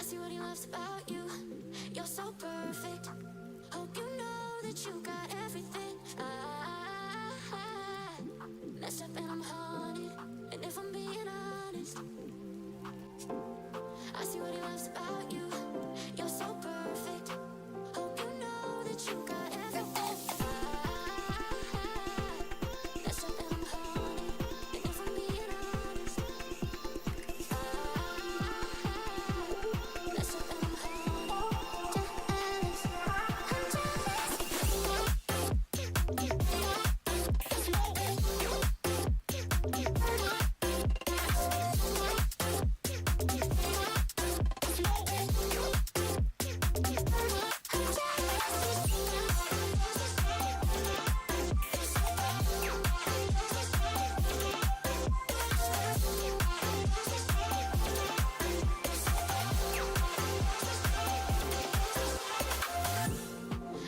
see what he loves about you. You're so perfect. Hope you know that you got everything. I mess up and I'm haunted. And if I'm being honest, I see what he loves about you. You're so perfect. Hope you know that you got everything. I mess up and I'm haunted. And if I'm being honest, mess up and I'm haunted. Jealous, I'm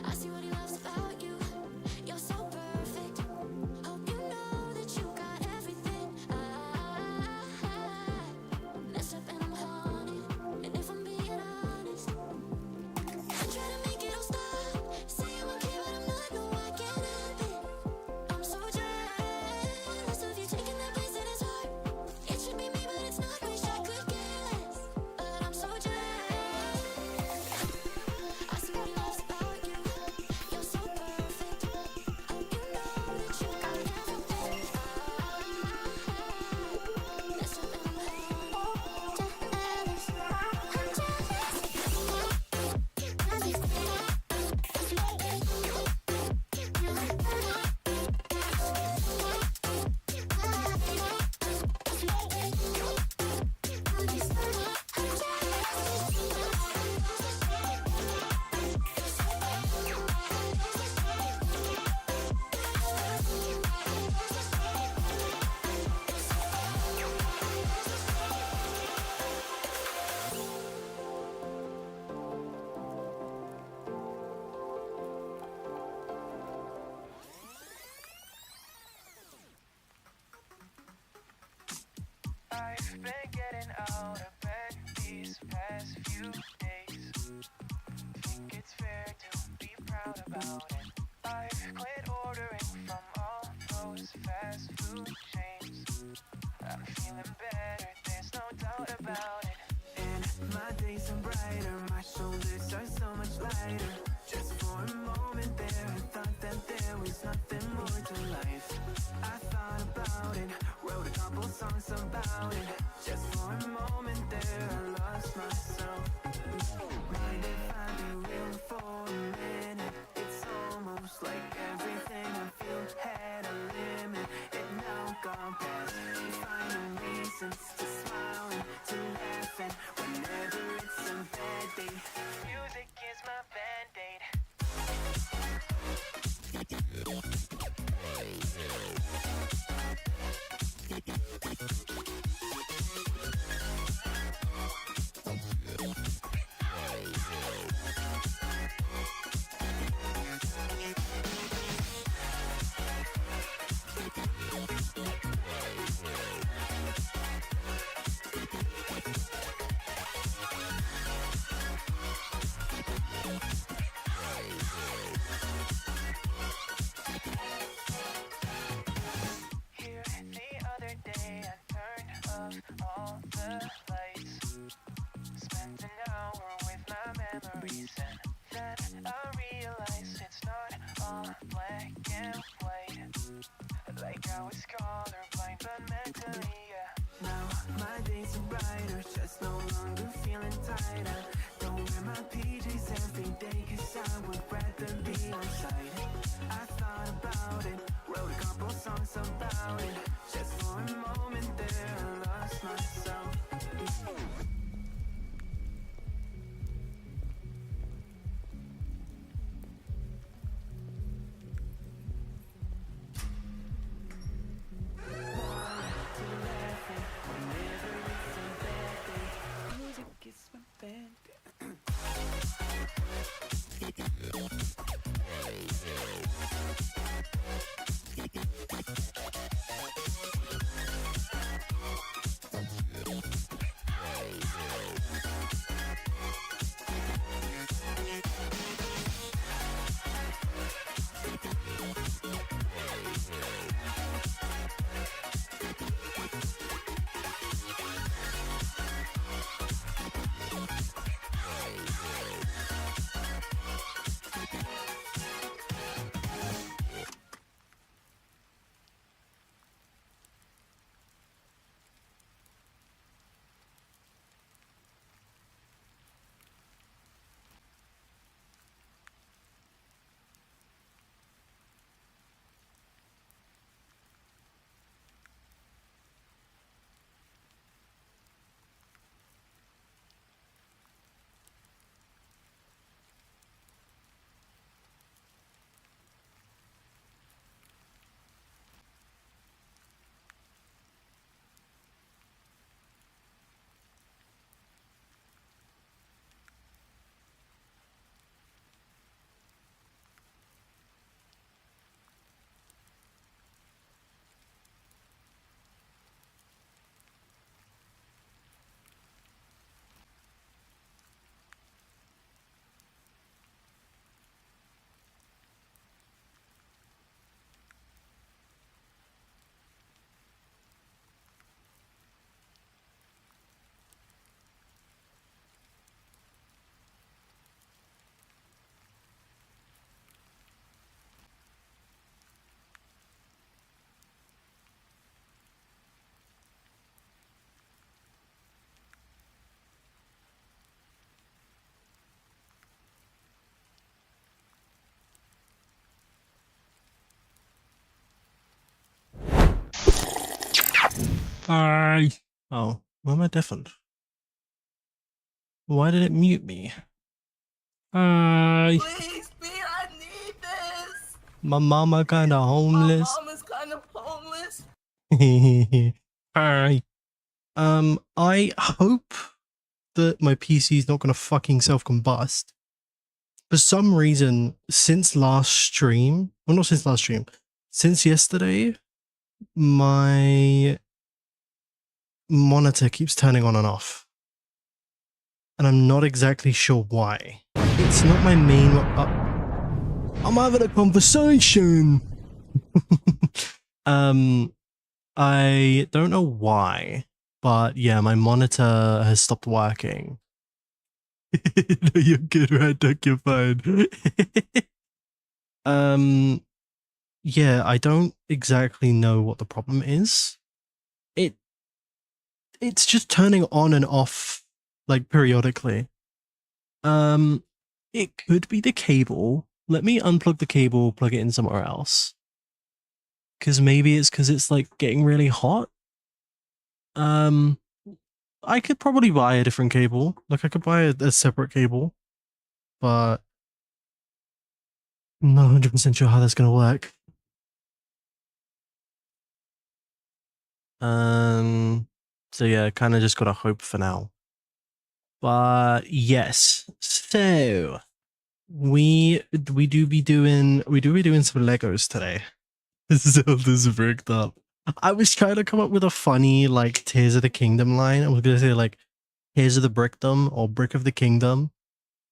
I see what he loves about you. You're so perfect. Hope you know that you got everything. I mess up and I'm haunted. And if I'm being honest, I try to make it all stop. Say I'm okay, but I'm not. No, I can't help it. I'm so jealous of you taking that place in his heart. It should be me, but it's not. Wish I could get less, but I'm so jealous. I see what he loves about you. You're so perfect. Hope you know that you got everything. Mess up and I'm haunted. Jealous, I'm I've been getting out of bed these past few days. Think it's fair to be proud about it. I've quit ordering from all those fast food chains. I'm feeling better, there's no doubt about it. And my days are brighter, my shoulders are so much lighter. Just for a moment there, I thought that there was nothing more to life. I thought about it, wrote a couple songs about it. Just for a moment there, I lost myself. Mind if I be real for a minute? It's almost like everything I feel had a limit. It now gone past. Finding reasons to smile and to laugh, and whenever it's a bad day, music is my band-aid. Here the other day, I turned off all the lights. Spent an hour with my memories, and then I realized it's not all black and white. Like I was colorblind, but mentally, yeah. Now my days are brighter, just no longer feeling tired. I don't wear my PJs every day, 'cause I would rather be outside. I thought about it, wrote a couple songs about it. Just for a moment there, I lost myself. Music is my band. Hi. Oh, why am I deafened? Why did it mute me? Hi. Please, Pete, I need this. My mama kinda My homeless. mom is kind of homeless. Hi. I hope that my PC is not gonna fucking self-combust. For some reason, since last stream, well, not since last stream, since yesterday, my monitor keeps turning on and off. And I'm not exactly sure why. It's not my main. I'm having a conversation. I don't know why, but yeah, my monitor has stopped working. No, you're good, right? Duck, you're fine. Yeah, I don't exactly know what the problem is. It's just turning on and off like periodically. It could be the cable. Let me unplug the cable, plug it in somewhere else. Because maybe it's because it's like getting really hot. I could probably buy a different cable. Like I could buy a separate cable, but I'm not 100% sure how that's gonna work. So yeah, kind of just gotta hope for now. But yes, so we do be doing some Legos today. Zelda's bricked up. I was trying to come up with a funny like Tears of the Kingdom line. I was gonna say like Tears of the Brickdom or Brick of the Kingdom,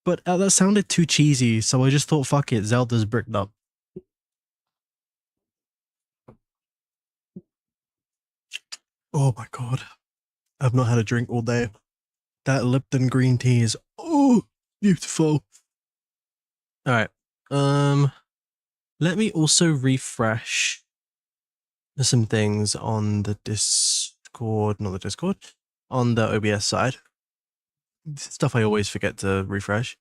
but that sounded too cheesy, so I just thought, fuck it, Zelda's bricked up. Oh my god, I've not had a drink all day. That Lipton green tea is beautiful. All right, let me also refresh some things on the Discord, not the Discord, on the OBS side. Stuff I always forget to refresh.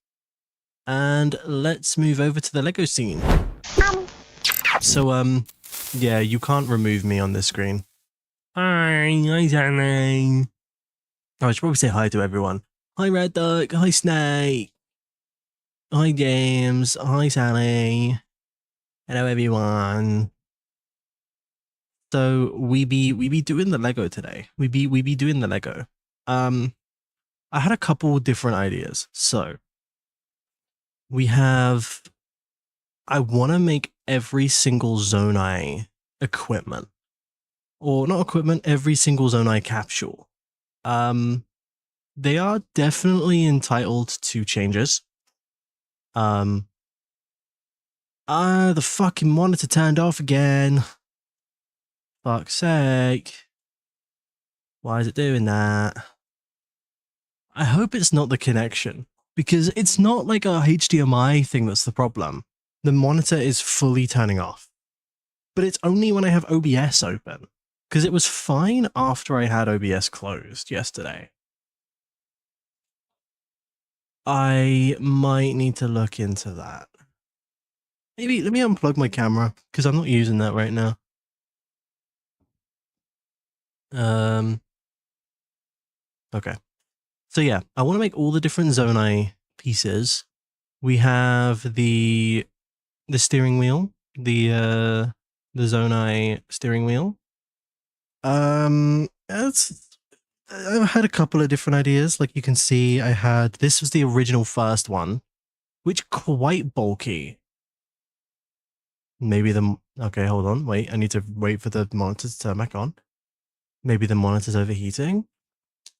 And let's move over to the Lego scene. So, yeah, you can't remove me on this screen. Hi Danny. Oh, I should probably say hi to everyone. Hi Red Duck, hi Snake. Hi James, hi Sally. Hello everyone. So we be doing the Lego today. We be doing the Lego. I had a couple different ideas. So we have, I want to make every single Zonai equipment, or not equipment, every single Zonai capsule. They are definitely entitled to changes. The fucking monitor turned off again. Fuck's sake. Why is it doing that? I hope it's not the connection, because it's not like a HDMI thing that's the problem. The monitor is fully turning off, but it's only when I have OBS open, because it was fine after I had OBS closed yesterday. I might need to look into that. Maybe let me unplug my camera, because I'm not using that right now. Okay. So yeah, I want to make all the different Zonai pieces. We have the steering wheel, the Zonai steering wheel. It's, I've had a couple of different ideas. Like you can see, this was the original first one, which quite bulky. Maybe okay, hold on, wait, I need to wait for the monitor to turn back on. Maybe the monitor's overheating.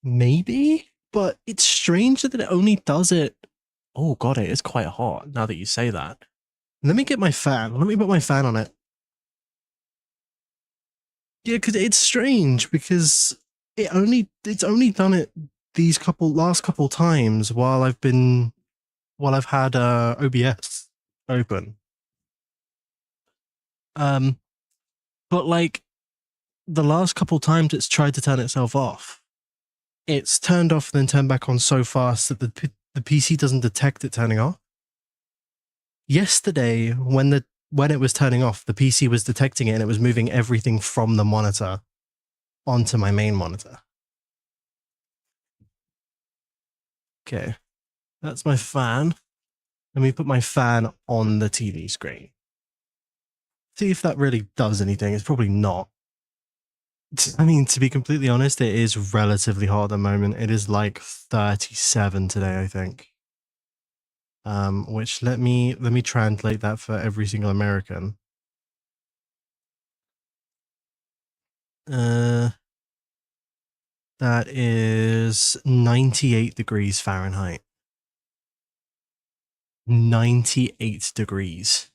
Maybe, but it's strange that it only does it. Oh god, it is quite hot now that you say that. Let me get my fan. Let me put my fan on it. Yeah, because it's strange because it's only done it these last couple times while I've had OBS open. But like the last couple times it's tried to turn itself off, it's turned off and then turned back on so fast that the PC doesn't detect it turning off. Yesterday, when it was turning off, the PC was detecting it and it was moving everything from the monitor. onto my main monitor. Okay, that's my fan. Let me put my fan on the TV screen. See if that really does anything. It's probably not. I mean, to be completely honest, it is relatively hot at the moment. It is like 37 today, I think. Which let me translate that for every single American. That is 98 degrees Fahrenheit. 98 degrees.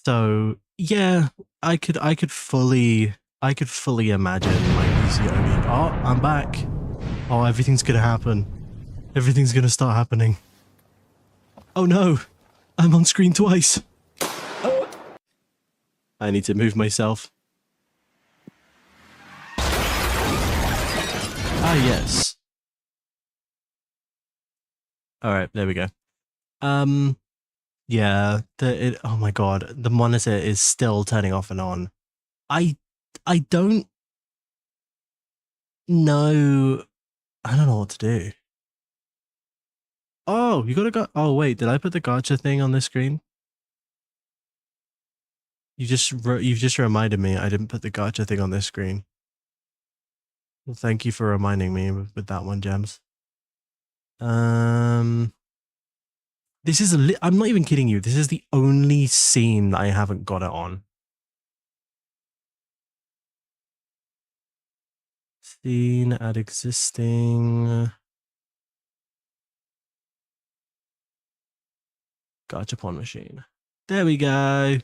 So yeah, I could fully imagine my PC only. Oh, I'm back. Oh, everything's gonna happen. Everything's gonna start happening. Oh no, I'm on screen twice. Oh. I need to move myself. Ah, yes. All right, there we go. Yeah, oh my god, the monitor is still turning off and on. I don't know. I don't know what to do. Oh, you gotta go. Oh wait, did I put the gacha thing on this screen? You've just reminded me I didn't put the gacha thing on this screen. Well, thank you for reminding me with that one, Gems. This is I'm not even kidding you. This is the only scene that I haven't got it on. Scene at existing. Gachapon machine. There we go.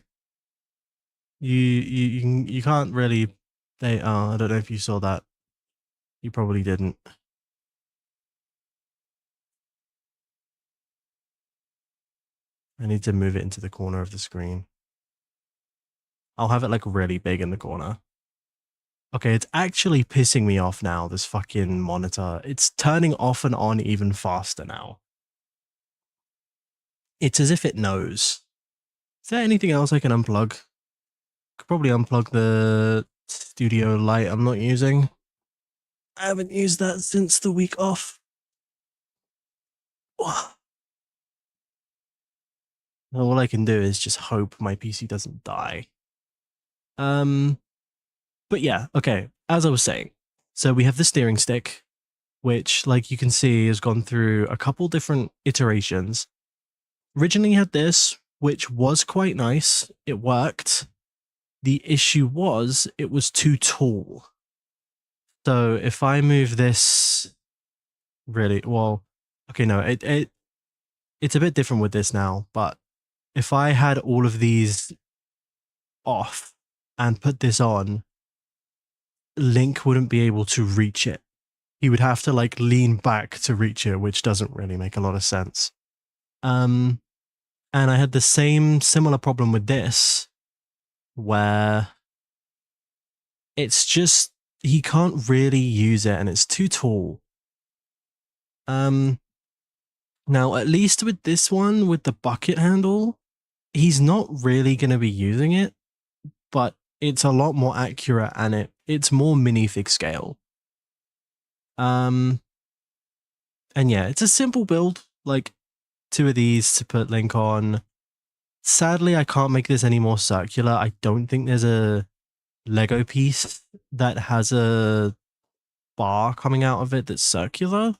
You can't really. I don't know if you saw that. You probably didn't. I need to move it into the corner of the screen. I'll have it like really big in the corner. Okay, it's actually pissing me off now, this fucking monitor. It's turning off and on even faster now. It's as if it knows. Is there anything else I can unplug? Could probably unplug the studio light I'm not using. I haven't used that since the week off. All I can do is just hope my PC doesn't die. But yeah, okay, as I was saying, so we have the steering stick, which, like you can see, has gone through a couple different iterations. Originally had this, which was quite nice. It worked. The issue was it was too tall. So if I move this really, well, okay, no, it's a bit different with this now, but if I had all of these off and put this on, Link wouldn't be able to reach it. He would have to like lean back to reach it, which doesn't really make a lot of sense. And I had the similar problem with this, where it's just, he can't really use it and it's too tall. Now, at least with this one, with the bucket handle, he's not really going to be using it, but it's a lot more accurate and it's more minifig scale. And yeah, it's a simple build, like 2 of these to put Link on. Sadly, I can't make this any more circular. I don't think there's a Lego piece that has a bar coming out of it that's circular.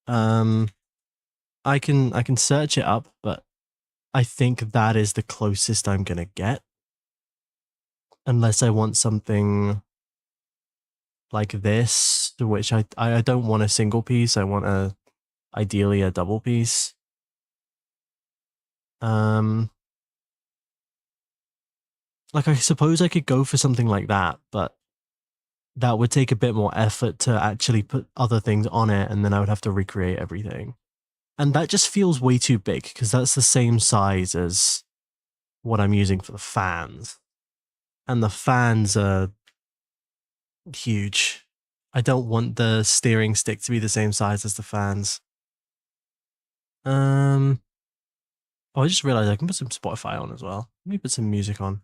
I can search it up, but I think that is the closest I'm gonna get. Unless I want something like this, which I don't want a single piece. I want ideally a double piece. Like I suppose I could go for something like that, but that would take a bit more effort to actually put other things on it, and then I would have to recreate everything. And that just feels way too big, because that's the same size as what I'm using for the fans. And the fans are huge. I don't want the steering stick to be the same size as the fans. Oh, I just realized I can put some Spotify on as well. Let me put some music on.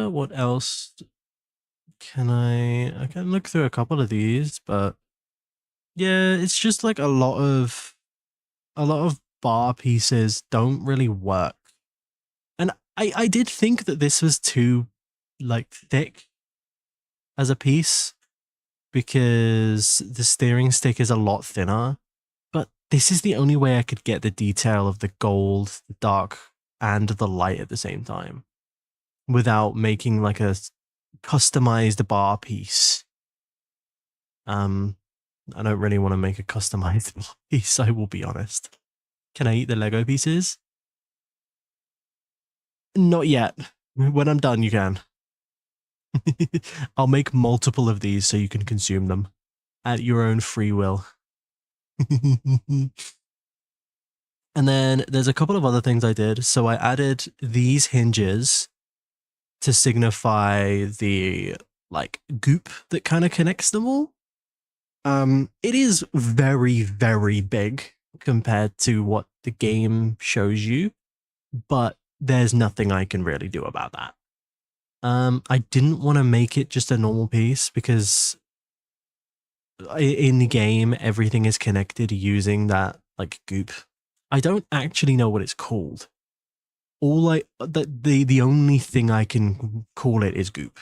What else can I can look through a couple of these, but yeah, it's just like a lot of bar pieces don't really work. And I did think that this was too like thick as a piece because the steering stick is a lot thinner, but this is the only way I could get the detail of the gold, the dark, and the light at the same time without making like a customized bar piece. I don't really want to make a customized bar piece, I will be honest. Can I eat the Lego pieces? Not yet. When I'm done, you can. I'll make multiple of these so you can consume them at your own free will. And then there's a couple of other things I did. So I added these hinges to signify the like goop that kind of connects them all. It is very, very big compared to what the game shows you, but there's nothing I can really do about that. I didn't want to make it just a normal piece because in the game, everything is connected using that like goop. I don't actually know what it's called. The only thing I can call it is goop.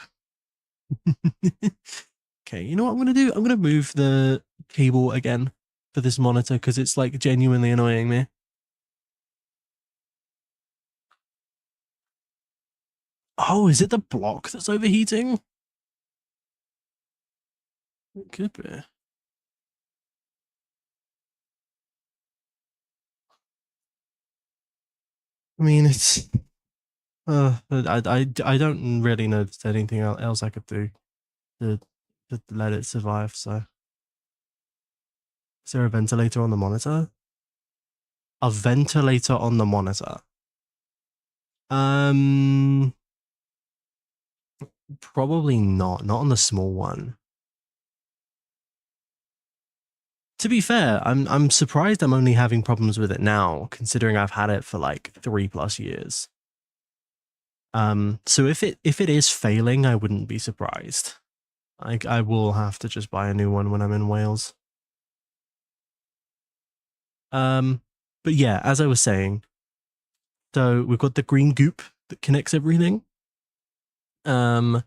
Okay, you know what I'm going to do? I'm going to move the cable again for this monitor because it's like genuinely annoying me. Oh, is it the block that's overheating? It could be. I mean, it's... I don't really know if there's anything else I could do to let it survive, so... Is there a ventilator on the monitor? A ventilator on the monitor. Probably not. Not on the small one. To be fair, I'm surprised I'm only having problems with it now, considering I've had it for like 3+ years. So if it is failing, I wouldn't be surprised. I will have to just buy a new one when I'm in Wales. But yeah, as I was saying, so we've got the green goop that connects everything. I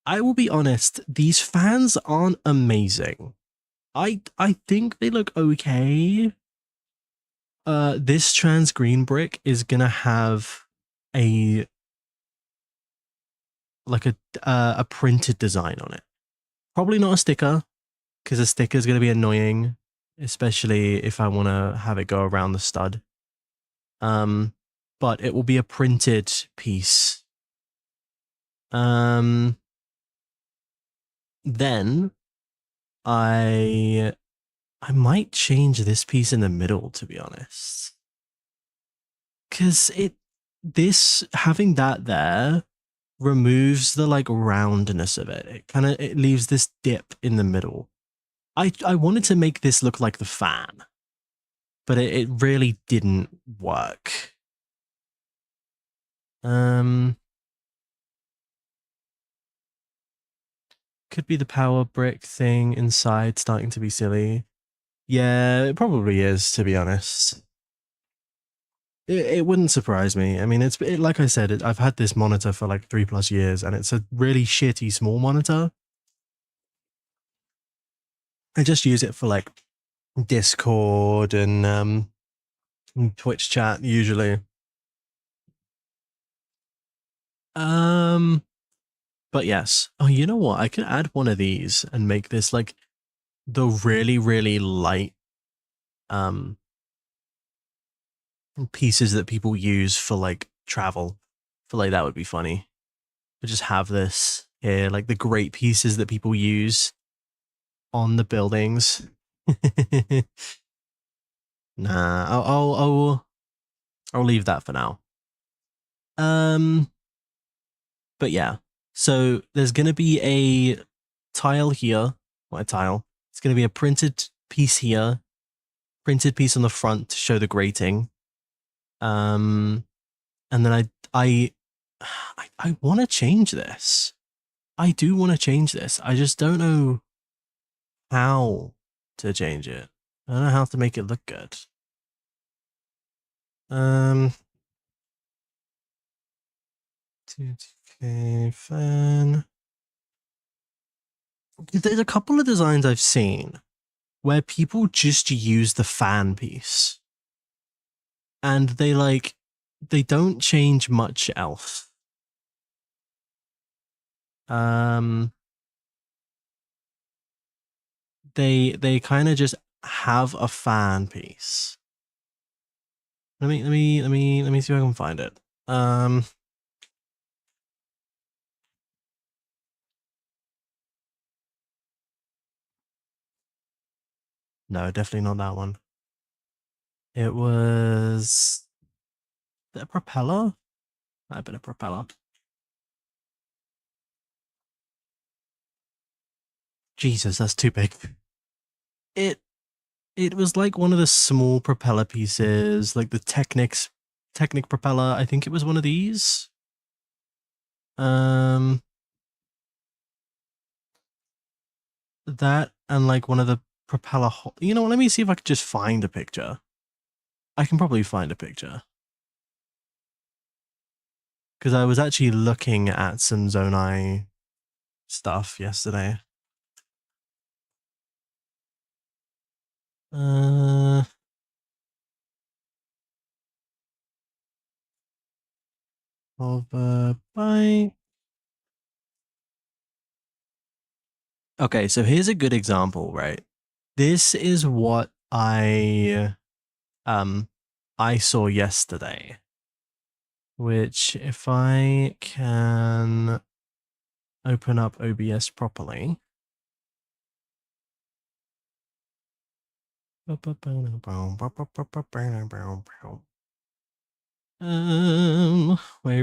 will be honest, these fans aren't amazing. I think they look okay. This trans green brick is gonna have a printed design on it. Probably not a sticker, because a sticker is gonna be annoying, especially if I want to have it go around the stud. But it will be a printed piece. Then I might change this piece in the middle, to be honest. Because having that there removes the like roundness of it. It leaves this dip in the middle. I wanted to make this look like the fan, but it really didn't work. Could be the power brick thing inside starting to be silly. Yeah, it probably is, to be honest. It wouldn't surprise me. I mean, like I said, I've had this monitor for like 3+ years, and it's a really shitty small monitor. I just use it for like Discord and Twitch chat usually. But yes. Oh, you know what? I could add one of these and make this like the really, really light pieces that people use for like travel. I feel like that would be funny. But just have this here, like the great pieces that people use on the buildings. Nah, I'll leave that for now. But yeah, so there's gonna be a tile here. What a tile? It's gonna be a printed piece here, printed piece on the front to show the grating. And then I want to change this. I do want to change this. I just don't know how to change it. I don't know how to make it look good. 2K fan. There's a couple of designs I've seen where people just use the fan piece. And they don't change much else. They kind of just have a fan piece. Let me see if I can find it. No, definitely not that one. It was the propeller. Might have been a propeller. Jesus, that's too big. It was like one of the small propeller pieces, like the Technic propeller. I think it was one of these. That and like one of the propeller. You know what? Let me see if I could just find a picture. I can probably find a picture. Because I was actually looking at some Zonai stuff yesterday. Bye. Okay, so here's a good example, right? This is what I saw yesterday. Which, if I can open up OBS properly. Where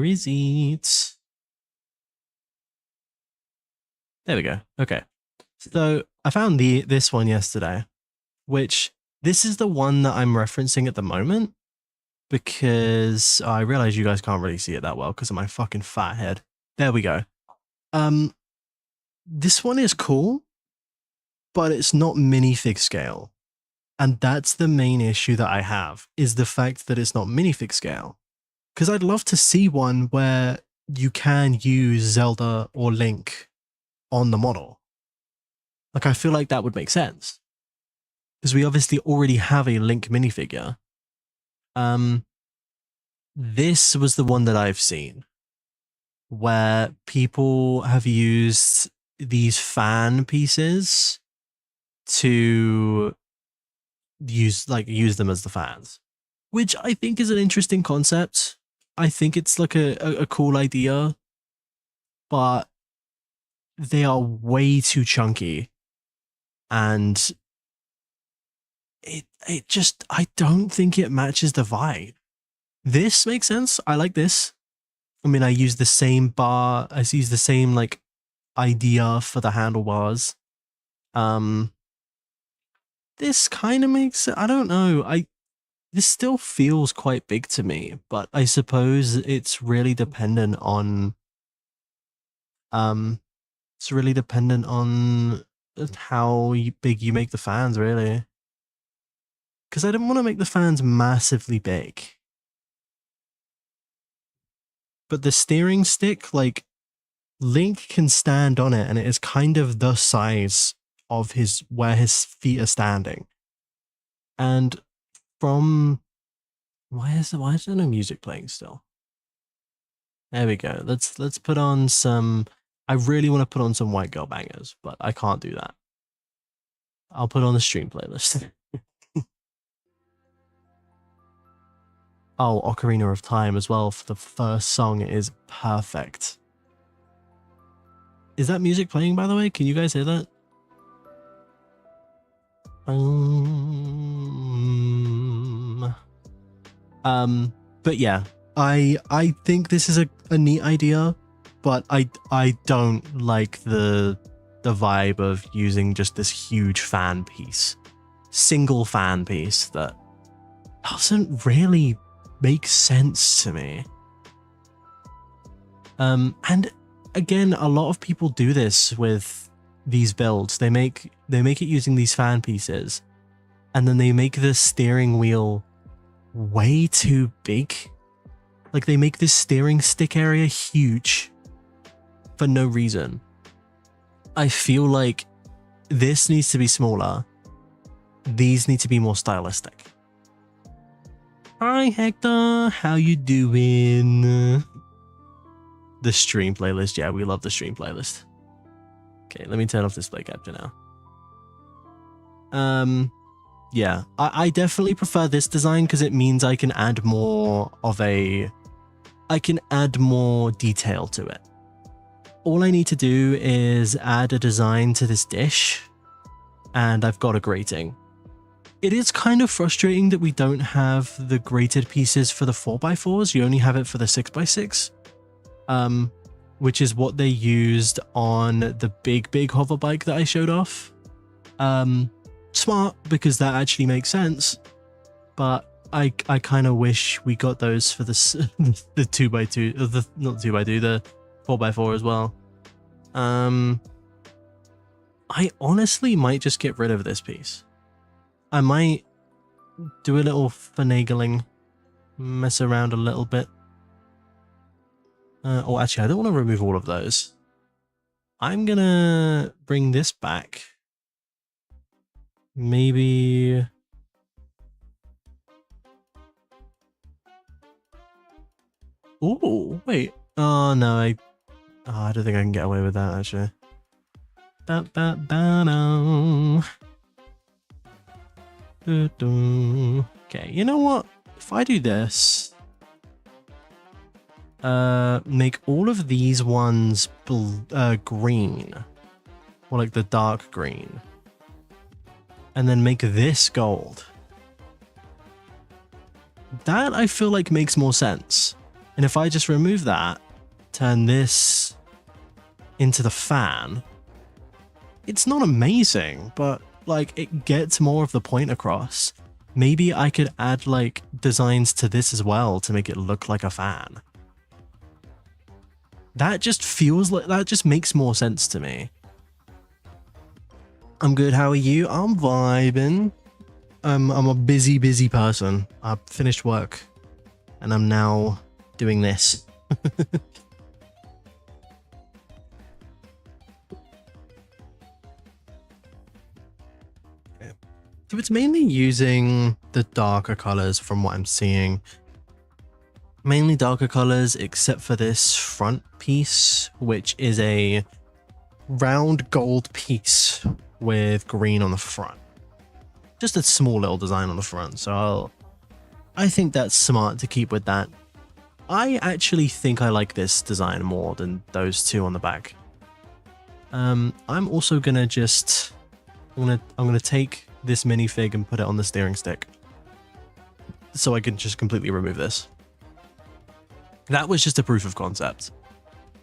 is it? There we go. Okay. So I found this one yesterday, which this is the one that I'm referencing at the moment because I realize you guys can't really see it that well because of my fucking fat head. There we go. This one is cool, but it's not minifig scale. And that's the main issue that I have, is the fact that it's not minifig scale. Because I'd love to see one where you can use Zelda or Link on the model. Like, I feel like that would make sense. Because we obviously already have a Link minifigure. This was the one that I've seen, where people have used these fan pieces to use them as the fans, which I think is an interesting concept. I think it's like a cool idea, but they are way too chunky, and it just, I don't think it matches the vibe. This makes sense. I like this. I mean, I use the same bar. I use the same like idea for the handlebars. This kind of makes, I don't know. This still feels quite big to me, but I suppose it's really dependent on how big you make the fans, really. Because I don't want to make the fans massively big. But the steering stick, like, Link can stand on it, and it is kind of the size of where his feet are standing. And from, why is there no music playing still? There we go. Let's put on some, I really want to put on some White Girl bangers, but I can't do that. I'll put on the stream playlist. Oh, Ocarina of Time as well for the first song is perfect. Is that music playing, by the way? Can you guys hear that? But yeah, I think this is a neat idea, but I don't like the vibe of using just this huge fan piece. single fan piece that doesn't really make sense to me. And again, a lot of people do this with these builds. They make it using these fan pieces, and then they make the steering wheel way too big. Like, they make this steering stick area huge for no reason. I feel like this needs to be smaller. These need to be more stylistic. Hi Hector, how you doing? The stream playlist, yeah, we love the stream playlist. Okay, let me turn off display capture now. Yeah, I definitely prefer this design because it means I can add more detail to it. All I need to do is add a design to this dish, and I've got a grating. It is kind of frustrating that we don't have the grated pieces for the 4x4s, you only have it for the 6x6. Which is what they used on the big hover bike that I showed off. Smart, because that actually makes sense, but I kind of wish we got those for the 2x2, not 2x2, the 4x4 as well. I honestly might just get rid of this piece. I might do a little finagling, mess around a little bit. Oh, actually, I don't want to remove all of those. I'm gonna bring this back. Maybe... Oh, wait. Oh, no, I don't think I can get away with that, actually. No. Okay, you know what? If I do this... make all of these ones green, or like the dark green, and then make this gold. That I feel like makes more sense. And if I just remove that, turn this into the fan, it's not amazing, but like it gets more of the point across. Maybe I could add like designs to this as well to make it look like a fan. That just feels like, that just makes more sense to me. I'm good, how are you? I'm vibing. I'm a busy person. I've finished work and I'm now doing this. Okay. So it's mainly using the darker colors from what I'm seeing. Mainly darker colors, except for this front piece, which is a round gold piece with green on the front. Just a small little design on the front, so I think that's smart to keep with that. I actually think I like this design more than those two on the back. I'm also gonna just I'm gonna take this minifig and put it on the steering stick, so I can just completely remove this. That was just a proof of concept.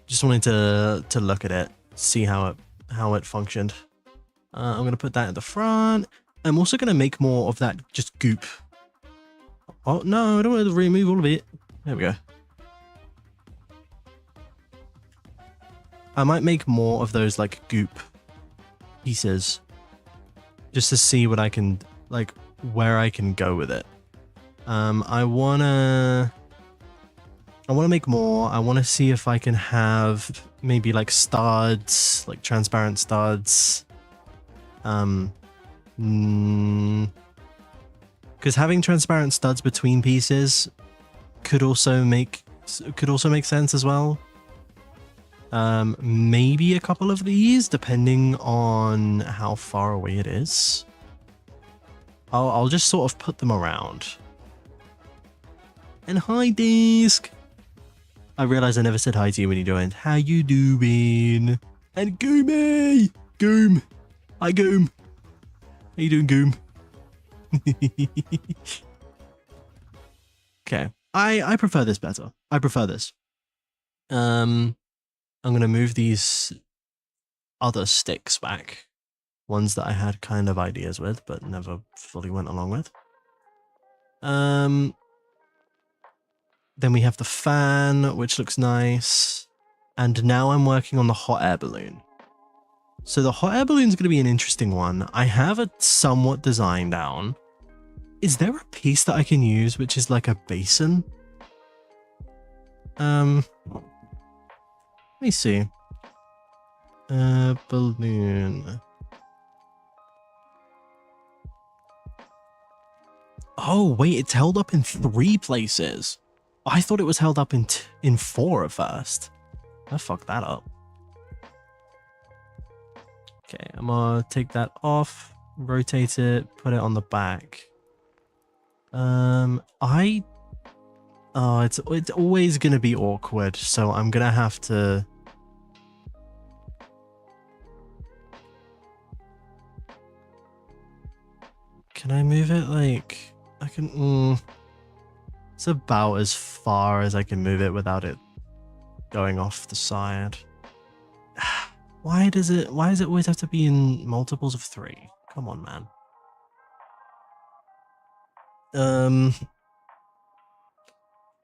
Just wanted to look at it, see how it functioned. I'm gonna put that at the front. I'm also gonna make more of that just goop. Oh no, I don't want to remove all of it. There we go. I might make more of those like goop pieces, just to see what I can, like, where I can go with it. I wanna make more. I want to see if I can have maybe like studs, like transparent studs. Because having transparent studs between pieces could also make sense as well. Maybe a couple of these, depending on how far away it is. I'll just sort of put them around. And hi, Disc. I realized I never said hi to you when you joined. How you doing? And Goomy! Goom! Hi, Goom! How you doing, Goom? Okay. I prefer this better. I prefer this. I'm gonna move these other sticks back. Ones that I had kind of ideas with, but never fully went along with. Then we have the fan, which looks nice. And now I'm working on the hot air balloon. So the hot air balloon is going to be an interesting one. I have a somewhat design down. Is there a piece that I can use which is like a basin? Let me see. Balloon. Oh, wait, it's held up in 3 places. I thought it was held up in 4 at first. I fucked that up. Okay, I'm gonna take that off, rotate it, put it on the back. It's always gonna be awkward, so I'm gonna have to. Can I move it like I can? It's about as far as I can move it without it going off the side. Why does it always have to be in multiples of 3? Come on, man.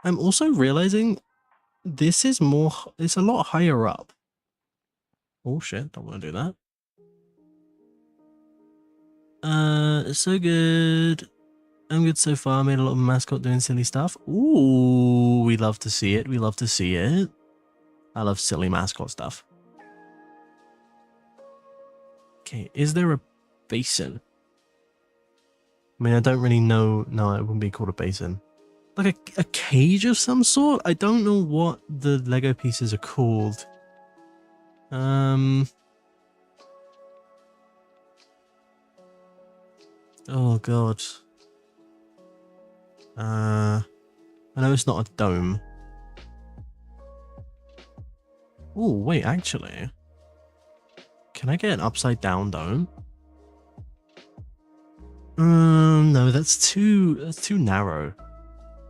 I'm also realizing this is it's a lot higher up. Oh shit, don't want to do that. So good. I'm good so far. Made a lot of mascot doing silly stuff. Ooh, we love to see it. We love to see it. I love silly mascot stuff. Okay, is there a basin? I mean, I don't really know. No, it wouldn't be called a basin. Like a cage of some sort? I don't know what the Lego pieces are called. Oh, God. I know it's not a dome. Oh, wait, actually. Can I get an upside down dome? No, that's too narrow.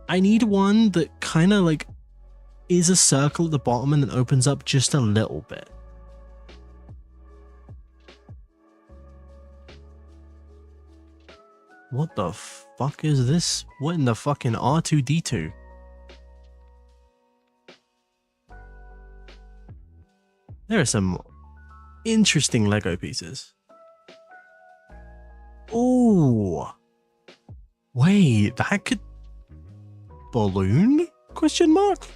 I need one that kind of like is a circle at the bottom and then opens up just a little bit. What the fuck is this? What in the fucking R2-D2? There are some interesting Lego pieces. Oh, wait, that could... Balloon? Question mark?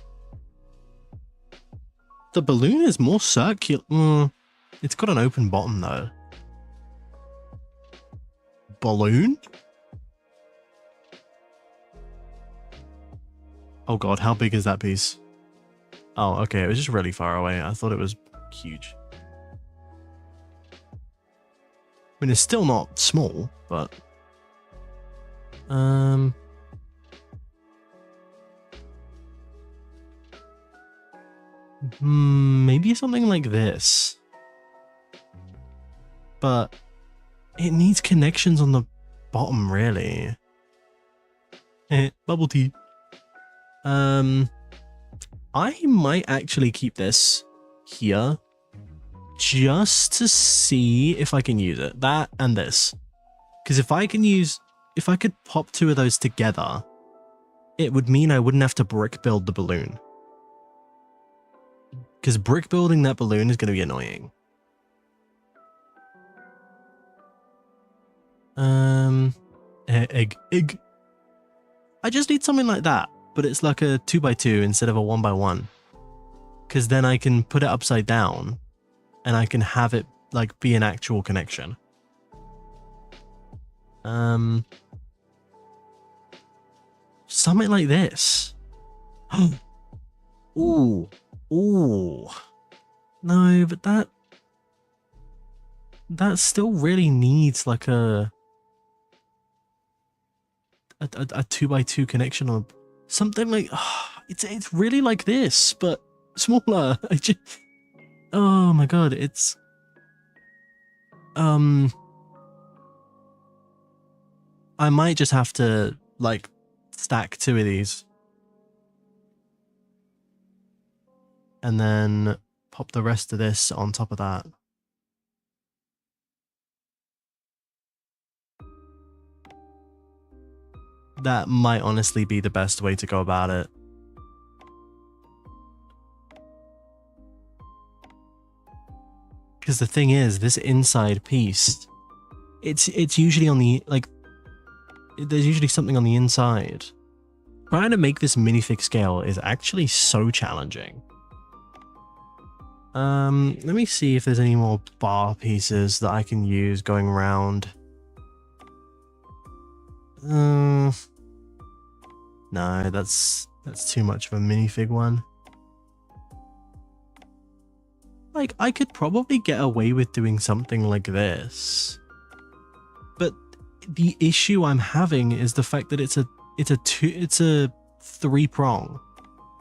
The balloon is more circular. It's got an open bottom though. Balloon? Oh god, how big is that piece? Oh, okay, it was just really far away. I thought it was huge. I mean, it's still not small, but... Maybe something like this. But it needs connections on the bottom, really. Bubble tea. I might actually keep this here just to see if I can use it. That and this. Because if I could pop 2 of those together, it would mean I wouldn't have to brick build the balloon. Because brick building that balloon is going to be annoying. Egg. I just need something like that, but it's like a 2x2 instead of a 1x1. Because then I can put it upside down and I can have it like be an actual connection. Something like this. Ooh. No, but that still really needs like a 2x2 connection on something like it's really like this, but smaller. Oh my god, it's I might just have to like stack 2 of these and then pop the rest of this on top of that. that might honestly be the best way to go about it. Because the thing is, this inside piece, it's usually on the, like, there's usually something on the inside. Trying to make this minifig scale is actually so challenging. Let me see if there's any more bar pieces that I can use going around. No, that's too much of a minifig one. Like, I could probably get away with doing something like this. But the issue I'm having is the fact that it's a 3-prong.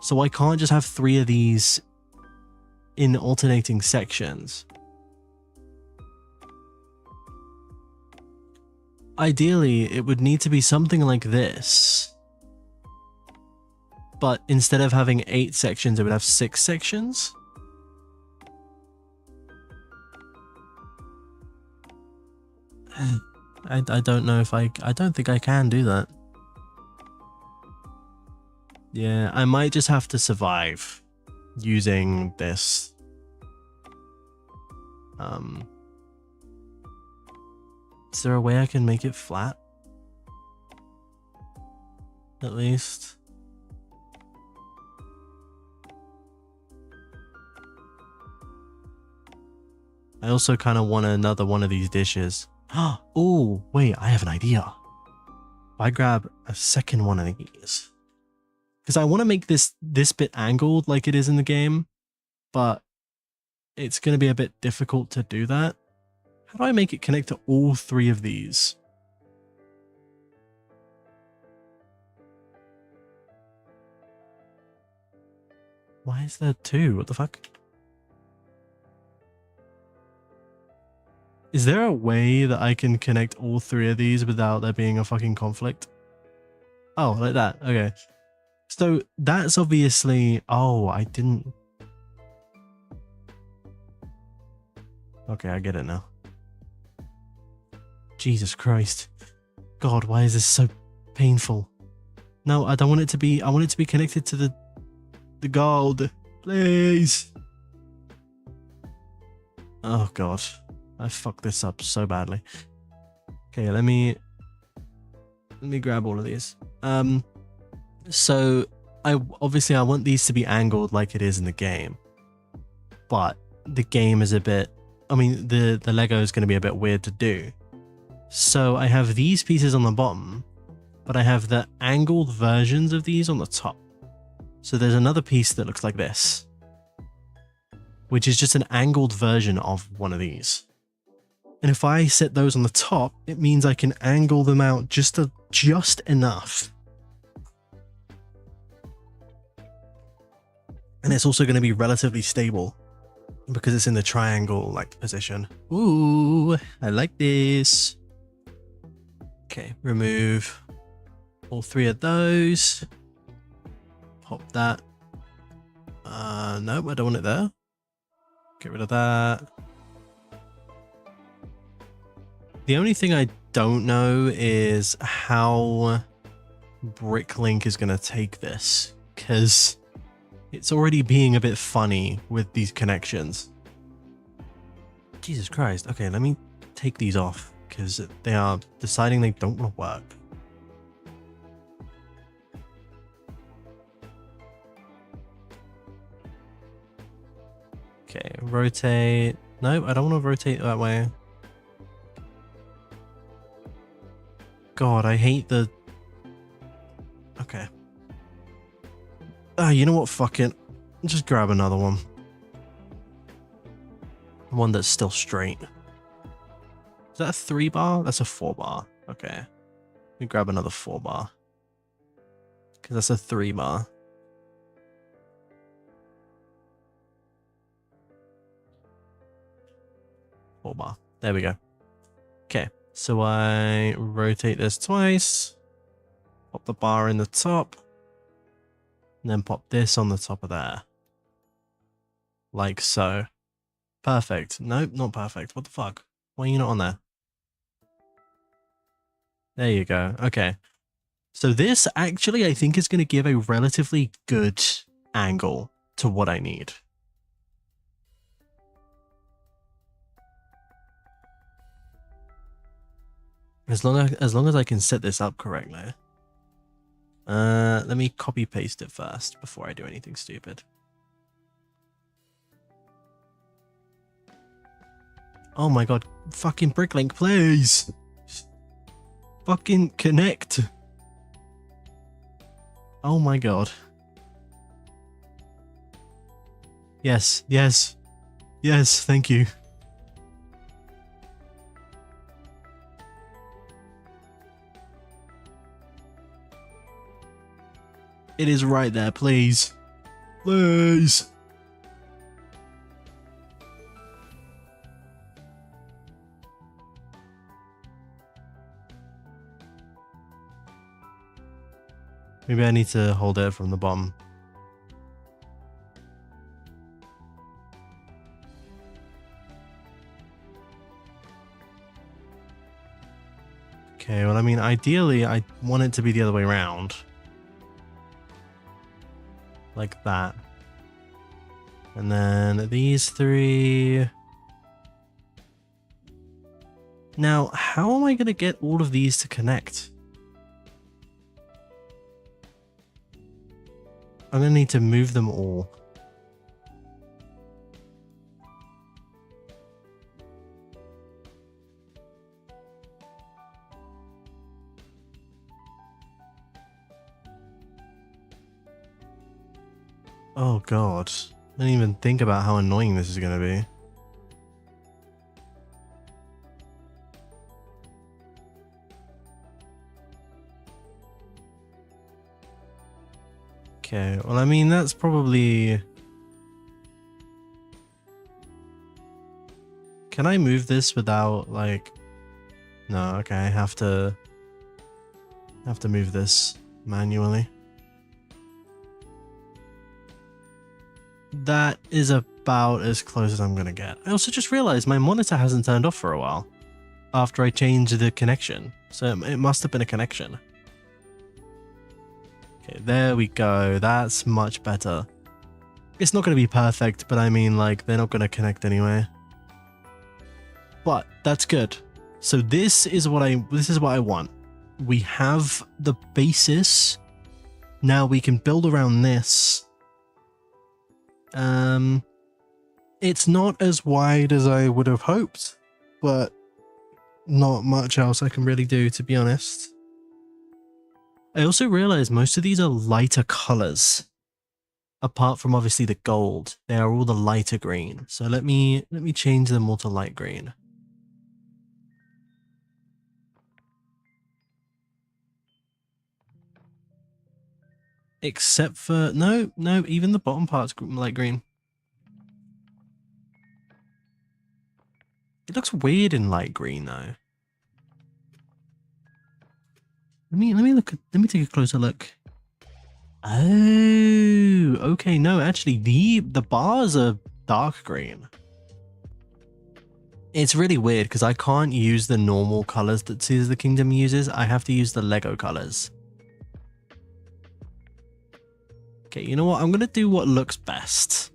So I can't just have 3 of these in alternating sections. Ideally, it would need to be something like this. But instead of having 8 sections, it would have 6 sections. I don't know if I don't think I can do that. Yeah, I might just have to survive using this. Is there a way I can make it flat? At least. I also kind of want another one of these dishes. Oh, wait, I have an idea. If I grab a second one of these. Because I want to make this bit angled like it is in the game, but it's going to be a bit difficult to do that. How do I make it connect to all 3 of these? Why is there 2? What the fuck? Is there a way that I can connect all 3 of these without there being a fucking conflict? Oh, like that. Okay. So that's obviously... Oh, I didn't... Okay, I get it now. Jesus Christ. God, why is this so painful? No, I don't want it to be... I want it to be connected to the gold. Please. Oh, God. I fucked this up so badly. Okay, let me grab all of these. So I want these to be angled like it is in the game, but the game is a bit, I mean, the Lego is going to be a bit weird to do. So I have these pieces on the bottom, but I have the angled versions of these on the top. So there's another piece that looks like this, which is just an angled version of one of these. And if I set those on the top, it means I can angle them out just enough. And it's also going to be relatively stable because it's in the triangle like position. Ooh, I like this. Okay, remove all 3 of those. Pop that. Nope, I don't want it there. Get rid of that. The only thing I don't know is how Bricklink is going to take this, because it's already being a bit funny with these connections. Jesus Christ. Okay, let me take these off, because they are deciding they don't want to work. Okay, rotate. No, I don't want to rotate that way. God, I hate the... Okay. You know what? Fuck it. Just grab another one. One that's still straight. Is that a 3-bar? That's a 4-bar. Okay. Let me grab another 4-bar. Because that's a 3-bar. Bar. There we go. Okay, so I rotate this twice, pop the bar in the top, and then pop this on the top of there. Like so. Perfect. Nope, not perfect. What the fuck? Why are you not on there? There you go. Okay. So this actually, I think, is going to give a relatively good angle to what I need. As long as I can set this up correctly. Let me copy paste it first before I do anything stupid. Oh my god, fucking Bricklink, please! Fucking connect! Oh my god. Yes, yes. Yes, thank you. It is right there, please. Please! Maybe I need to hold it from the bottom. Okay, well, I mean, ideally, I want it to be the other way around. Like that. And then these three. Now, how am I going to get all of these to connect? I'm going to need to move them all. Oh god. I didn't even think about how annoying this is going to be. Okay, well, I mean, that's probably... Can I move this without, like... No, okay, I have to move this manually. That is about as close as I'm gonna get. I also just realized my monitor hasn't turned off for a while after I changed the connection, so it must have been a connection. Okay, there we go. That's much better. It's not going to be perfect, but I mean, like, they're not going to connect anyway. But that's good. So this is what I want. We have the basis. Now we can build around this. It's not as wide as I would have hoped, but not much else I can really do, to be honest. I also realized most of these are lighter colors. Apart from obviously the gold, they are all the lighter green. So let me change them all to light green. Except for no, even the bottom part's light green. It looks weird in light green though. Let me take a closer look. Oh, okay, no, actually the bars are dark green. It's really weird because I can't use the normal colors that Tears of the Kingdom uses. I have to use the Lego colors. Okay, you know what? I'm going to do what looks best,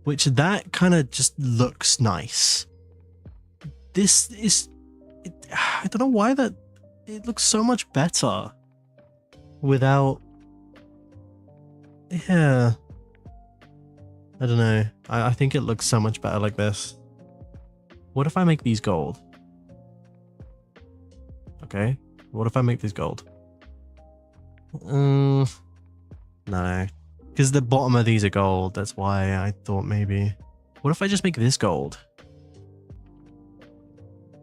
which that kind of just looks nice. This is, I don't know why it looks so much better without, yeah, I don't know. I think it looks so much better like this. What if I make these gold? Okay, what if I make these gold? No, because the bottom of these are gold. That's why I thought maybe. What if I just make this gold?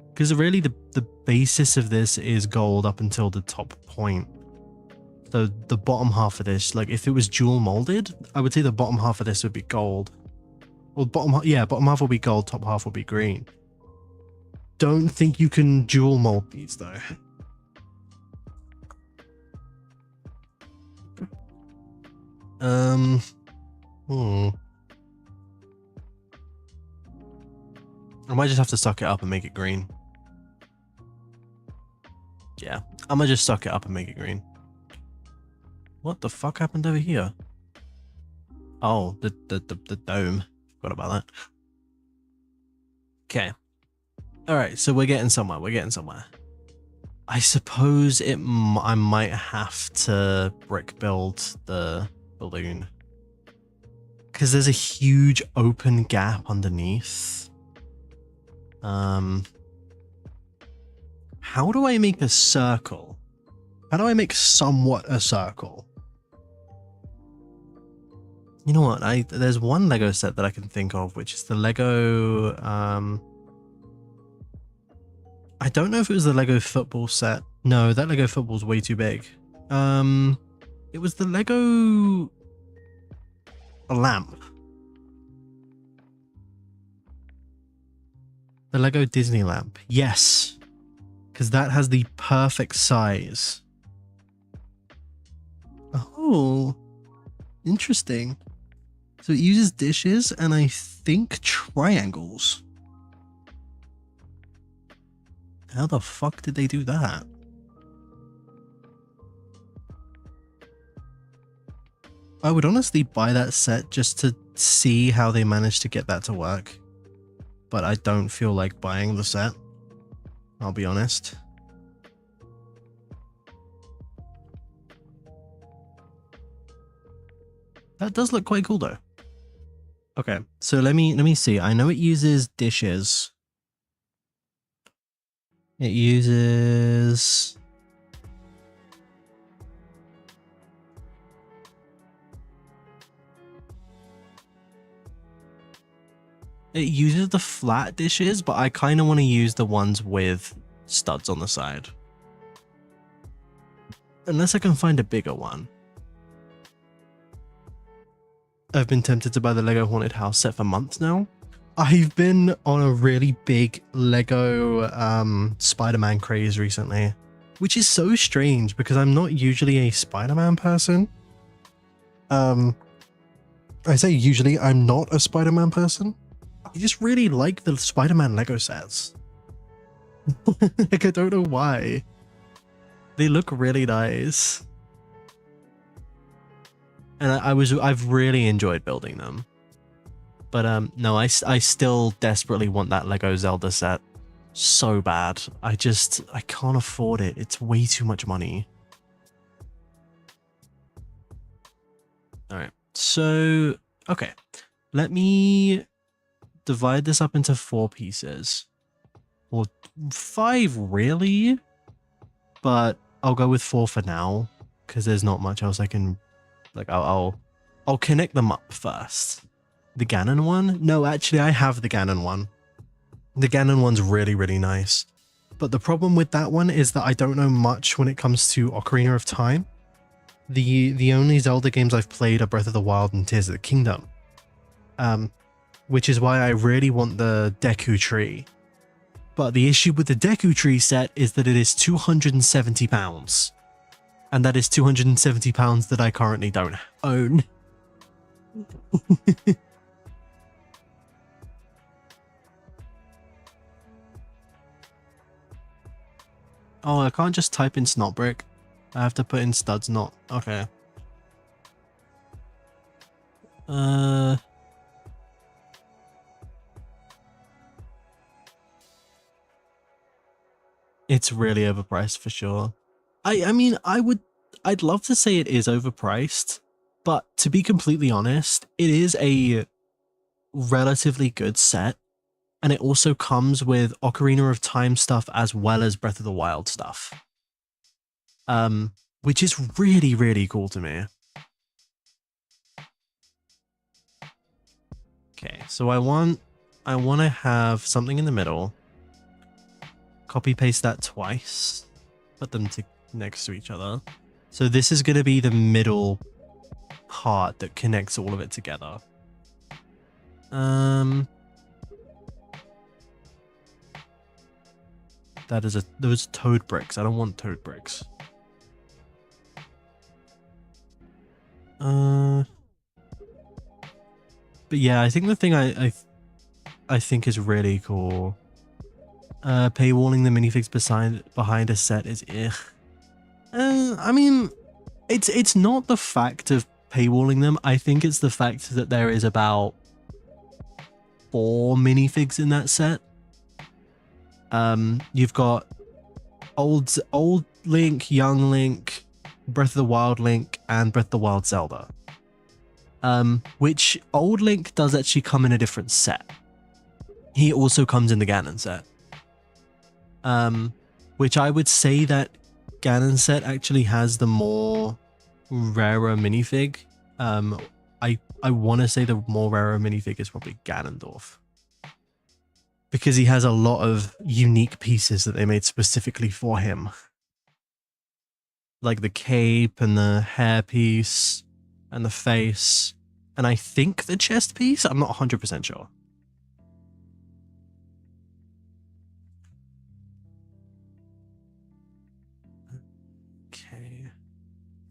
Because really the basis of this is gold up until the top point. So the bottom half of this, like if it was dual molded, I would say the bottom half of this would be gold. Well, bottom half will be gold, top half will be green. Don't think you can dual mold these though. I might just have to suck it up and make it green. Yeah, I might just suck it up and make it green. What the fuck happened over here? Oh, the dome. Forgot about that. Okay. Alright, so we're getting somewhere. We're getting somewhere. I suppose I might have to brick build the balloon. Because there's a huge open gap underneath. How do I make a circle? How do I make somewhat a circle? You know what? There's one Lego set that I can think of, which is the Lego. I don't know if it was the Lego football set. No, that Lego football's way too big. It was the Lego lamp. The Lego Disney lamp. Yes. Because that has the perfect size. Oh. Interesting. So it uses dishes and I think triangles. How the fuck did they do that? I would honestly buy that set just to see how they managed to get that to work. But I don't feel like buying the set. I'll be honest. That does look quite cool though. Okay, so let me see. I know it uses dishes. It uses... It uses the flat dishes, but I kind of want to use the ones with studs on the side. Unless I can find a bigger one. I've been tempted to buy the Lego Haunted House set for months now. I've been on a really big Lego Spider-Man craze recently, which is so strange because I'm not usually a Spider-Man person. I say usually, I'm not a Spider-Man person. I just really like the Spider-Man Lego sets. Like, I don't know why. They look really nice. And I've really enjoyed building them. But no, I still desperately want that Lego Zelda set so bad. I can't afford it. It's way too much money. All right. So, okay. Let me divide this up into 4 pieces. Or 5 really? But I'll go with 4 for now because there's not much else I can like I'll connect them up first. The Ganon one? No, actually, I have the Ganon one. The Ganon one's really, really nice. But the problem with that one is that I don't know much when it comes to Ocarina of Time. The only Zelda games I've played are Breath of the Wild and Tears of the Kingdom. Which is why I really want the Deku Tree. But the issue with the Deku Tree set is that it is £270. And that is £270 that I currently don't own. Oh, I can't just type in snot brick. I have to put in studs not. Okay. It's really overpriced for sure. I mean, I'd love to say it is overpriced, but to be completely honest, it is a relatively good set. And it also comes with Ocarina of Time stuff as well as Breath of the Wild stuff. Which is really, really cool to me. Okay, so I want to have something in the middle. Copy paste that twice. Put them next to each other. So this is going to be the middle part that connects all of it together. Those toad bricks. I don't want toad bricks. But yeah, I think the thing I think is really cool. Paywalling the minifigs behind a set is I mean, It's not the fact of paywalling them. I think it's the fact that there is about 4 minifigs in that set. You've got old Link, young Link, Breath of the Wild Link, and Breath of the Wild Zelda. Which old Link does actually come in a different set. He also comes in the Ganon set. Which I would say that Ganon set actually has the more rarer minifig. I want to say the more rarer minifig is probably Ganondorf. Because he has a lot of unique pieces that they made specifically for him. Like the cape and the hairpiece and the face. And I think the chest piece? I'm not 100% sure. Okay.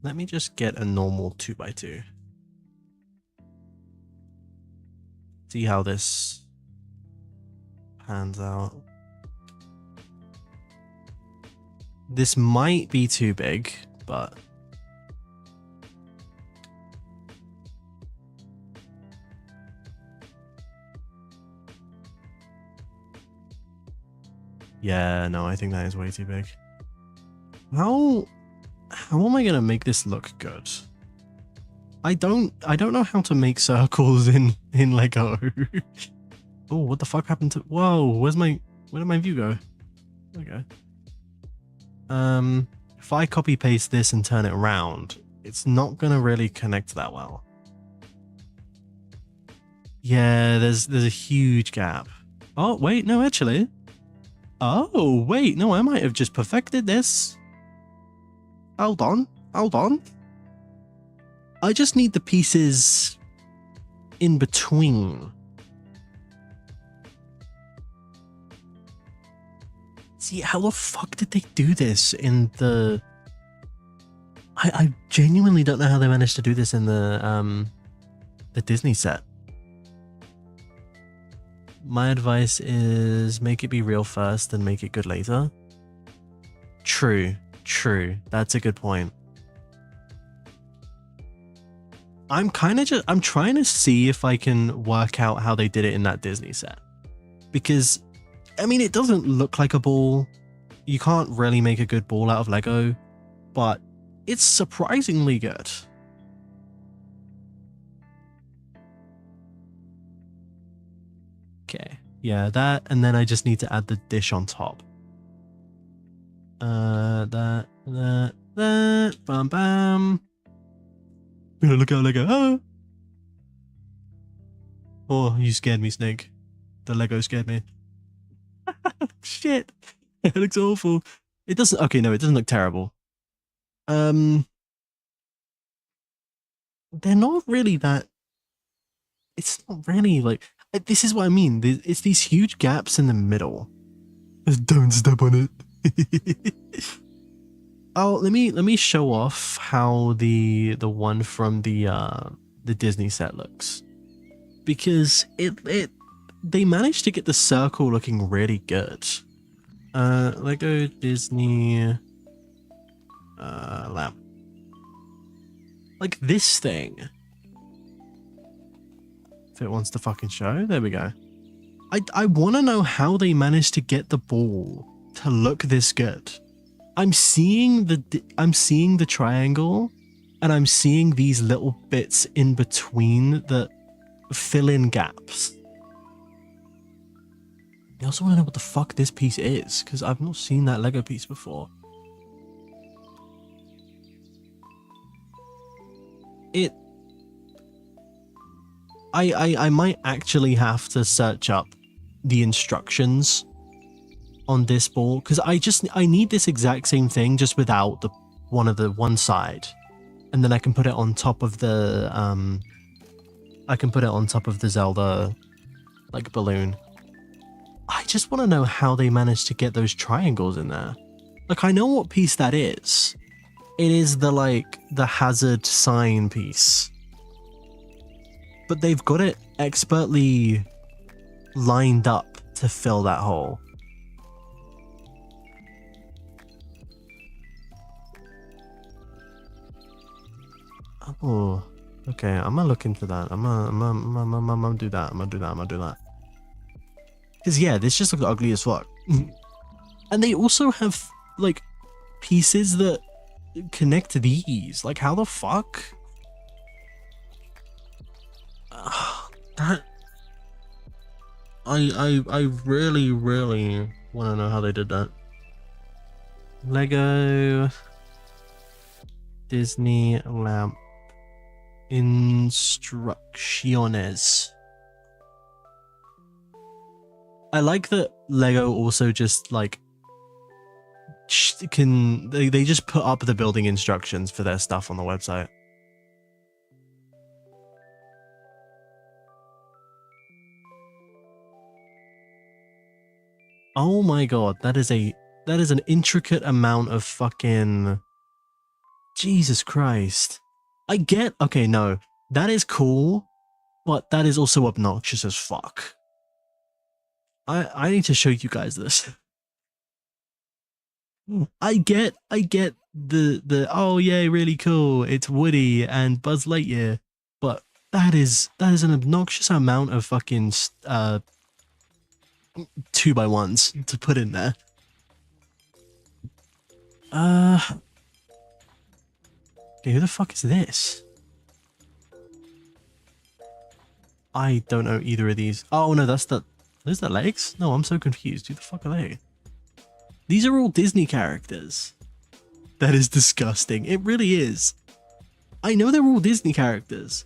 Let me just get a normal 2x2. See how this pans out. This might be too big, but yeah, no, I think that is way too big. How am I gonna make this look good? I don't know how to make circles in Lego. Oh, what the fuck happened to? Whoa, where did my view go? Okay. If I copy paste this and turn it around, it's not gonna really connect that well. Yeah, there's a huge gap. Oh wait, no, actually. Oh wait, no, I might have just perfected this. Hold on. I just need the pieces in between. See, how the fuck did they do this in the... I genuinely don't know how they managed to do this in the Disney set. My advice is make it be real first and make it good later. True. That's a good point. I'm trying to see if I can work out how they did it in that Disney set. Because, I mean, it doesn't look like a ball. You can't really make a good ball out of Lego, but it's surprisingly good. Okay, yeah, that, and then I just need to add the dish on top. That, bam, bam. Look out, Lego. Ah! Oh, you scared me, Snake. The Lego scared me. Shit. It looks awful. It doesn't, okay, no, it doesn't look terrible. They're not really that, it's not really like, this is what I mean. It's these huge gaps in the middle. Don't step on it. Oh, let me show off how the one from the Disney set looks, because they managed to get the circle looking really good. Lego Disney lamp, like this thing. If it wants to fucking show, there we go. I want to know how they managed to get the ball to look this good. I'm seeing the triangle, and I'm seeing these little bits in between that fill in gaps. I also want to know what the fuck this piece is, because I've not seen that Lego piece before. I might actually have to search up the instructions on this ball, because I need this exact same thing, just without the one side, and then I can put it on top of the Zelda like balloon. I just want to know how they managed to get those triangles in there. Like, I know what piece that is. It is the hazard sign piece, but they've got it expertly lined up to fill that hole. Oh, okay. I'm gonna look into that. I'm gonna do that. I'm gonna do that. Because yeah, this just looks ugly as fuck. And they also have like pieces that connect to these. Like, how the fuck? That I really want to know how they did that. Lego Disney lamp instrucciones. I like that Lego also just like they just put up the building instructions for their stuff on the website. Oh my god, that is an intricate amount of fucking Jesus Christ. I get okay, no. That is cool, but that is also obnoxious as fuck. I need to show you guys this. I get the oh yeah, really cool. It's Woody and Buzz Lightyear, but that is an obnoxious amount of fucking 2x1s to put in there. Okay, who the fuck is this? I don't know either of these. Oh no, those the legs? No, I'm so confused. Who the fuck are they? These are all Disney characters. That is disgusting. It really is. I know they're all Disney characters.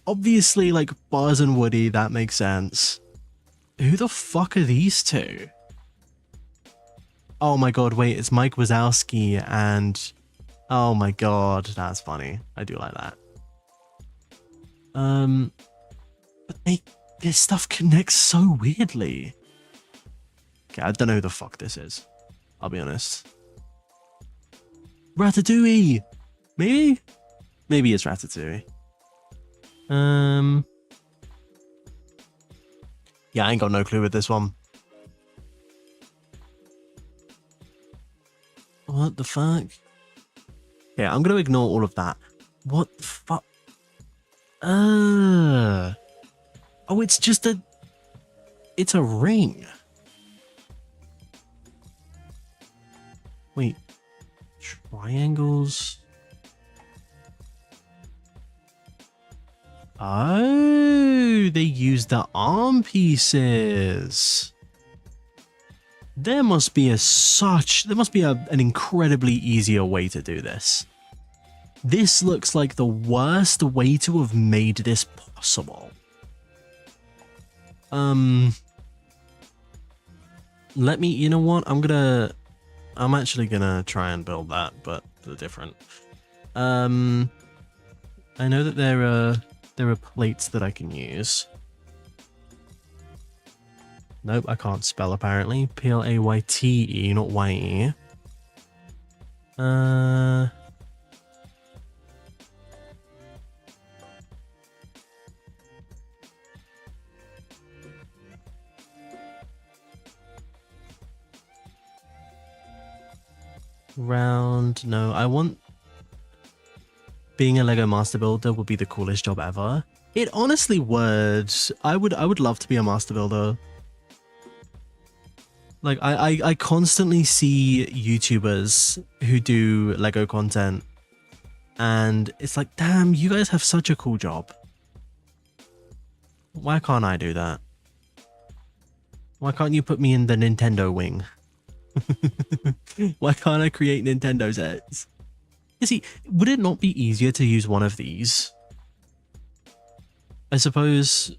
Obviously, like Buzz and Woody, that makes sense. Who the fuck are these two? Oh my god, wait, it's Mike Wazowski and... Oh my god, that's funny. I do like that. But this stuff connects so weirdly. Okay, I don't know who the fuck this is. I'll be honest. Ratatouille! Maybe? Maybe it's Ratatouille. Yeah, I ain't got no clue with this one. What the fuck? Yeah, I'm gonna ignore all of that. What the fuck? Oh, it's just it's a ring. Wait, triangles. Oh, they use the arm pieces. There must be an incredibly easier way to do this. This looks like the worst way to have made this possible. Let me, you know what? I'm actually gonna try and build that, but they're different. I know that there are plates that I can use. Nope, I can't spell apparently. Playte, not ye. Round, no, I want... Being a Lego master builder would be the coolest job ever. It honestly would. I would love to be a master builder. Like, I constantly see YouTubers who do Lego content, and it's like, damn, you guys have such a cool job. Why can't I do that? Why can't you put me in the Nintendo wing? Why can't I create Nintendo sets? You see, would it not be easier to use one of these? I suppose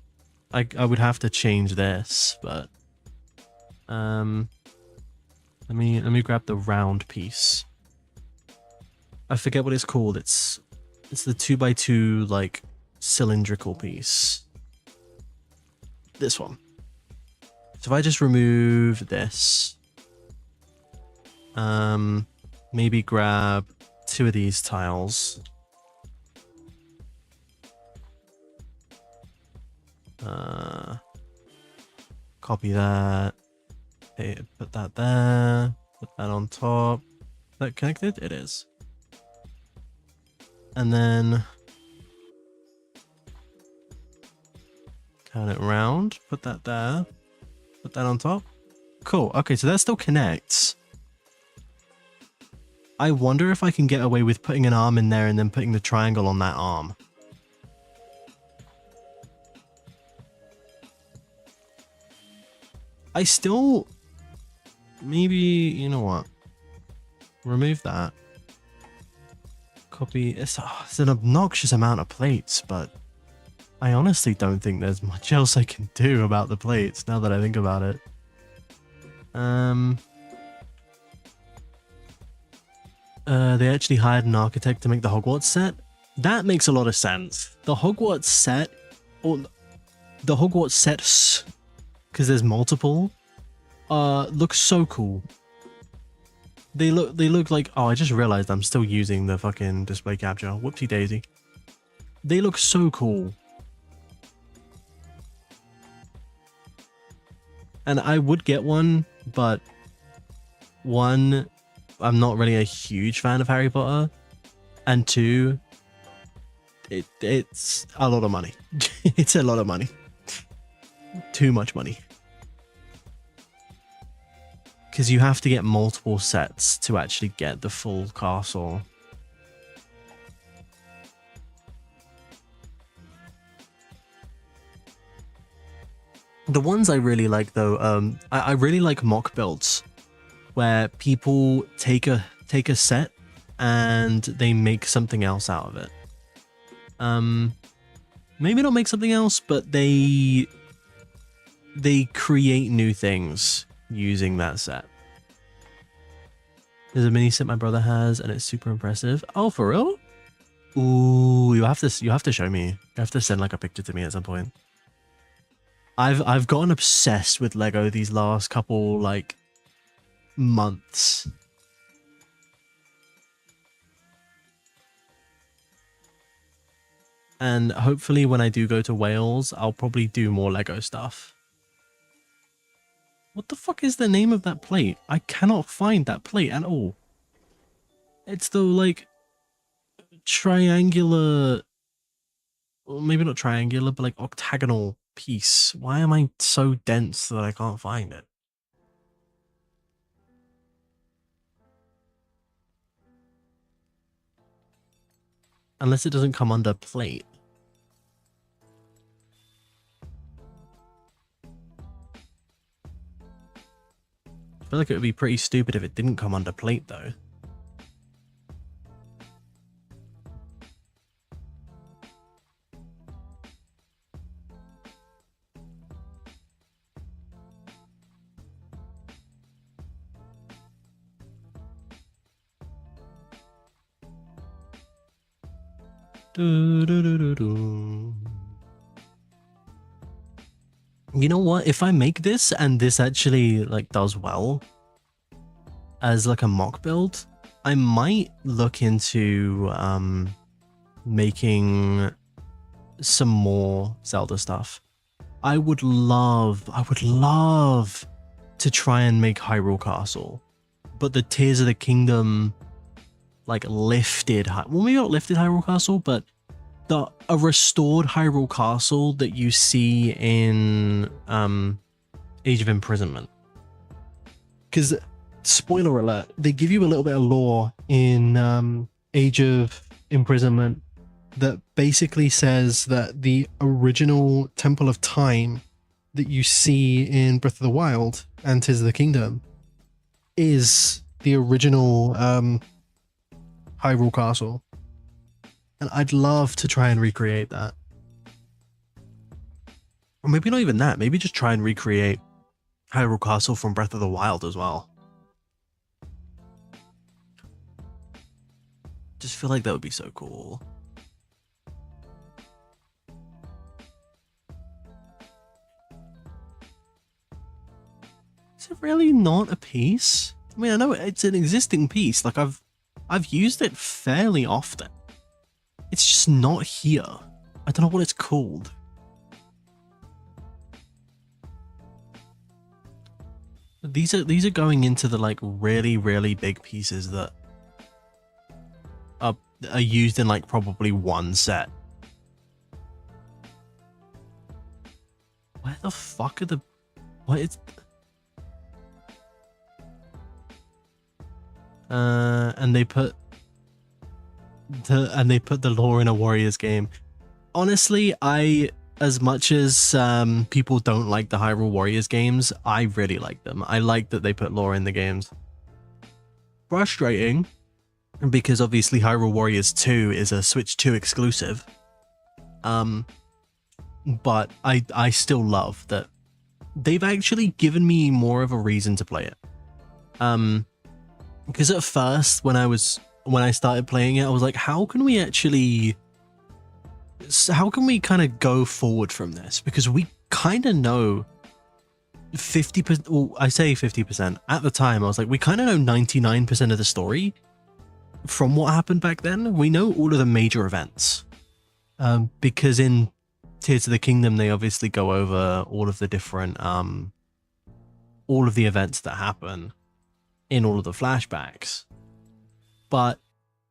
I would have to change this, but let me grab the round piece. I forget what it's called. It's the 2x2 like cylindrical piece. This one. So if I just remove this, maybe grab 2 of these tiles. Copy that. Okay, put that there. Put that on top. Is that connected? It is. And then turn it around, put that there, put that on top. Cool. Okay, so that still connects. I wonder if I can get away with putting an arm in there and then putting the triangle on that arm. I still... Maybe, you know what? Remove that. Copy. It's an obnoxious amount of plates, but I honestly don't think there's much else I can do about the plates now that I think about it. They actually hired an architect to make the Hogwarts set. That makes a lot of sense. The Hogwarts set, or the Hogwarts sets, because there's multiple, looks so cool. They look like, oh, I just realized I'm still using the fucking display capture. Whoopsie daisy. They look so cool. And I would get one, but one, I'm not really a huge fan of Harry Potter, and two, it's a lot of money. It's a lot of money. Too much money. Because you have to get multiple sets to actually get the full castle. The ones I really like though, I really like mock builds where people take a set and they make something else out of it. Maybe not make something else, but they create new things using that set. There's a mini set my brother has and it's super impressive. Oh, for real? Ooh, you have to show me. You have to send like a picture to me at some point. I've gotten obsessed with Lego these last couple like months. And hopefully when I do go to Wales, I'll probably do more Lego stuff. What the fuck is the name of that plate? I cannot find that plate at all. It's the like triangular, well, maybe not triangular, but like octagonal piece. Why am I so dense that I can't find it? Unless it doesn't come under plate. I feel like it would be pretty stupid if it didn't come under plate though. You know what? If I make this and this actually like does well as like a mock build, I might look into making some more Zelda stuff. I would love to try and make Hyrule Castle, but the Tears of the Kingdom like lifted, well, maybe not lifted Hyrule Castle, but a restored Hyrule Castle that you see in Age of Imprisonment. Because, spoiler alert, they give you a little bit of lore in Age of Imprisonment that basically says that the original Temple of Time that you see in Breath of the Wild and Tears of the Kingdom is the original Hyrule Castle. And I'd love to try and recreate that. Or maybe not even that, maybe just try and recreate Hyrule Castle from Breath of the Wild as well. Just feel like that would be so cool. Is it really not a piece? I mean, I know it's an existing piece, like I've used it fairly often. It's just not here. I don't know what it's called. These are going into the like really big pieces that are are used in like probably one set. Where the fuck are the... What is... And they put the lore in a Warriors game. Honestly, as much as people don't like the Hyrule Warriors games, I really like them. I like that they put lore in the games. Frustrating, because obviously Hyrule Warriors 2 is a Switch 2 exclusive. But I still love that they've actually given me more of a reason to play it. Because at first, when I started playing it, I was like, how can we kind of go forward from this? Because we kind of know 50%, well, I say 50%. At the time, I was like, we kind of know 99% of the story from what happened back then. We know all of the major events. Because in Tears of the Kingdom, they obviously go over all of the different, all of the events that happen in all of the flashbacks. But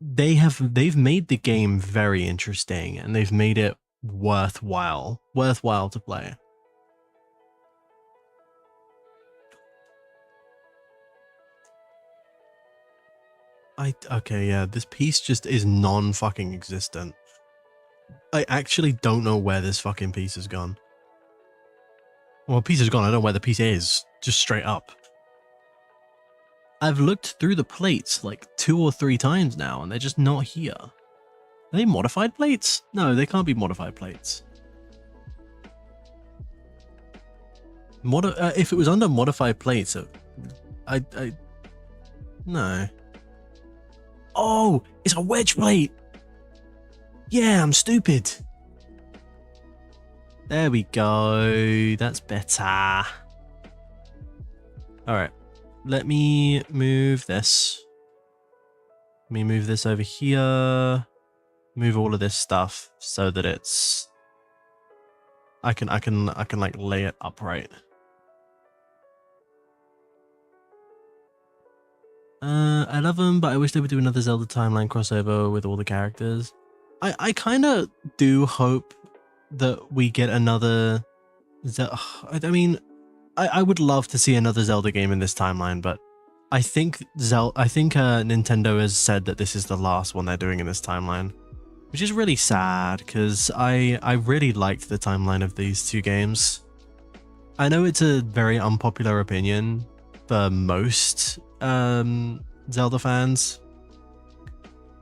they've made the game very interesting, and they've made it worthwhile to play. Okay, yeah, this piece just is non-fucking existent. I actually don't know where this fucking piece has gone. Well, a piece is gone, I don't know where the piece is, just straight up. I've looked through the plates like 2 or 3 times now, and they're just not here. Are they modified plates? No, they can't be modified plates. If it was under modified plates, no. Oh, it's a wedge plate. Yeah, I'm stupid. There we go. That's better. All right. Let me move this. Let me move this over here. Move all of this stuff so that it's... I can like lay it upright. I love them, but I wish they would do another Zelda timeline crossover with all the characters. I kind of do hope that we get another... I mean, I would love to see another Zelda game in this timeline, but I think Nintendo has said that this is the last one they're doing in this timeline, which is really sad because I really liked the timeline of these 2 games. I know it's a very unpopular opinion for most Zelda fans,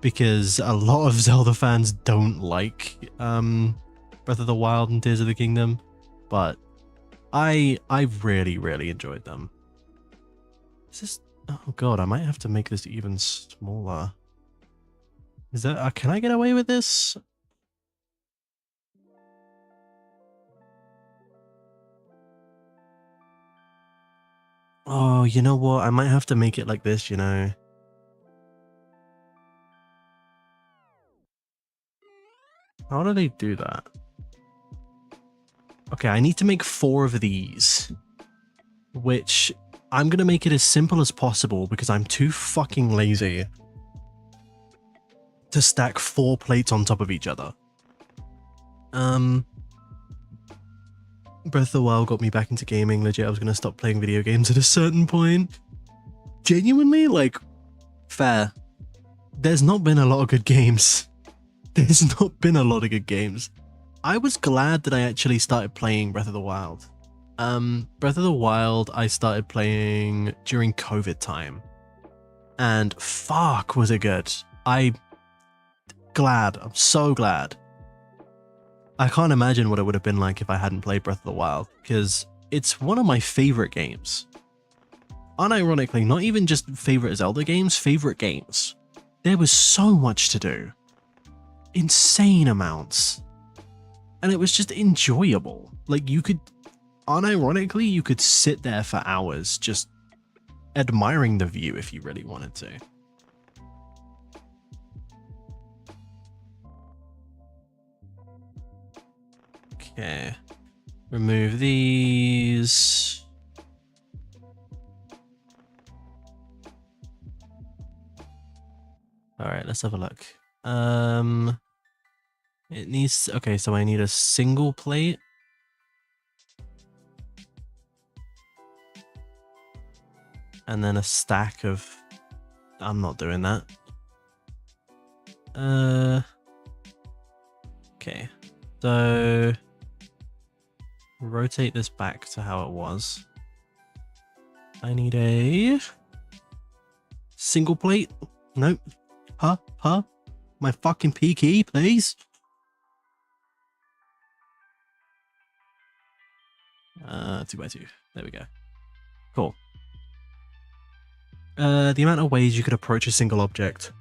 because a lot of Zelda fans don't like Breath of the Wild and Tears of the Kingdom, but I really enjoyed them. Is this... Oh god, I might have to make this even smaller. Is that... can I get away with this? Oh, you know what? I might have to make it like this, you know. How do they do that? Okay, I need to make 4 of these, which I'm going to make it as simple as possible because I'm too fucking lazy to stack 4 plates on top of each other. Breath of the Wild got me back into gaming. Legit, I was going to stop playing video games at a certain point. Genuinely, like, fair. There's not been a lot of good games. There's not been a lot of good games. I was glad that I actually started playing Breath of the Wild. Breath of the Wild I started playing during COVID time. And fuck, was it good. I'm so glad. I can't imagine what it would have been like if I hadn't played Breath of the Wild, because it's one of my favorite games. Unironically, not even just favorite Zelda games, favorite games. There was so much to do. Insane amounts. And it was just enjoyable. Like, you could, unironically, you could sit there for hours just admiring the view if you really wanted to. Okay. Remove these. Alright, let's have a look. It needs, okay, so I need a single plate. And then a stack of, I'm not doing that. Okay, so rotate this back to how it was. I need a single plate. Nope. Huh? My fucking P key, please. 2x2. There we go. Cool. The amount of ways you could approach a single objective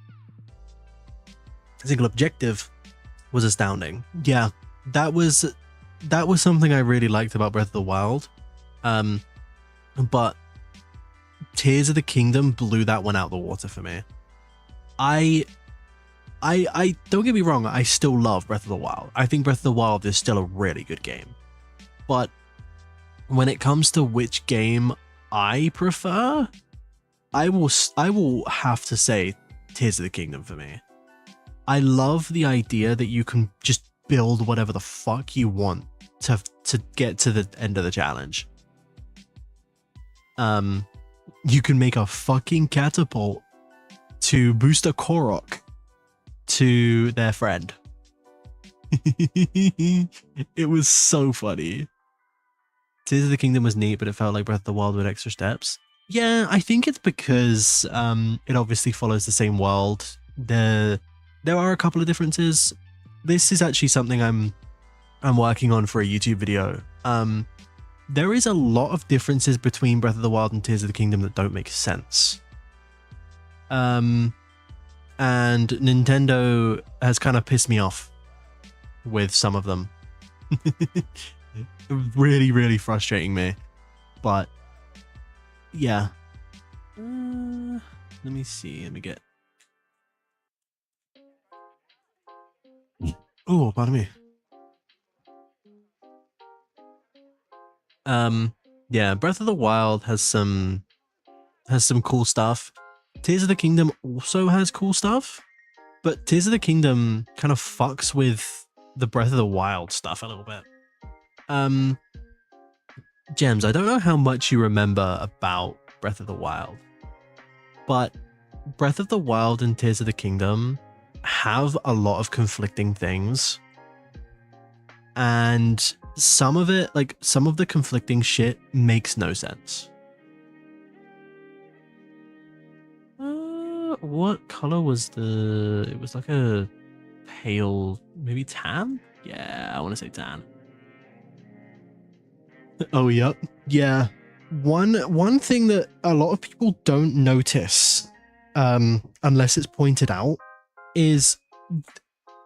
was astounding. Yeah, that was something I really liked about Breath of the Wild. But Tears of the Kingdom blew that one out the water for me. I don't get me wrong, I still love Breath of the Wild. I think Breath of the Wild is still a really good game. But when it comes to which game I prefer, I will have to say Tears of the Kingdom for me. I love the idea that you can just build whatever the fuck you want to get to the end of the challenge. You can make a fucking catapult to boost a Korok to their friend. It was so funny. Tears of the Kingdom was neat, but it felt like Breath of the Wild with extra steps. Yeah, I think it's because it obviously follows the same world. There are a couple of differences. This is actually something I'm working on for a YouTube video. There is a lot of differences between Breath of the Wild and Tears of the Kingdom that don't make sense. And Nintendo has kind of pissed me off with some of them. Really, really frustrating me. But yeah. Let me see. Let me get. Oh, pardon me. Yeah, Breath of the Wild has some cool stuff. Tears of the Kingdom also has cool stuff, but Tears of the Kingdom kind of fucks with the Breath of the Wild stuff a little bit. Gems, I don't know how much you remember about Breath of the Wild, but Breath of the Wild and Tears of the Kingdom have a lot of conflicting things. And some of it, like some of the conflicting shit makes no sense. What color was the... It was like a pale, maybe tan? Yeah, I want to say tan. Oh, yep. Yeah. One thing that a lot of people don't notice, unless it's pointed out, is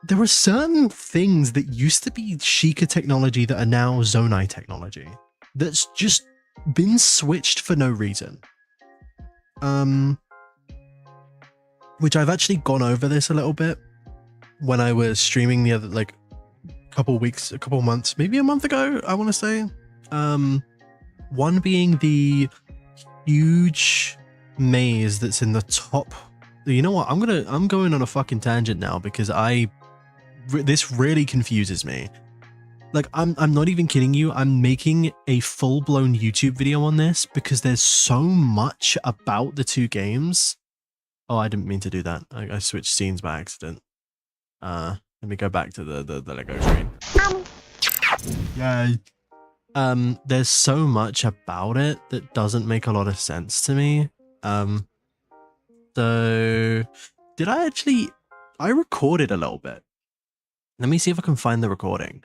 there are certain things that used to be Sheikah technology that are now Zonai technology. That's just been switched for no reason. Which I've actually gone over this a little bit when I was streaming the other, like, couple months, maybe a month ago, I want to say. One being the huge maze that's in the top. You know what? I'm going on a fucking tangent now because this really confuses me. Like, I'm not even kidding you. I'm making a full-blown YouTube video on this because there's so much about the two games. Oh, I didn't mean to do that. I switched scenes by accident. Let me go back to the Lego screen. Yay. There's so much about it that doesn't make a lot of sense to me. So did I actually... I recorded a little bit. Let me see if I can find the recording.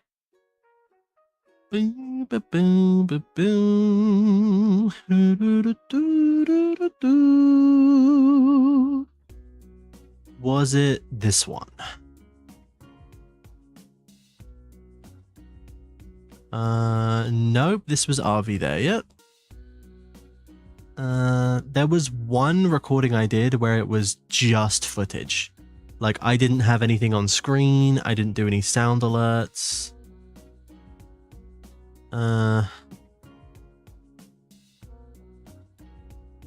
Was it this one? Nope, this was RV there, yep. There was one recording I did where it was just footage. Like, I didn't have anything on screen, I didn't do any sound alerts.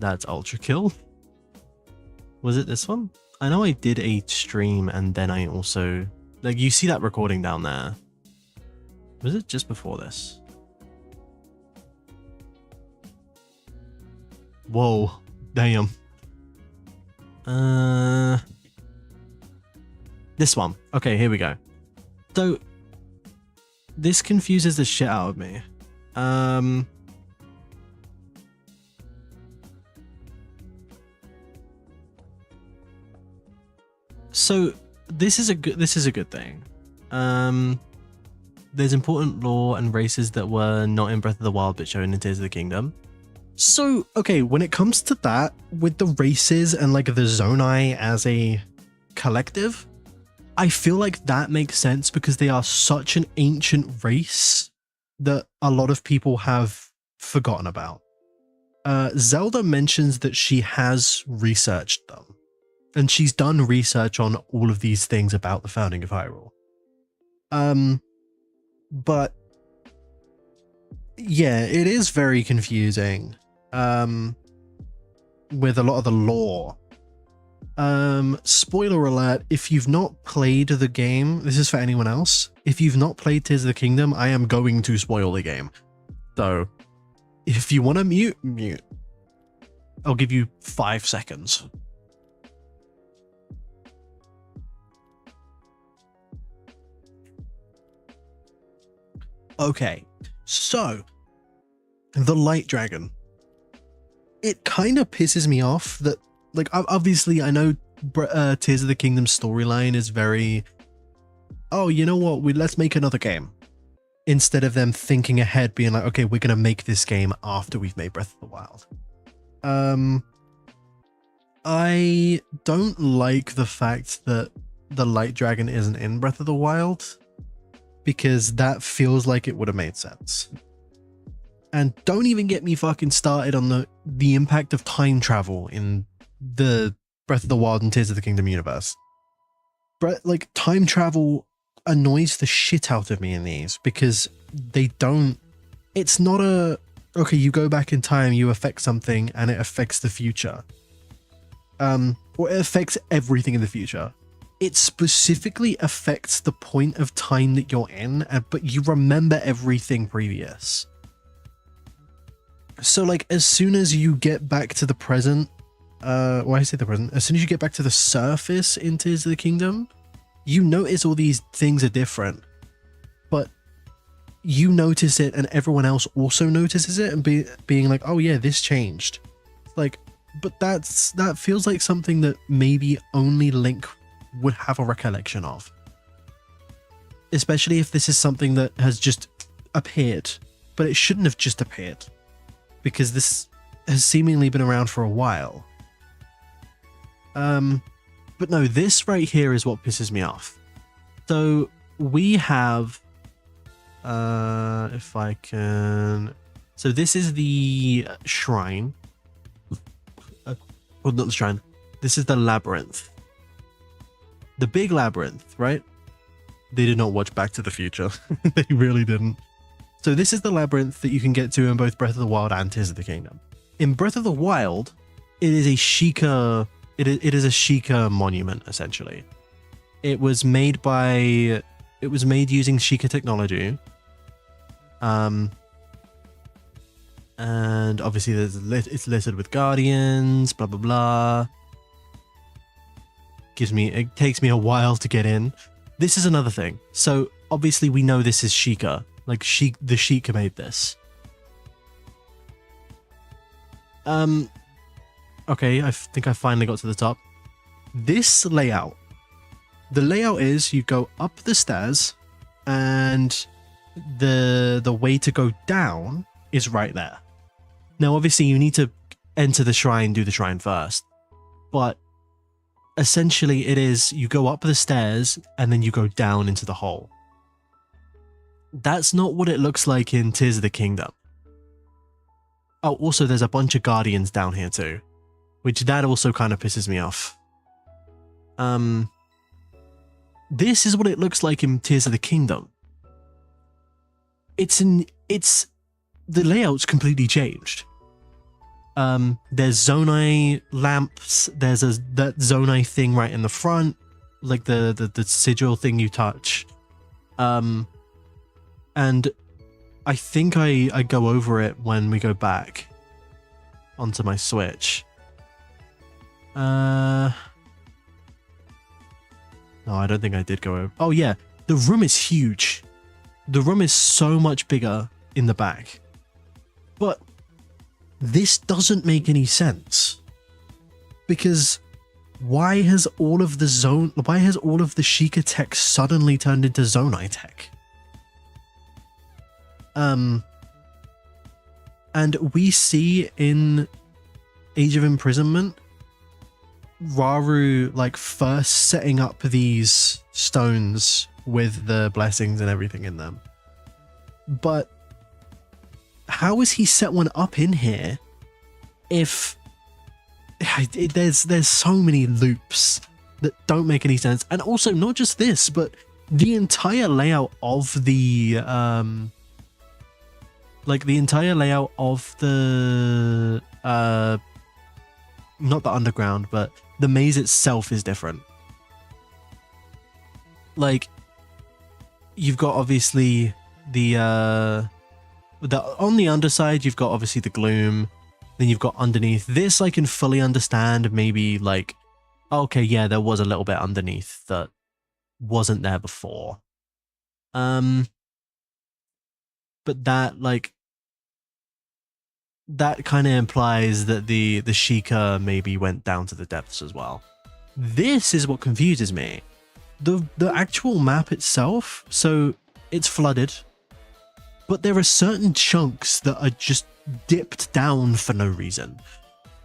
That's Ultra Kill. Was it this one? I know I did a stream and then I also... Like, you see that recording down there. Was it just before this? Whoa. Damn. This one. Okay, here we go. So, this confuses the shit out of me. So this is a good thing. There's important lore and races that were not in Breath of the Wild but shown in Tears of the Kingdom. So, okay, when it comes to that, with the races and like the Zonai as a collective, I feel like that makes sense because they are such an ancient race that a lot of people have forgotten about. Zelda mentions that she has researched them. And she's done research on all of these things about the founding of Hyrule. But yeah, it is very confusing with a lot of the lore. Spoiler alert, if you've not played the game, this is for anyone else. If you've not played Tears of the Kingdom, I am going to spoil the game. So if you want to mute. I'll give you 5 seconds. Okay, so the Light Dragon. It kind of pisses me off that, like, obviously I know Tears of the Kingdom storyline is very, oh, you know what, let's make another game. Instead of them thinking ahead, being like, okay, we're going to make this game after we've made Breath of the Wild. I don't like the fact that the Light Dragon isn't in Breath of the Wild, because that feels like it would have made sense. And don't even get me fucking started on the impact of time travel in the Breath of the Wild and Tears of the Kingdom universe. Like, time travel annoys the shit out of me in these because they don't... It's not a... Okay, you go back in time, you affect something, and it affects the future. Or it affects everything in the future. It specifically affects the point of time that you're in, but you remember everything previous. So, like, as soon as you get back to the present, why I say the present? As soon as you get back to the surface in Tears of the Kingdom, you notice all these things are different. But you notice it and everyone else also notices it and being like, oh yeah, this changed. Like, but that feels like something that maybe only Link would have a recollection of. Especially if this is something that has just appeared, but it shouldn't have just appeared, because this has seemingly been around for a while. But no, this right here is what pisses me off. So we have, if I can, so this is the shrine. Well, not the shrine. This is the labyrinth. The big labyrinth, right? They did not watch Back to the Future. They really didn't. So this is the labyrinth that you can get to in both Breath of the Wild and Tears of the Kingdom. In Breath of the Wild, it is a Sheikah. It is a Sheikah monument, essentially. It was made using Sheikah technology. And obviously it's littered with guardians, blah blah blah. It takes me a while to get in. This is another thing. So obviously we know this is Sheikah. Like the Sheikah made this. Okay, I think I finally got to the top. This layout. The layout is you go up the stairs and the way to go down is right there. Now obviously you need to enter the shrine, do the shrine first. But essentially it is you go up the stairs and then you go down into the hole. That's not what it looks like in Tears of the Kingdom. Oh, also there's a bunch of guardians down here too, which that also kind of pisses me off. This is what it looks like in Tears of the Kingdom. The layout's completely changed. There's zonai lamps. There's that zonai thing right in the front, like the sigil thing you touch. And I think I go over it when we go back onto my Switch. No, I don't think I did go over. Oh yeah, the room is huge. The room is so much bigger in the back. But this doesn't make any sense. Because why has all of the Sheikah tech suddenly turned into Zonai tech? And we see in Age of Imprisonment Raru like first setting up these stones with the blessings and everything in them. But how is he set one up in here if there's so many loops that don't make any sense? And also not just this, but the entire layout of the not the underground, but the maze itself is different. Like, you've got obviously the on the underside, you've got obviously the gloom. Then you've got underneath. This I can fully understand. Maybe like, okay, yeah, there was a little bit underneath that wasn't there before. But that kind of implies that the Sheikah maybe went down to the depths as well. This is what confuses me. The actual map itself, so it's flooded, but there are certain chunks that are just dipped down for no reason.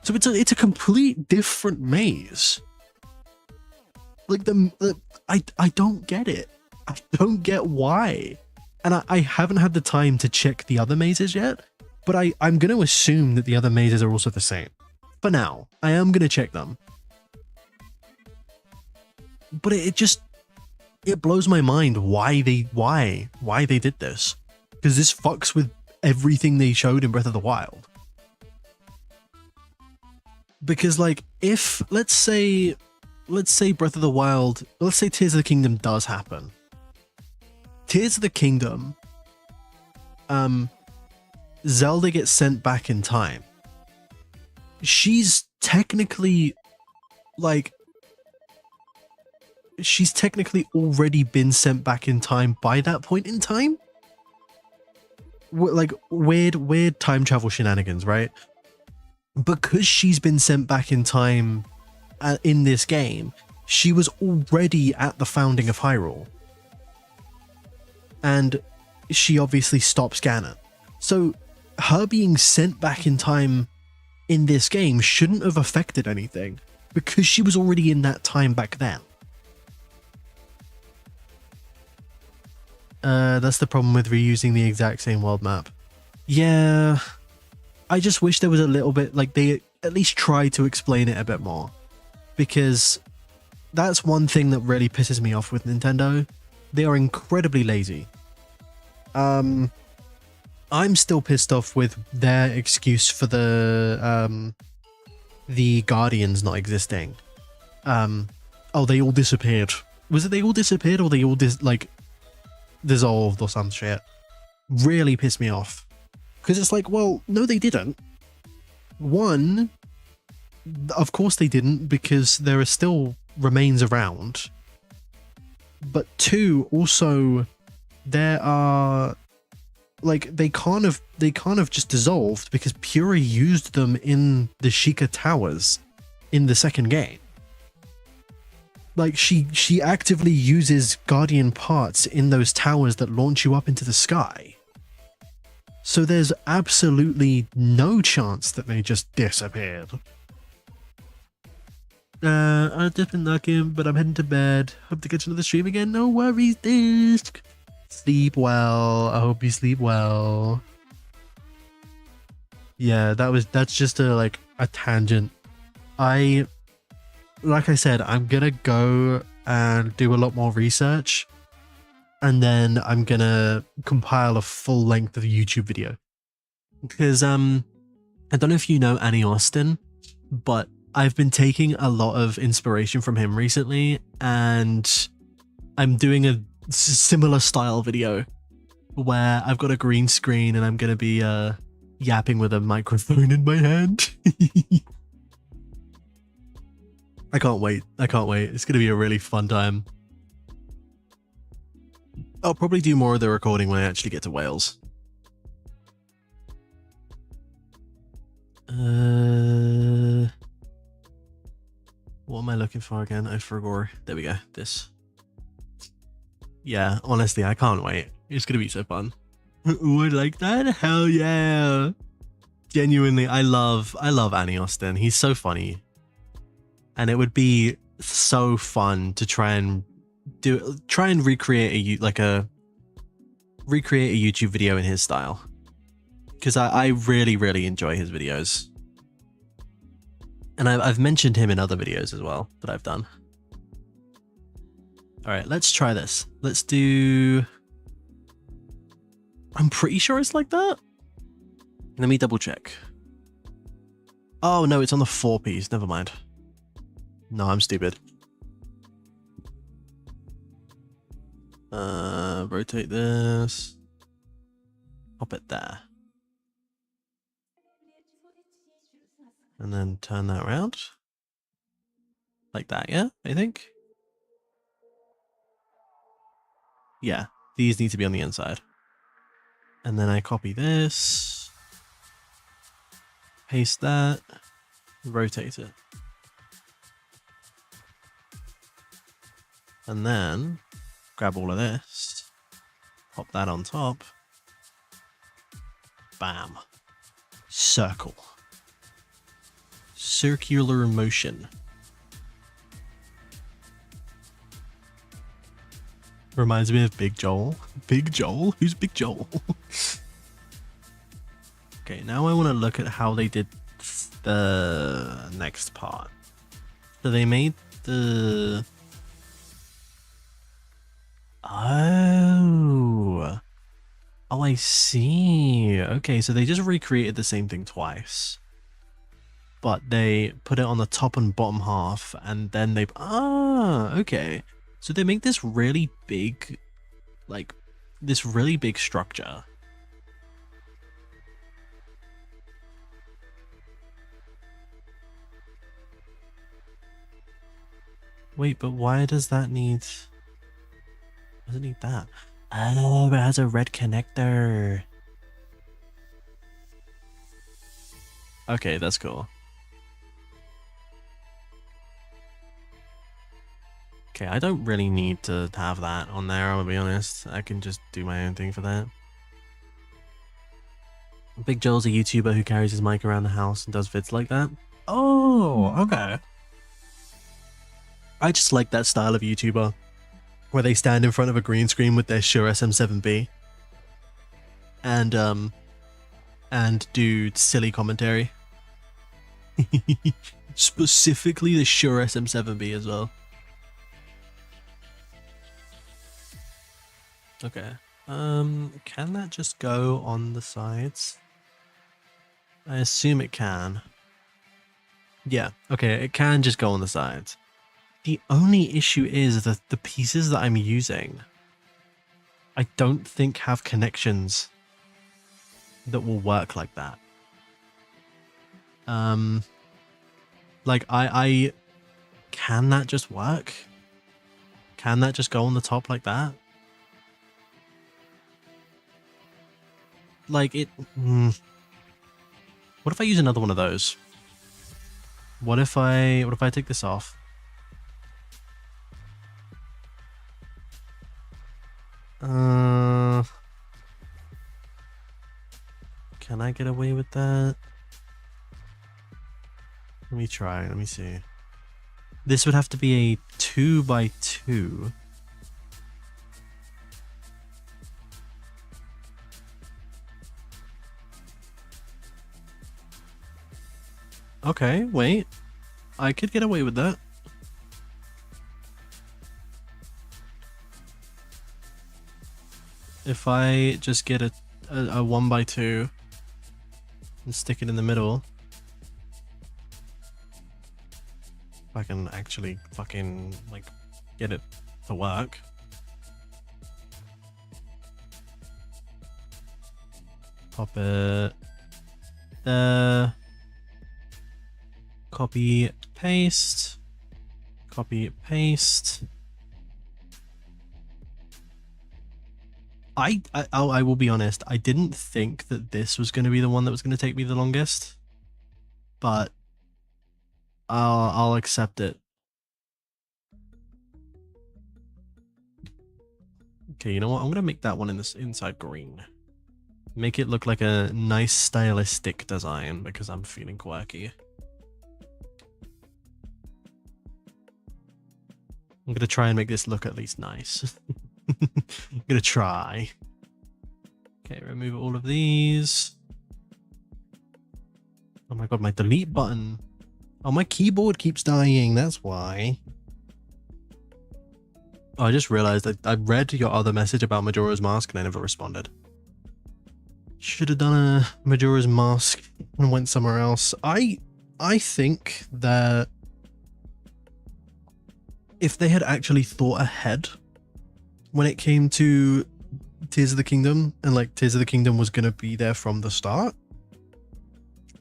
So it's a complete different maze. Like I don't get it. I don't get why. And I haven't had the time to check the other mazes yet, but I'm going to assume that the other mazes are also the same. For now, I am going to check them. But it blows my mind why they did this. Because this fucks with everything they showed in Breath of the Wild. Because like, if let's say Breath of the Wild, let's say Tears of the Kingdom does happen. Tears of the Kingdom, Zelda gets sent back in time. She's technically already been sent back in time by that point in time. Like weird time travel shenanigans, right? Because she's been sent back in time in this game, she was already at the founding of Hyrule. And she obviously stops Ganon. So her being sent back in time in this game shouldn't have affected anything because she was already in that time back then. That's the problem with reusing the exact same world map. Yeah, I just wish there was a little bit, like they at least tried to explain it a bit more. Because that's one thing that really pisses me off with Nintendo. They are incredibly lazy. I'm still pissed off with their excuse for the Guardians not existing. Oh, they all disappeared. Was it they all disappeared or they all dissolved or some shit? Really pissed me off. Because it's like, well, no, they didn't. One, of course they didn't, because there are still remains around. But two, also, there are they can't have just dissolved because Puri used them in the Sheikah Towers in the second game. Like she actively uses Guardian parts in those towers that launch you up into the sky. So there's absolutely no chance that they just disappeared. I've just been knocking, but I'm heading to bed. Hope to catch another stream again. No worries, Disc. Sleep well. I hope you sleep well. Yeah, that's just a tangent. Like I said, I'm gonna go and do a lot more research, and then I'm gonna compile a full length of YouTube video. Because I don't know if you know Annie Austin, but I've been taking a lot of inspiration from him recently, and I'm doing a similar style video where I've got a green screen and I'm going to be yapping with a microphone in my hand. I can't wait. I can't wait. It's going to be a really fun time. I'll probably do more of the recording when I actually get to Wales. What am I looking for again? I forgot. There we go. This. Yeah, honestly, I can't wait. It's gonna be so fun. Would like that? Hell yeah! Genuinely, I love Annie Austin. He's so funny, and it would be so fun to try and recreate a YouTube video in his style, because I really enjoy his videos. And I've mentioned him in other videos as well that I've done. All right, let's try this. Let's do... I'm pretty sure it's like that. Let me double check. Oh, no, it's on the 4-piece. Never mind. No, I'm stupid. Rotate this. Pop it there. And then turn that around. Like that, yeah? I think? Yeah, these need to be on the inside. And then I copy this. Paste that. Rotate it. And then grab all of this. Pop that on top. Bam. Circle. Circular motion. Reminds me of Big Joel. Big Joel? Who's Big Joel? Okay, now I want to look at how they did the next part. So they made the... Oh, I see. Okay, so they just recreated the same thing twice. But they put it on the top and bottom half, and then they... okay. So they make this really big, like, this really big structure. Wait, but why does that need... Does it need that? Oh, it has a red connector. Okay, that's cool. Okay, I don't really need to have that on there, I'll be honest. I can just do my own thing for that. Big Joel's a YouTuber who carries his mic around the house and does vids like that. Oh, okay. I just like that style of YouTuber, where they stand in front of a green screen with their Shure SM7B and do silly commentary. Specifically the Shure SM7B as well. Okay. Can that just go on the sides? I assume it can. Yeah, okay, it can just go on the sides. The only issue is that the pieces that I'm using, I don't think have connections that will work like that. Like I can that just work? Can that just go on the top like that? Like it... What if I use another one of those? What if I take this off? Can I get away with that? Let me try, let me see. This would have to be a 2x2. Okay, wait. I could get away with that. If I just get a 1x2 and stick it in the middle. If I can actually fucking like get it to work. Pop it there. Copy, paste. Copy, paste. I will be honest, I didn't think that this was going to be the one that was going to take me the longest, but I'll accept it. Okay, you know what? I'm going to make that one in this inside green. Make it look like a nice stylistic design because I'm feeling quirky. I'm going to try and make this look at least nice. I'm gonna try. Okay, remove all of these. Oh my god, my delete button. Oh, my keyboard keeps dying, that's why. Oh, I just realized I read your other message about Majora's Mask and I never responded. Should have done a Majora's Mask and went somewhere else. I think that if they had actually thought ahead when it came to Tears of the Kingdom, and like Tears of the Kingdom was going to be there from the start,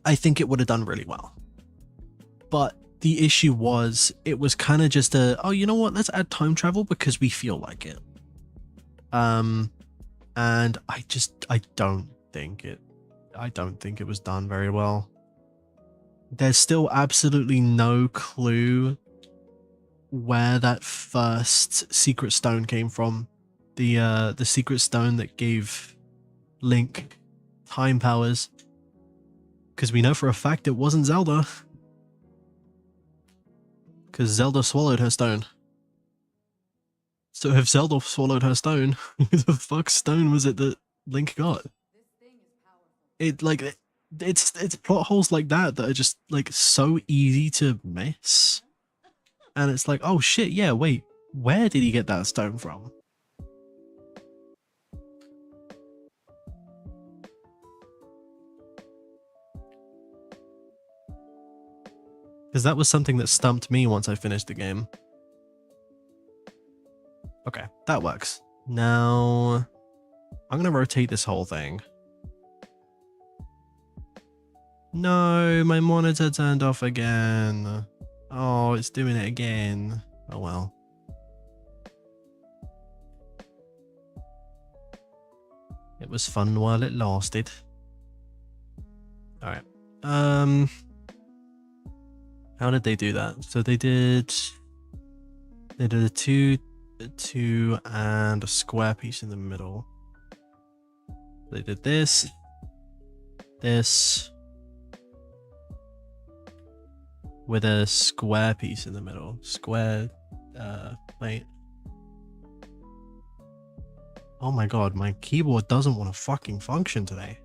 I think it would have done really well. But the issue was, it was kind of just a, oh, you know what, let's add time travel because we feel like it. And I don't think it was done very well. There's still absolutely no clue where that first secret stone came from. The secret stone that gave Link time powers. Because we know for a fact it wasn't Zelda. Because Zelda swallowed her stone. So if Zelda swallowed her stone, who the fuck stone was it that Link got? It's plot holes like that are just like so easy to miss. And it's like, oh shit, yeah, wait, where did he get that stone from? Because that was something that stumped me once I finished the game. Okay, that works. Now, I'm gonna rotate this whole thing. No, my monitor turned off again. Oh, it's doing it again. Oh well. It was fun while it lasted. Alright. How did they do that? So they did a two and a square piece in the middle. They did this, with a square piece in the middle. Square plate. Oh my god, my keyboard doesn't want to fucking function today.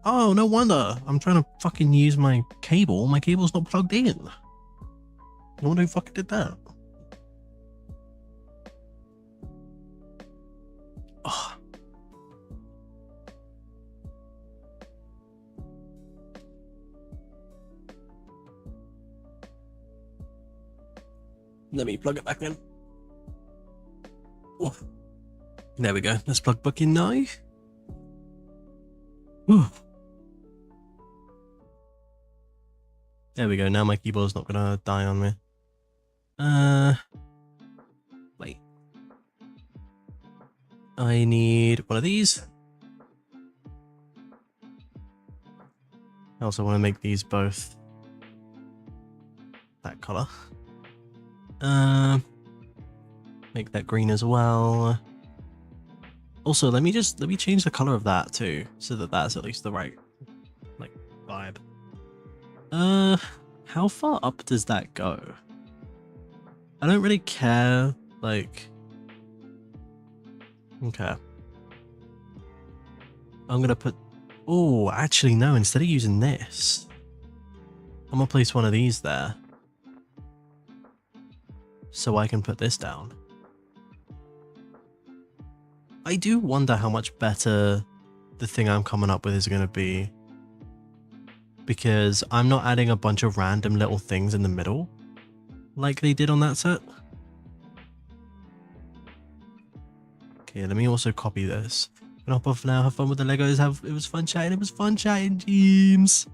Oh, no wonder. I'm trying to fucking use my cable. My cable's not plugged in. No wonder who fucking did that. Oh. Let me plug it back in. Oh. There we go. Let's plug back in now. Whew. There we go. Now my keyboard's not gonna die on me. Wait. I need one of these. I also want to make these both that color. Make that green as well. Also, let me change the color of that too, so that that's at least the right like vibe. How far up does that go? I don't really care, like... Okay. I'm gonna put... Oh, actually no, instead of using this, I'm gonna place one of these there. So I can put this down. I do wonder how much better the thing I'm coming up with is going to be, because I'm not adding a bunch of random little things in the middle like they did on that set. Okay, let me also copy this. And hop off now, have fun with the Legos, it was fun chatting, James.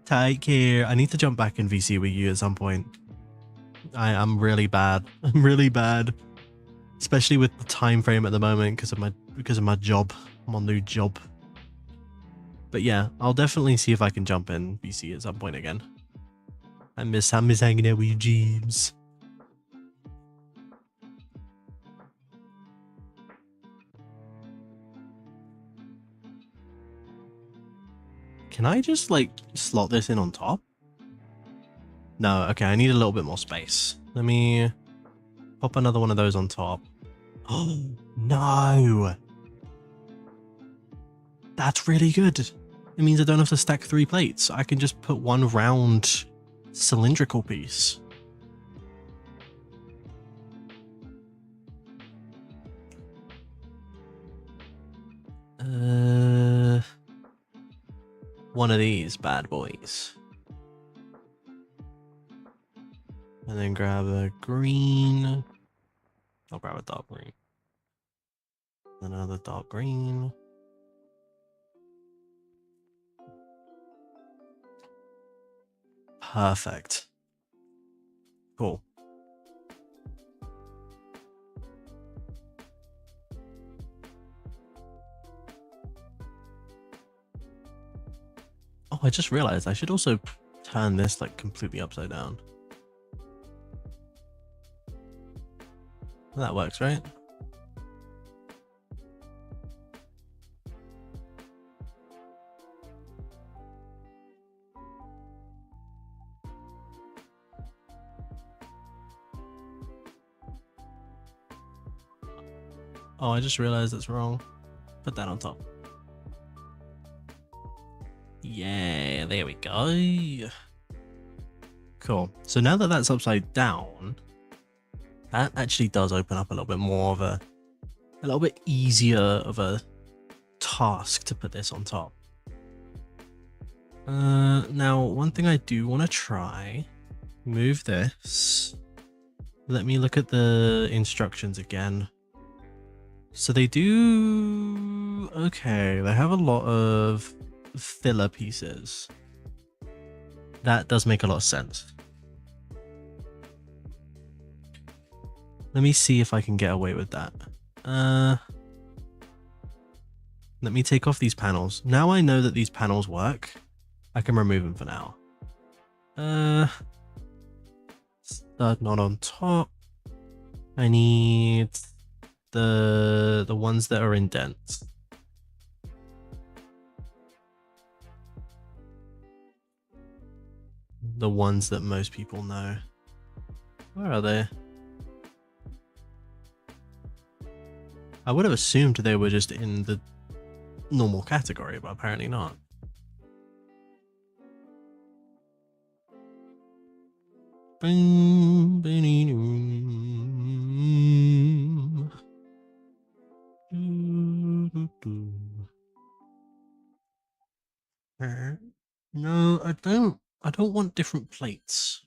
Take care. I need to jump back in VC with you at some point. I'm really bad. I'm really bad. Especially with the time frame at the moment because of my job. My new job. But yeah, I'll definitely see if I can jump in VC at some point again. I miss hanging out with you, James. Can I just like slot this in on top? No, okay, I need a little bit more space. Let me pop another one of those on top. Oh, no. That's really good. It means I don't have to stack 3 plates. I can just put one round cylindrical piece. One of these bad boys. And then grab a green. I'll grab a dark green. Another dark green. Perfect. Cool. Oh, I just realized I should also turn this like completely upside down. That works, right? Oh, I just realized that's wrong. Put that on top. Yeah, there we go. Cool. So now that that's upside down, that actually does open up a little bit more of a little bit easier of a task to put this on top. Now, one thing I do want to try, move this. Let me look at the instructions again. So they do, okay, they have a lot of filler pieces. That does make a lot of sense. Let me see if I can get away with that. Let me take off these panels. Now I know that these panels work. I can remove them for now. Stud not on top. I need the ones that are indents. The ones that most people know. Where are they? I would have assumed they were just in the normal category, but apparently not. Boom, boom. No, I don't. I don't want different plates.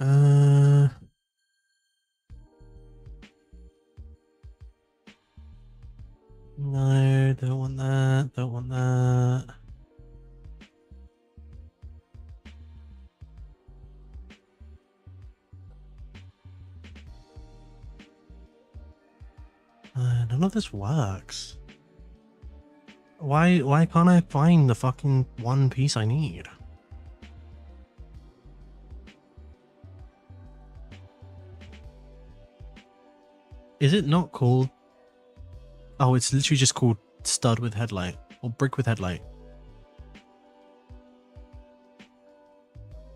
No, don't want that. Don't want that. None of this works. Why can't I find the fucking one piece I need? Is it not called? Oh, it's literally just called stud with headlight or brick with headlight.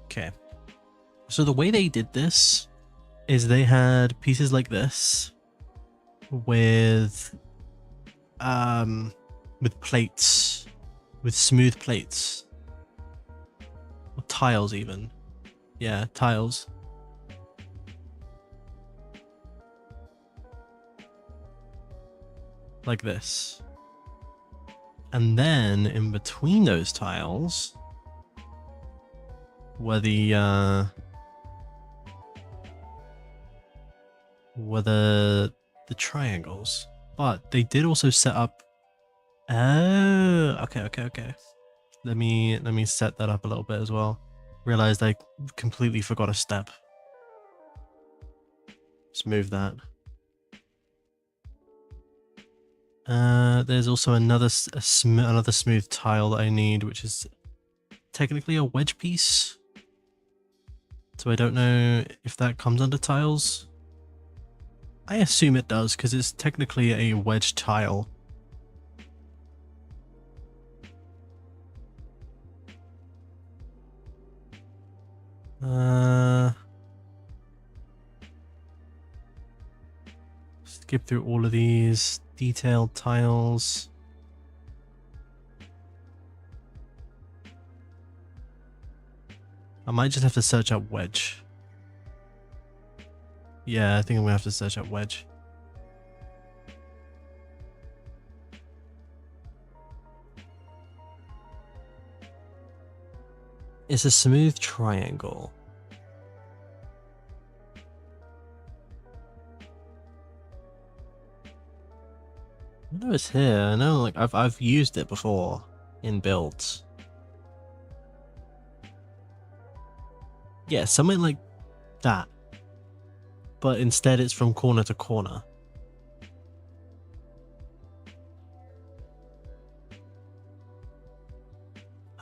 Okay. So the way they did this is they had pieces like this with plates, with smooth plates, or tiles even. Yeah, tiles. like this. And then in between those tiles were the triangles. But they did also set up. Oh, okay. Let me set that up a little bit as well. Realized I completely forgot a step. Let's move that. There's also another smooth tile that I need, which is technically a wedge piece. So I don't know if that comes under tiles. I assume it does because it's technically a wedge tile. Skip through all of these detailed tiles. I might just have to search up wedge. Yeah, I think I'm gonna have to search up wedge. It's a smooth triangle. I know it's here. I know, like I've used it before in builds. Yeah, something like that. But instead it's from corner to corner.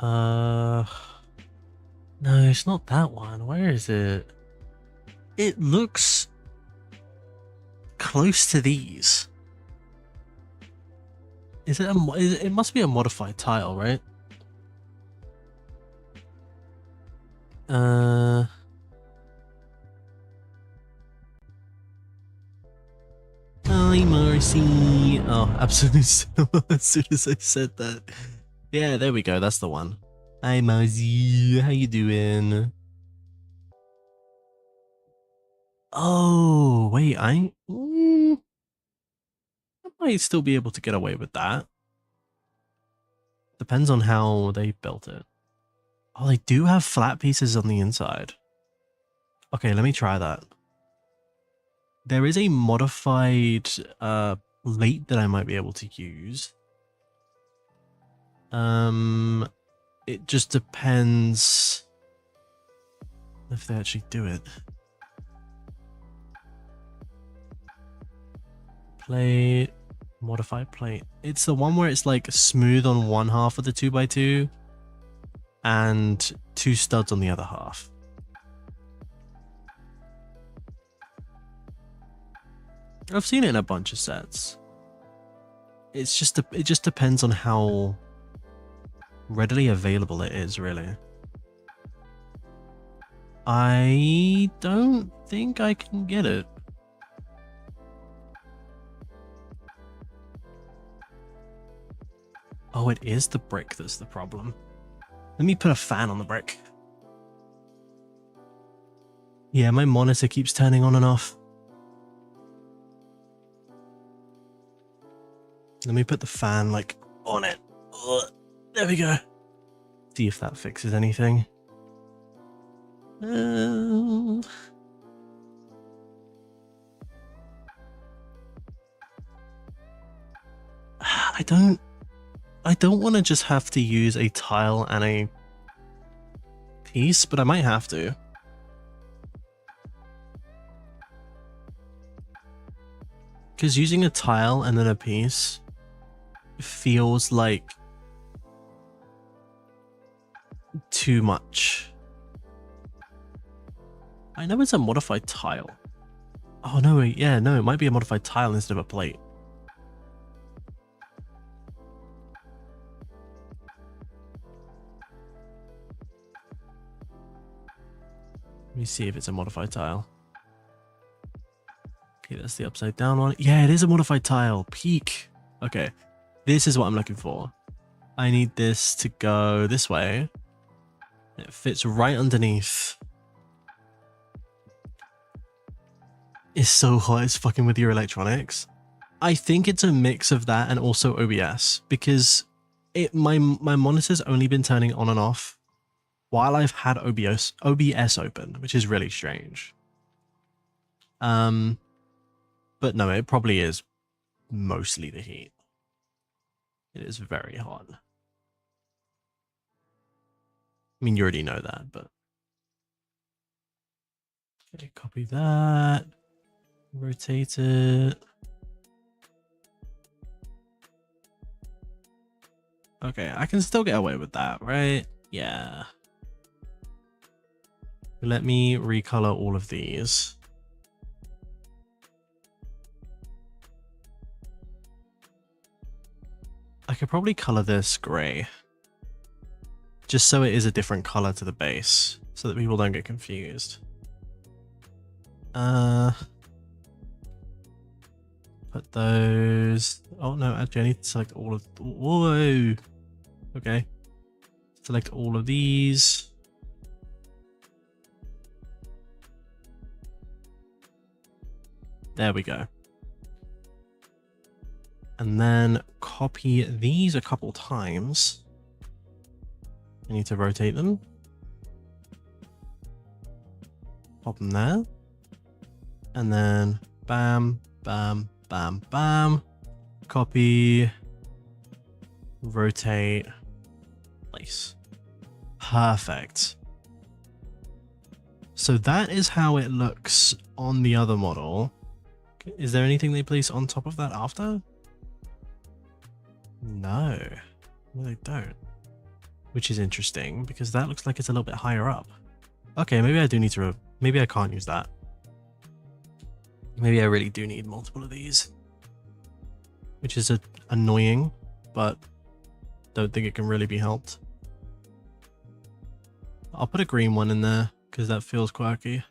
No, it's not that one. Where is it? It looks close to these. Is it it must be a modified tile, right? Hi, Marcy. Oh, absolutely. As soon as I said that. Yeah, there we go. That's the one. Hi, Marcy. How you doing? Oh, wait. I might still be able to get away with that. Depends on how they built it. Oh, they do have flat pieces on the inside. Okay, let me try that. There is a modified plate that I might be able to use. It just depends if they actually do it. Plate, modified plate. It's the one where it's like smooth on one half of the 2x2 and 2 studs on the other half. I've seen it in a bunch of sets. It just depends on how readily available it is, really. I don't think I can get it. Oh, it is the brick that's the problem. Let me put a fan on the brick. Yeah, my monitor keeps turning on and off. Let me put the fan, like, on it. Ugh, there we go. See if that fixes anything. I don't want to just have to use a tile and a piece, but I might have to. Because using a tile and then a piece feels like too much. I know it's a modified tile. Oh no, wait, yeah, no, it might be a modified tile instead of a plate. Let me see if it's a modified tile. Okay, that's the upside down one. Yeah, it is a modified tile. Peak. Okay, this is what I'm looking for. I need this to go this way. It fits right underneath. It's so hot, it's fucking with your electronics. I think it's a mix of that and also OBS, because my monitor's only been turning on and off while I've had OBS open, which is really strange. But no, it probably is mostly the heat. It is very hot. I mean, you already know that, but okay, copy that, rotate it. Okay, I can still get away with that, right? Yeah. Let me recolor all of these. I could probably color this gray, just so it is a different color to the base, so that people don't get confused. Put those. Oh no, actually I need to select all of. Whoa. Okay. Select all of these. There we go. And then copy these a couple times. I need to rotate them. Pop them there. And then bam, bam, bam, bam. Copy. Rotate. Place. Perfect. So that is how it looks on the other model. Is there anything they place on top of that after? No, they don't. Which is interesting because that looks like it's a little bit higher up. Okay, maybe I do need to, maybe I can't use that. Maybe I really do need multiple of these. Which is annoying, but don't think it can really be helped. I'll put a green one in there because that feels quirky.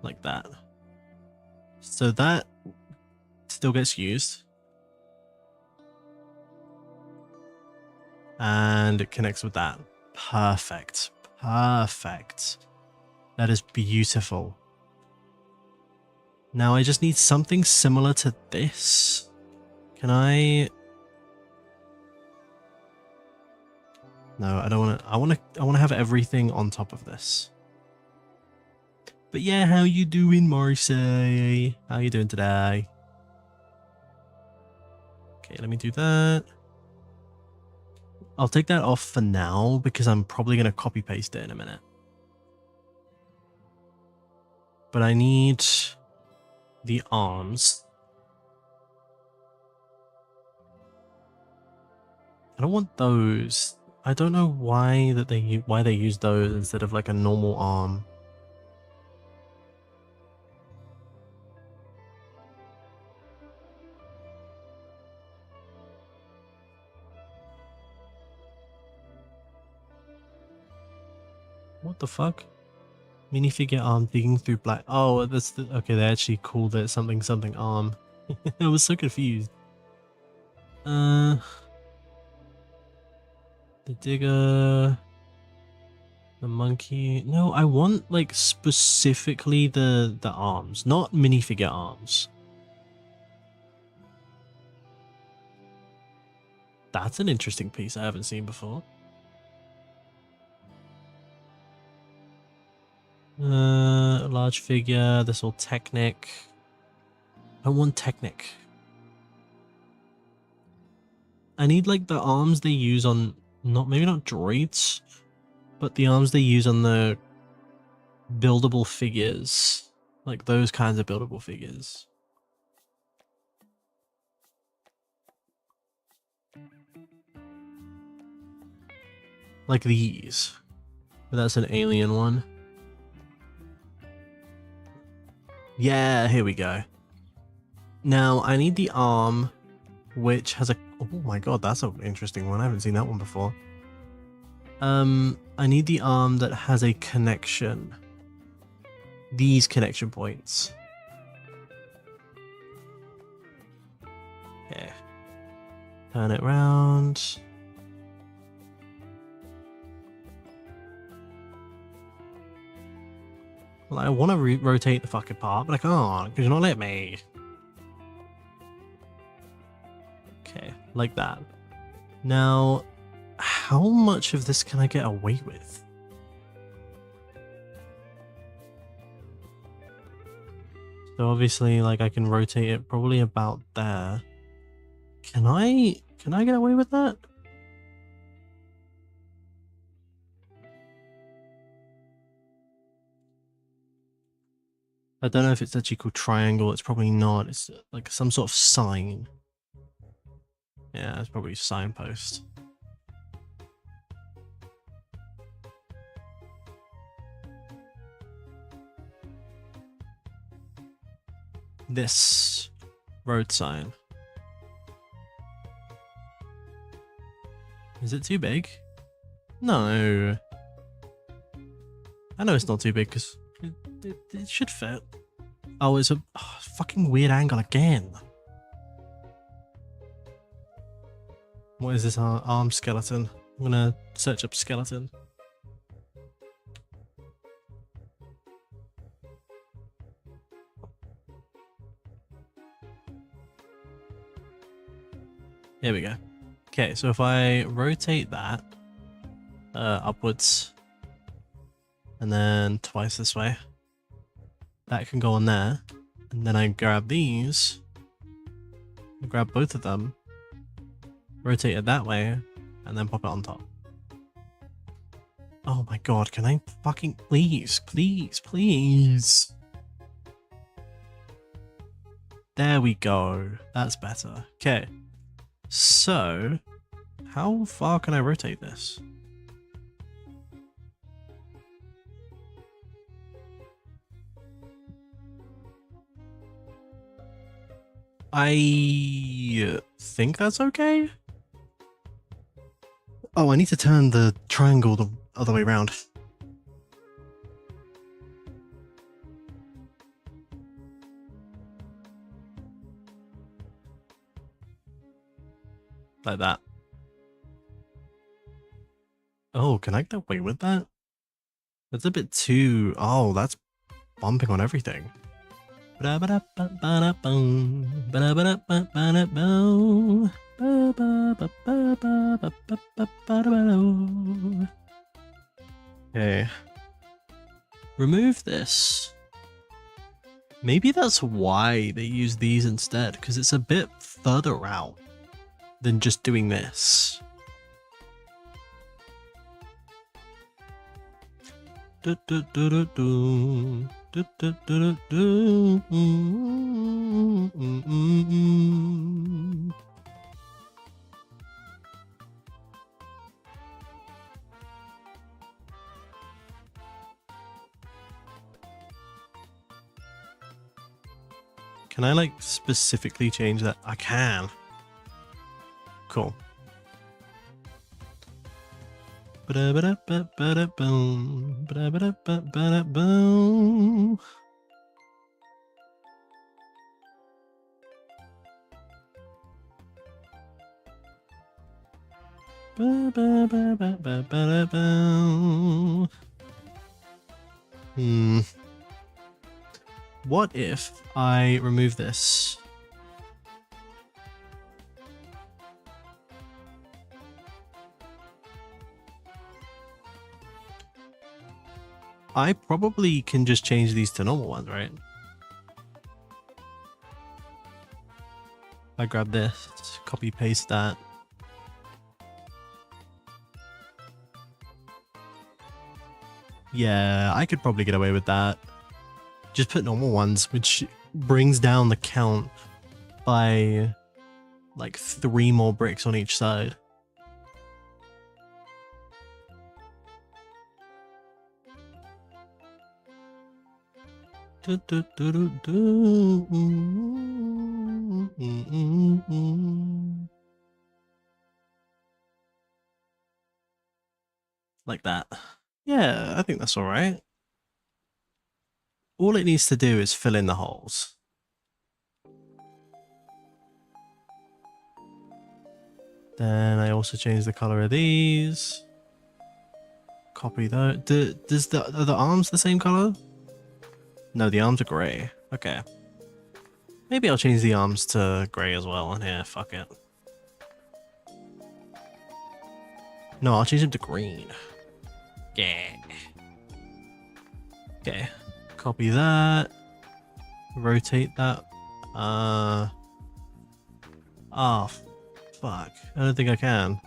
Like that. So that still gets used. And it connects with that. Perfect. Perfect. That is beautiful. Now I just need something similar to this. Can I? No, I don't want to. I want to have everything on top of this. But yeah, how you doing, Marcy? How you doing today? Okay, let me do that. I'll take that off for now because I'm probably going to copy paste it in a minute. But I need the arms. I don't want those. I don't know why they use those instead of like a normal arm. What the fuck? Minifigure arm digging through black. Oh, that's the, okay. They actually called it something something arm. I was so confused. The digger, the monkey. No, I want like specifically the arms, not minifigure arms. That's an interesting piece I haven't seen before. Large figure, this all Technic. I want Technic. I need like the arms they use on, maybe not droids, but the arms they use on the buildable figures. Like those kinds of buildable figures. Like these. But that's an alien one. Yeah, here we go. Now I need the arm, which has a, oh my god, that's an interesting one. I haven't seen that one before. I need the arm that has a connection. These connection points. Okay. Turn it around. Like, I want to rotate the fucking part, but I can't because you're not letting me. Okay, like that. Now, how much of this can I get away with? So obviously, like, I can rotate it probably about there. Can I get away with that? I don't know if it's actually called triangle. It's probably not. It's like some sort of sign. Yeah, it's probably a signpost. This road sign. Is it too big? No. I know it's not too big because it should fit. Oh, it's a fucking weird angle again. What is this arm skeleton? I'm gonna search up skeleton. Here we go. Okay, so if I rotate that upwards and then twice this way, that can go on there. And then I grab these, I grab both of them, rotate it that way, and then pop it on top. Oh my god, can I fucking please, please, please? There we go. That's better. Okay. So, how far can I rotate this? I think that's okay. Oh, I need to turn the triangle the other way around. Like that. Oh, can I get away with that? That's a bit too... Oh, that's bumping on everything. Okay. Remove this. Maybe that's why they use these instead, because it's a bit further out than just doing this. Can I like specifically change that? I can. Cool. What if I remove this? I probably can just change these to normal ones, right? I grab this, copy paste that. Yeah, I could probably get away with that. Just put normal ones, which brings down the count by like 3 more bricks on each side. Like that. Yeah, I think that's all right. All it needs to do is fill in the holes. Then I also change the color of these. Copy that. Are the arms the same color? No, the arms are grey. Okay. Maybe I'll change the arms to grey as well on here. Fuck it. No, I'll change them to green. Yeah. Okay. Copy that. Rotate that. Oh, fuck. I don't think I can.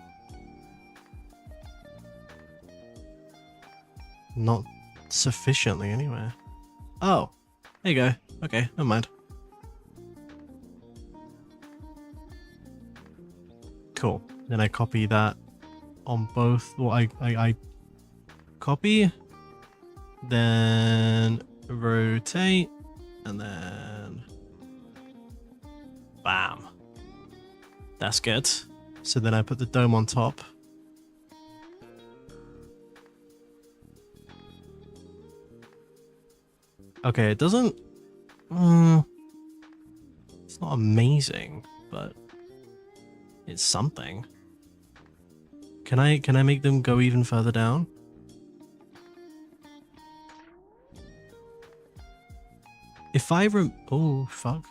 Not sufficiently, anyway. Oh, there you go. Okay, never mind. Cool. Then I copy that on both. Well, I copy, then rotate, and then bam. That's good. So then I put the dome on top. Okay, it doesn't... it's not amazing, but it's something. Can I make them go even further down? If I oh fuck.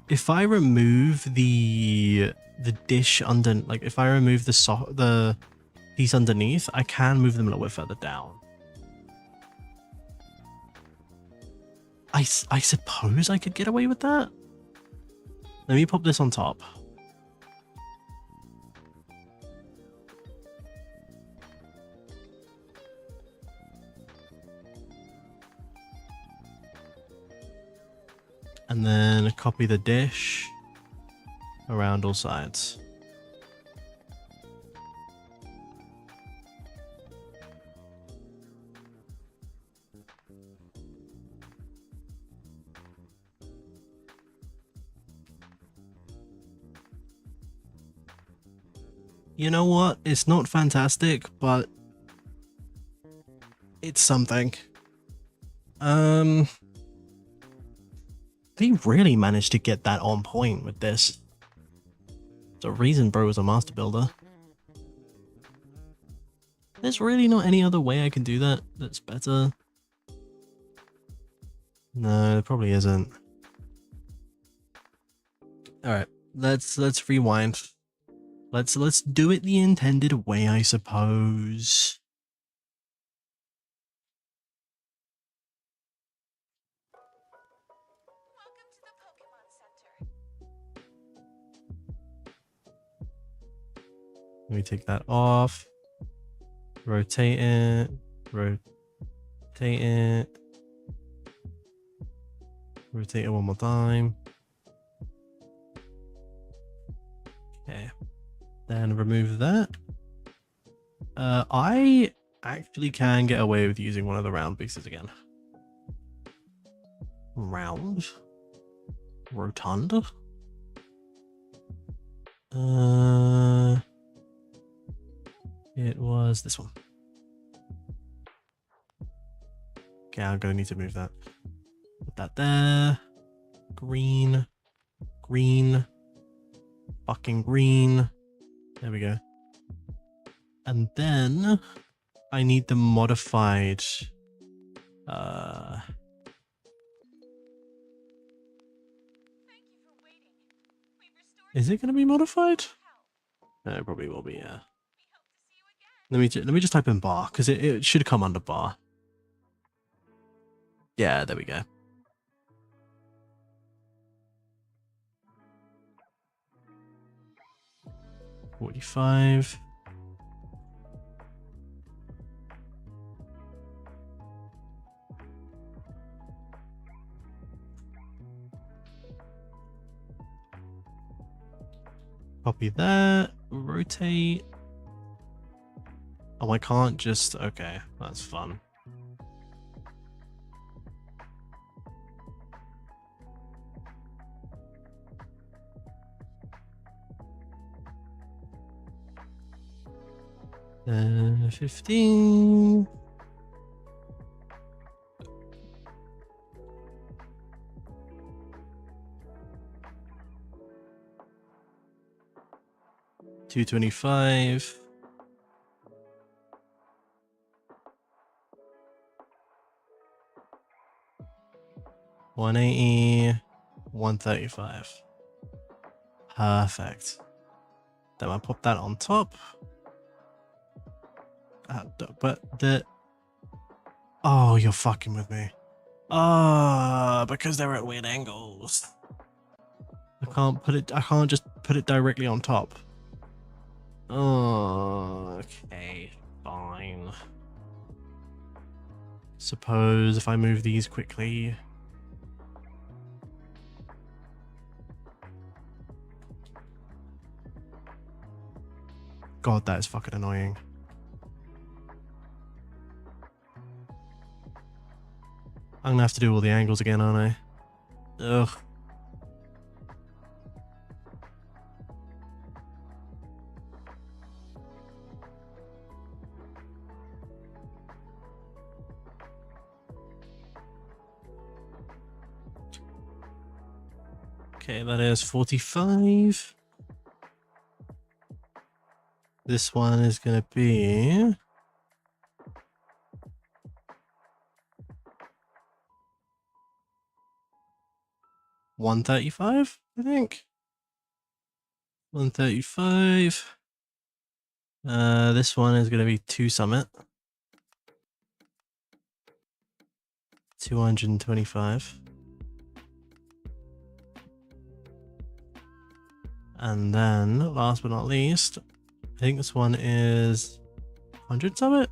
If I remove the dish under, like if I remove the piece underneath, I can move them a little bit further down. I suppose I could get away with that. Let me pop this on top. And then copy the dish around all sides. You know what? It's not fantastic, but it's something. They really managed to get that on point with this. There's a reason bro was a master builder. There's really not any other way I can do that that's better. No, there probably isn't. Alright, let's rewind. Let's do it the intended way, I suppose. Let me take that off. Rotate it. Rotate it. Rotate it one more time. Okay. Then remove that. I actually can get away with using one of the round pieces again. Round. Rotund. It was this one. Okay, I'm gonna need to move that. Put that there. Green. Green. Fucking green. There we go. And then I need the modified is it gonna be modified? No, it probably will be, yeah. Let me just type in bar, because it should come under bar. Yeah, there we go. $45. Copy that. Rotate. Oh, I can't just... Okay, that's fun. Then 15. $225. 180, 135. Perfect. Then I pop that on top. But the... Oh, you're fucking with me. Because they're at weird angles. I can't just put it directly on top. Oh, okay, fine. Suppose if I move these quickly. God, that is fucking annoying. I'm gonna have to do all the angles again, aren't I? Ugh. Okay, that is 45. This one is gonna be 135, I think. 135. This one is gonna be 2 summit. 225. And then, last but not least, I think this one is 100 summit?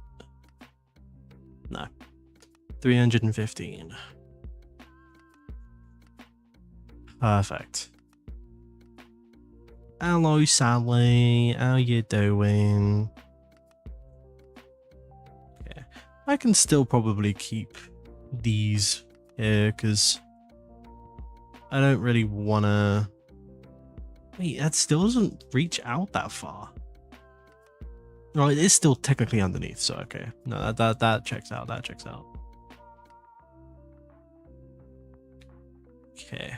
No. 315. Perfect. Hello, Sally. How you doing? Okay. I can still probably keep these here because I don't really want to... Wait, that still doesn't reach out that far. Well, it is still technically underneath, so okay. No, that checks out. That checks out. Okay.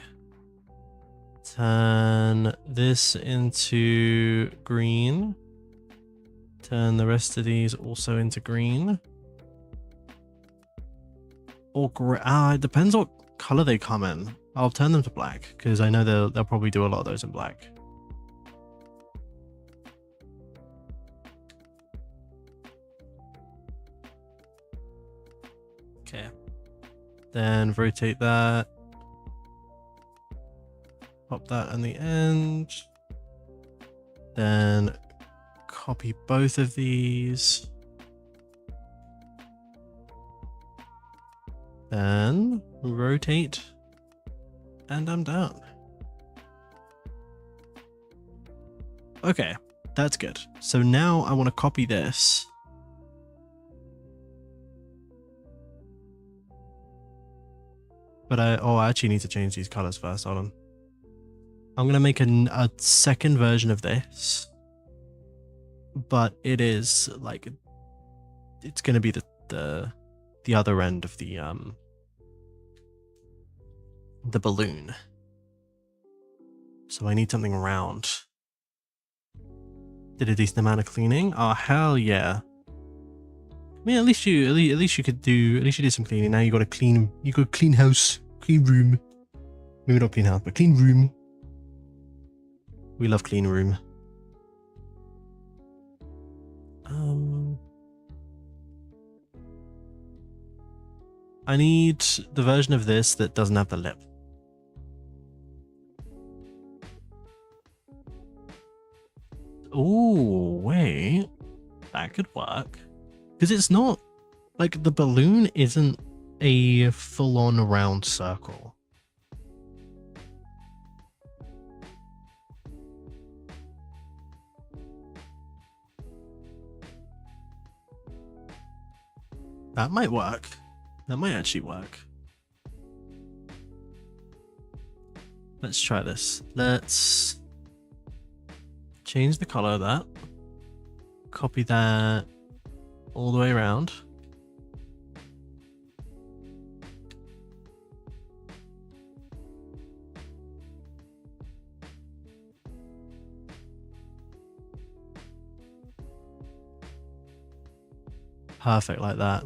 Turn this into green. Turn the rest of these also into green. Or gray. It depends what color they come in. I'll turn them to black because I know they'll probably do a lot of those in black. Okay. Then rotate that. Pop that on the end. Then copy both of these. Then rotate. And I'm done. Okay, that's good. So now I want to copy this. But I actually need to change these colors first. Hold on. I'm going to make a second version of this. But it is like, it's going to be the other end of the balloon. So I need something round. Did a decent amount of cleaning. Oh hell yeah! I mean, at least you did some cleaning. Now you got a clean house, clean room. Maybe not clean house, but clean room. We love clean room. I need the version of this that doesn't have the lip. Oh, wait. That could work. Because it's not... Like, the balloon isn't a full-on round circle. That might work. That might actually work. Let's try this. Let's change the color of that. Copy that all the way around. Perfect, like that.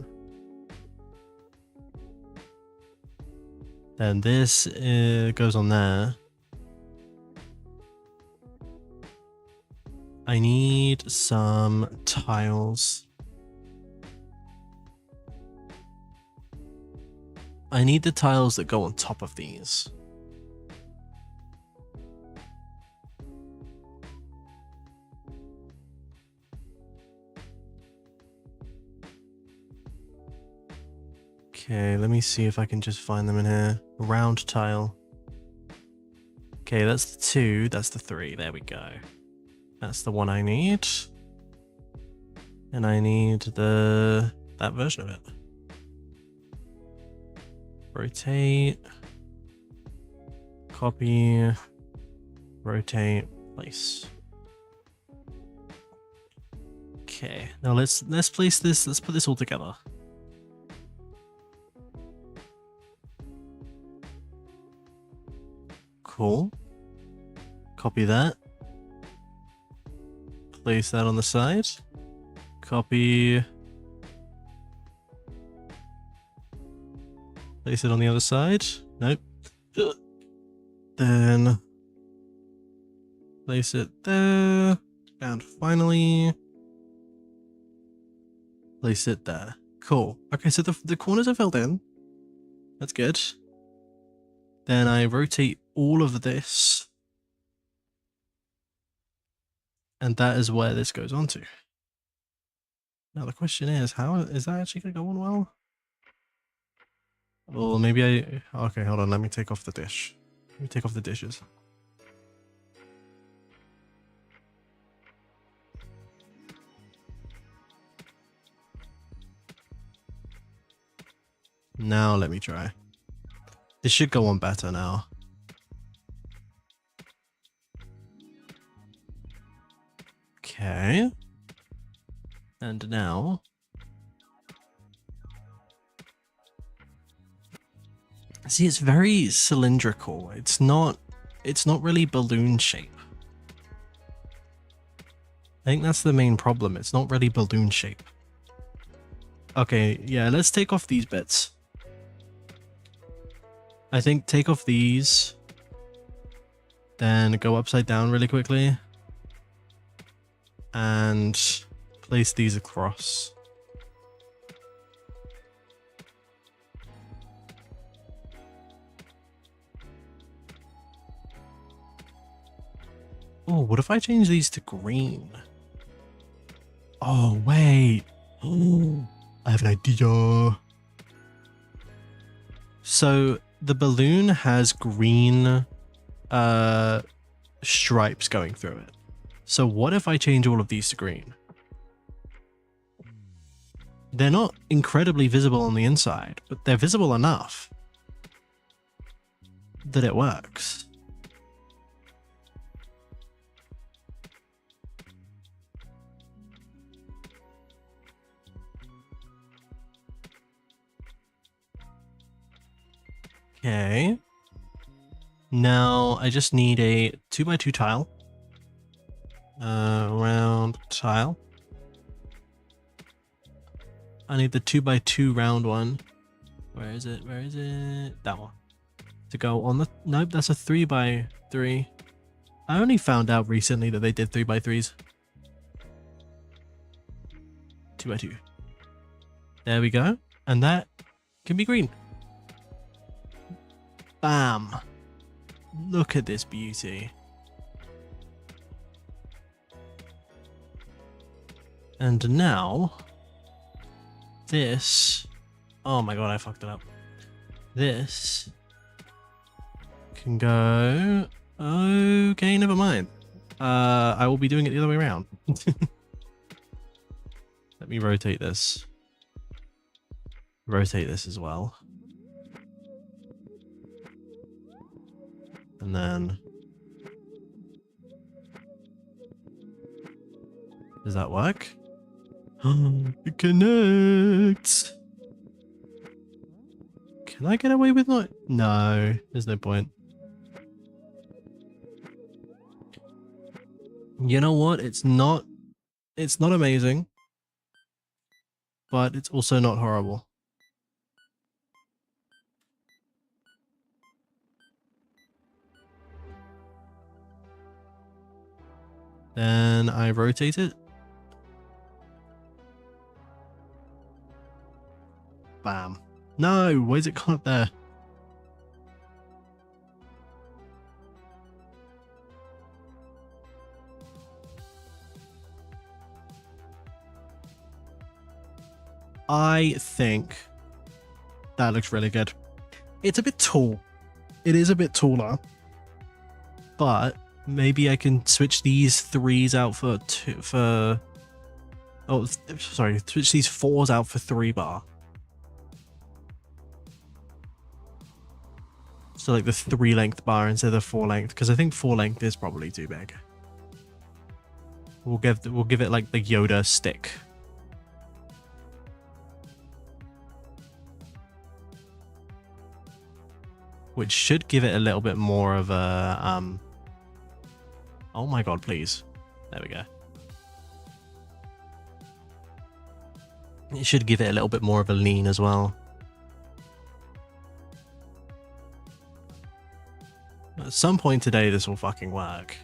Then this goes on there. I need some tiles. I need the tiles that go on top of these. Okay, let me see if I can just find them in here. Round tile. Okay, that's the 2, that's the 3. There we go. That's the one I need. And I need that version of it. Rotate. Copy. Rotate. Place. Okay, now let's place this, let's put this all together. Cool. Copy that. Place that on the side. Copy. Place it on the other side. Nope. Then place it there. And finally place it there. Cool. Okay, so the corners are filled in. That's good. Then I rotate all of this. And that is where this goes on to. Now the question is, how is that actually going to go on well? Well, maybe okay, hold on. Let me take off the dish. Let me take off the dishes. Now let me try. This should go on better now. Okay. And now. See, it's very cylindrical. It's not really balloon shape. I think that's the main problem. It's not really balloon shape. Okay, yeah, let's take off these bits. I think take off these. Then go upside down really quickly. And place these across. Oh, what if I change these to green? Oh, wait. Oh, I have an idea. So the balloon has green stripes going through it. So what if I change all of these to green? They're not incredibly visible on the inside, but they're visible enough that it works. Okay. Now I just need a 2x2 tile. Round tile. I need the 2x2 round one. Where is it? Where is it? That one. To go on the... Nope, that's a 3x3. I only found out recently that they did 3x3s. 2x2. There we go. And that can be green. Bam. Look at this beauty. And now, this, oh my god, I fucked it up. This can go, okay, never mind. I will be doing it the other way around. Let me rotate this. Rotate this as well. And then, does that work? It connects. Can I get away with not? No, there's no point. You know what? It's not amazing, but it's also not horrible. Then I rotate it. Bam. No, where's it gone up there? I think that looks really good. It's a bit tall. It is a bit taller. But maybe I can switch these 3s out for switch these 4s out for 3 bar. So like the 3 length bar instead of the 4 length, because I think 4 length is probably too big. We'll give it like the Yoda stick. Which should give it a little bit more of a oh my god, please. There we go. It should give it a little bit more of a lean as well. At some point today, this will fucking work.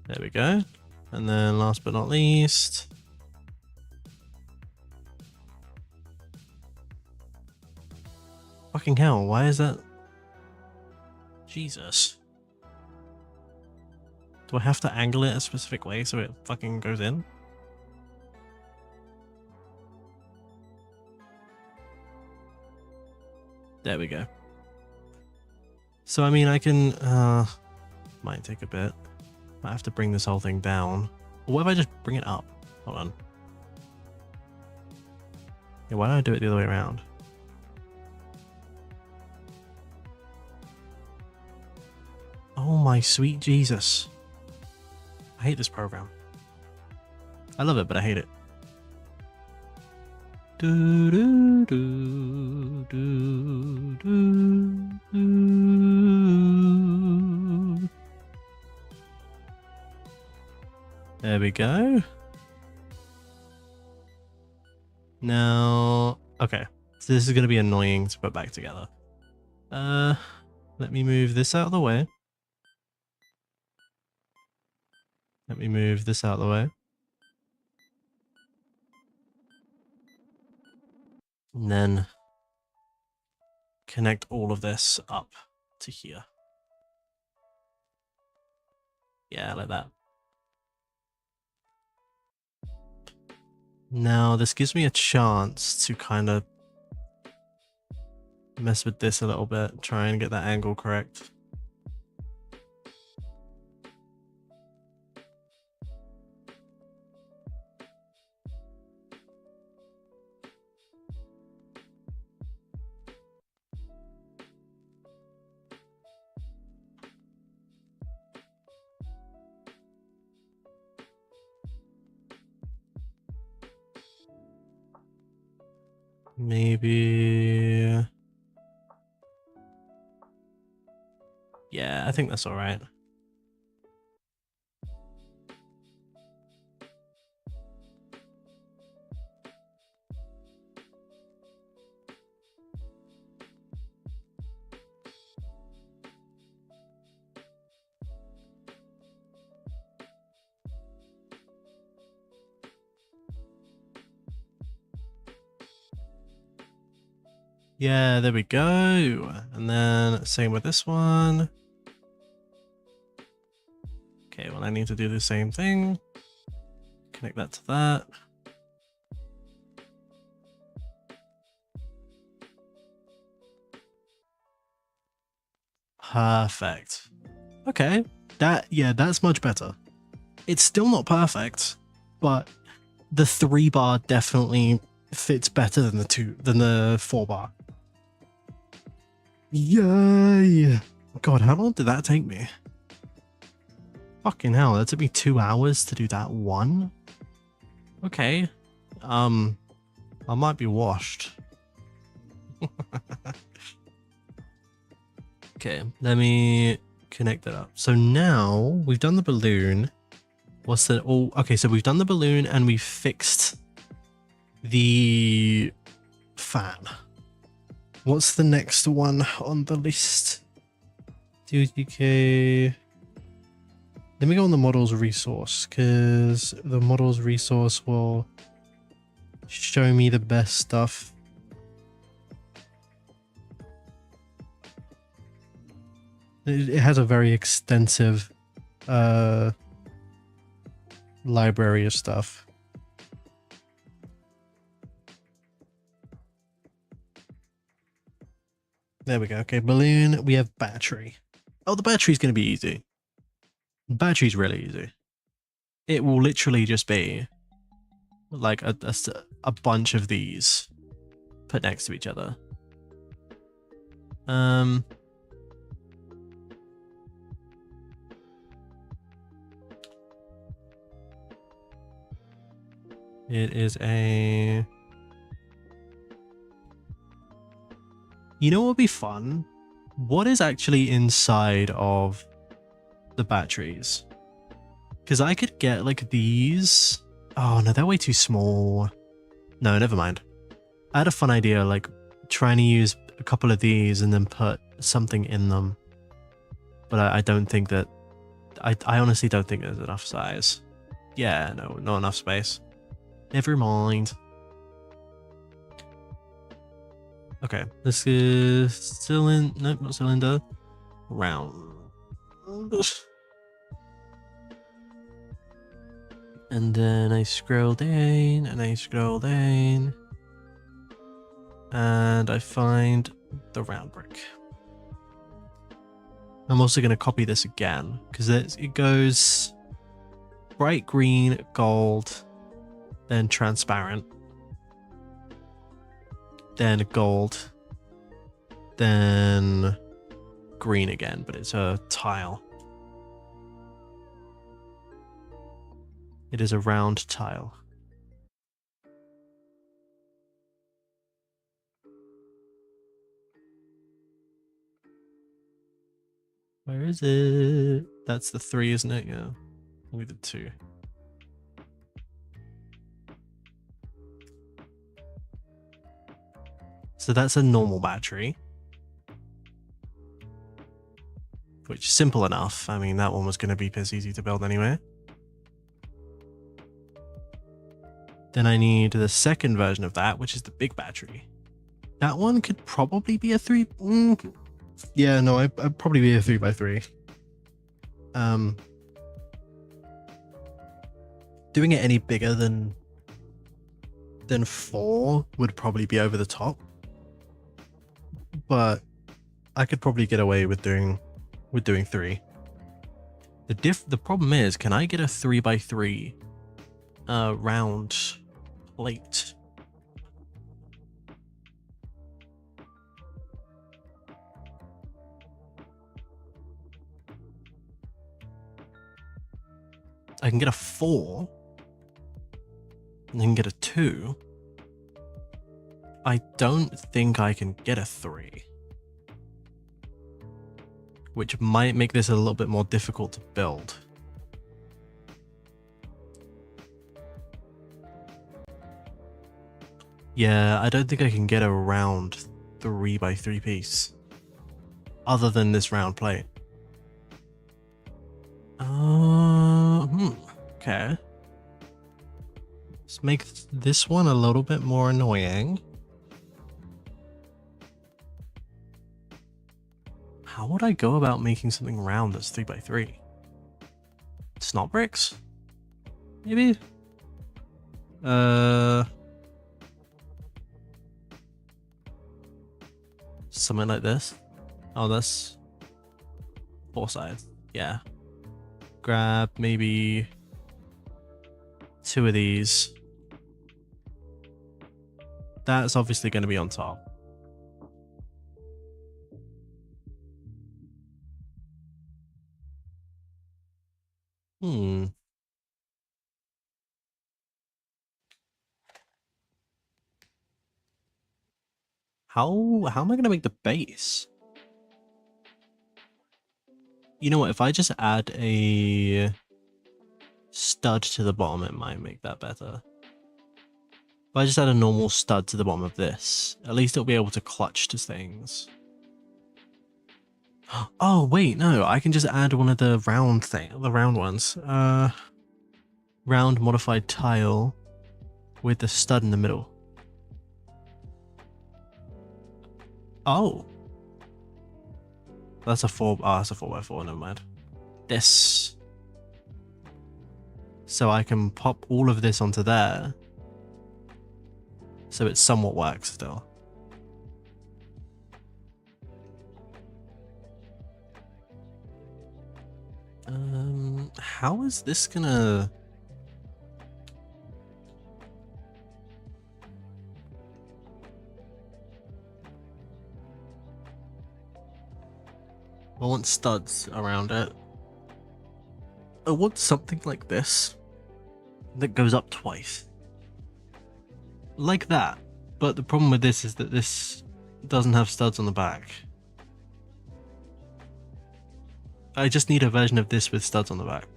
There we go. And then last but not least, fucking hell, why is that? Jesus. Do I have to angle it a specific way so it fucking goes in? There we go. So, I mean, I can, might take a bit. Might have to bring this whole thing down. Or what if I just bring it up? Hold on. Yeah, why don't I do it the other way around? Oh my sweet Jesus. I hate this program. I love it, but I hate it. Do, do, do, do, do, do. There we go. Now, okay. So this is going to be annoying to put back together. Let me move this out of the way. Let me move this out of the way. And then connect all of this up to here. Yeah, like that. Now, this gives me a chance to kind of mess with this a little bit, try and get that angle correct. Maybe... Yeah, I think that's all right. Yeah, there we go. And then same with this one. Okay, well, I need to do the same thing. Connect that to that. Perfect. Okay, that's much better. It's still not perfect, but the 3 bar definitely fits better than the 4 bar. Yay! God, how long did that take me? Fucking hell, that took me 2 hours to do that one? Okay. I might be washed. Okay, let me connect that up. So now we've done the balloon. What's the... Oh, okay, so we've done the balloon and we've fixed the fan. What's the next one on the list? DOTK. Let me go on the models resource, because the models resource will show me the best stuff. It has a very extensive library of stuff. There we go. Okay, balloon. We have battery. Oh, the battery's going to be easy. Battery's really easy. It will literally just be like a bunch of these put next to each other. It is a... You know what would be fun? What is actually inside of the batteries? Because I could get like these. Oh no, they're way too small. No, never mind. I had a fun idea, like trying to use a couple of these and then put something in them. But I don't think that... I honestly don't think there's enough size. Yeah, no, not enough space. Never mind. Okay, this is cylinder. Nope, not cylinder. Round. And then I scroll down and I scroll down. And I find the round brick. I'm also going to copy this again because it goes bright green, gold, then transparent, then gold, then green again, but it's a tile. It is a round tile. Where is it? That's the 3, isn't it? Yeah. We did 2. So that's a normal battery. Which is simple enough. I mean, that one was going to be piss easy to build anyway. Then I need the second version of that, which is the big battery. That one could probably be a 3. Yeah, no, I'd probably be a 3x3. Doing it any bigger than 4 would probably be over the top. But I could probably get away with doing 3. The problem is, can I get a 3x3 round plate? I can get a 4 and then get a 2. I don't think I can get a 3, which might make this a little bit more difficult to build. Yeah, I don't think I can get a round 3x3 piece other than this round plate. Okay. Let's make this one a little bit more annoying. How would I go about making something round that's 3x3? Snot bricks? Maybe? Something like this. Oh, that's 4 sides. Yeah. Grab maybe 2 of these. That's obviously going to be on top. How am I going to make the base? You know what? If I just add a stud to the bottom, it might make that better. If I just add a normal stud to the bottom of this, at least it'll be able to clutch to things. Oh wait, no, I can just add one of the round ones. Round modified tile with the stud in the middle. Oh. That's a 4x4, never mind. This. So I can pop all of this onto there. So it somewhat works still. How is this gonna... I want studs around it. I want something like this that goes up twice. Like that. But the problem with this is that this doesn't have studs on the back. I just need a version of this with studs on the back.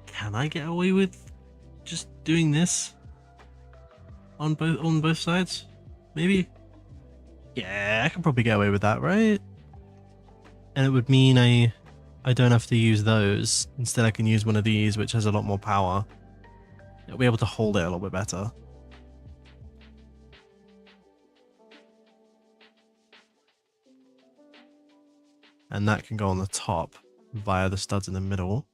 Can I get away with just doing this on both sides? Maybe? Yeah, I can probably get away with that, right? And it would mean I don't have to use those. Instead I can use one of these, which has a lot more power. It'll be able to hold it a little bit better. And that can go on the top via the studs in the middle.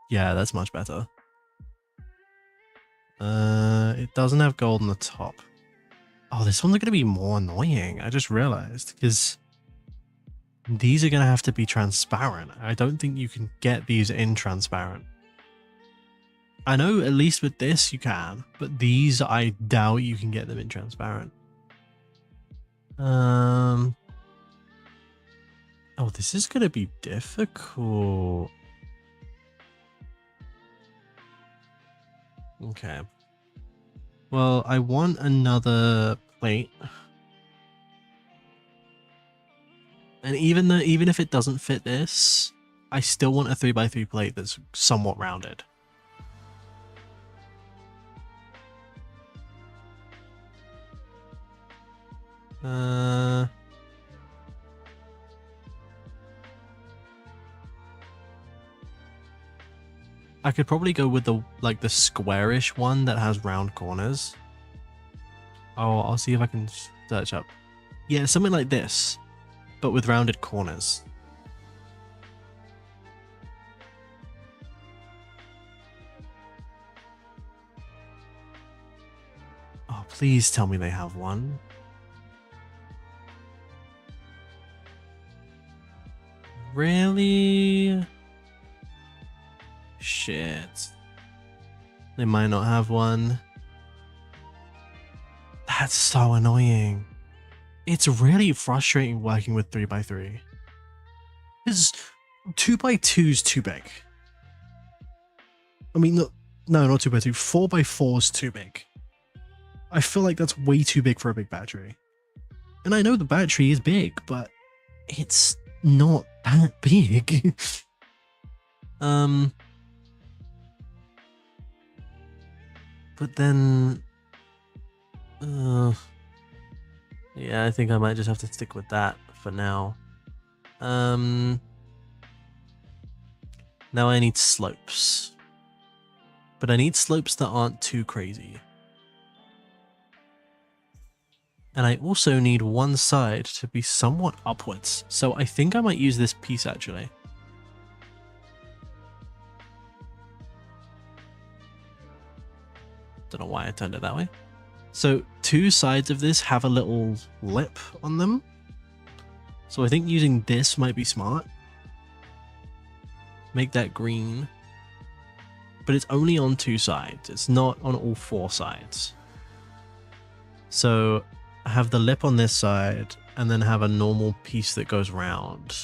Yeah, that's much better. It doesn't have gold on the top. Oh, this one's going to be more annoying. I just realized, because these are going to have to be transparent. I don't think you can get these in transparent. I know at least with this you can, but these I doubt you can get them in transparent. Oh, this is going to be difficult. Okay. Well, I want another plate. And even if it doesn't fit this, I still want a 3x3 plate that's somewhat rounded. I could probably go with the squarish one that has round corners. Oh, I'll see if I can search up. Yeah, something like this, but with rounded corners. Oh, please tell me they have one. Really? Shit. They might not have one. That's so annoying. It's really frustrating working with 3x3. Because 2x2 is too big. I mean, no, not 2x2. 4x4 is too big. I feel like that's way too big for a big battery. And I know the battery is big, but it's not that big. But then, yeah, I think I might just have to stick with that for now. Now I need slopes, but I need slopes that aren't too crazy. And I also need one side to be somewhat upwards. So I think I might use this piece actually. Don't know why I turned it that way. So two sides of this have a little lip on them. So I think using this might be smart. Make that green. But it's only on two sides. It's not on all four sides. So I have the lip on this side and then have a normal piece that goes round.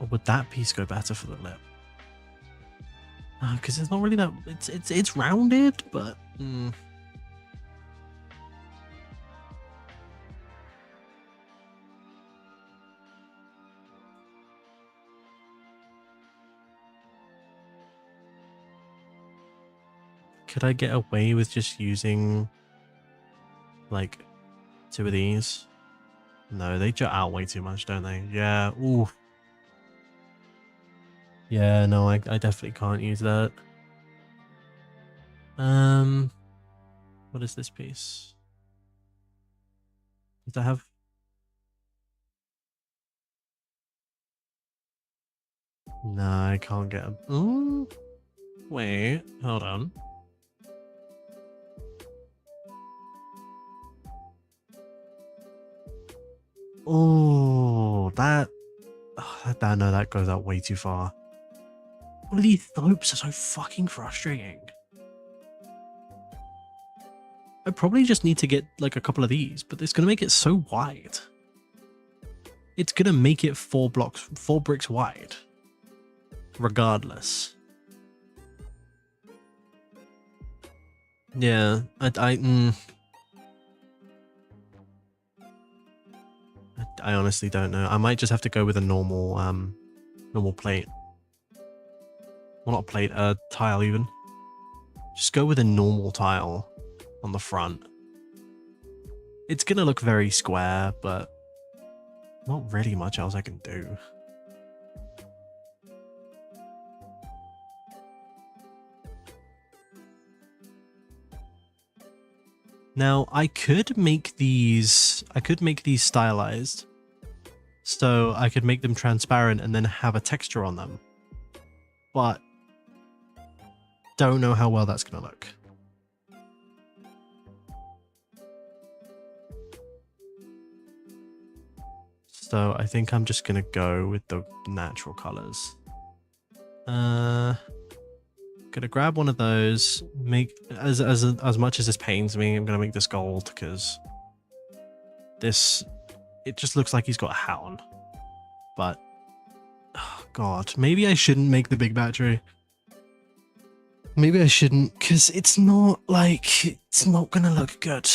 Or would that piece go better for the lip? Because it's not really that. It's rounded, but. Could I get away with just using like 2 of these? No, they jut out way too much, don't they? Yeah. Ooh. Yeah, no, I definitely can't use that. What is this piece? Does that have? No, I can't get a. Ooh. Wait, hold on. Oh, that. No, that goes out way too far. All of these slopes are so fucking frustrating. I probably just need to get like a couple of these, but it's gonna make it so wide. It's gonna make it 4 bricks wide. Regardless. Yeah, I honestly don't know. I might just have to go with a normal normal plate. Well, not a plate, a tile even. Just go with a normal tile on the front. It's gonna look very square, but not really much else I can do. Now, I could make these stylized. So I could make them transparent and then have a texture on them. But don't know how well that's gonna look. So I think I'm just gonna go with the natural colors. Gonna grab one of those. Make as much as this pains me, I'm gonna make this gold because it just looks like he's got a hat on. But oh god, maybe I shouldn't make the big battery. Maybe I shouldn't, because it's not gonna look good.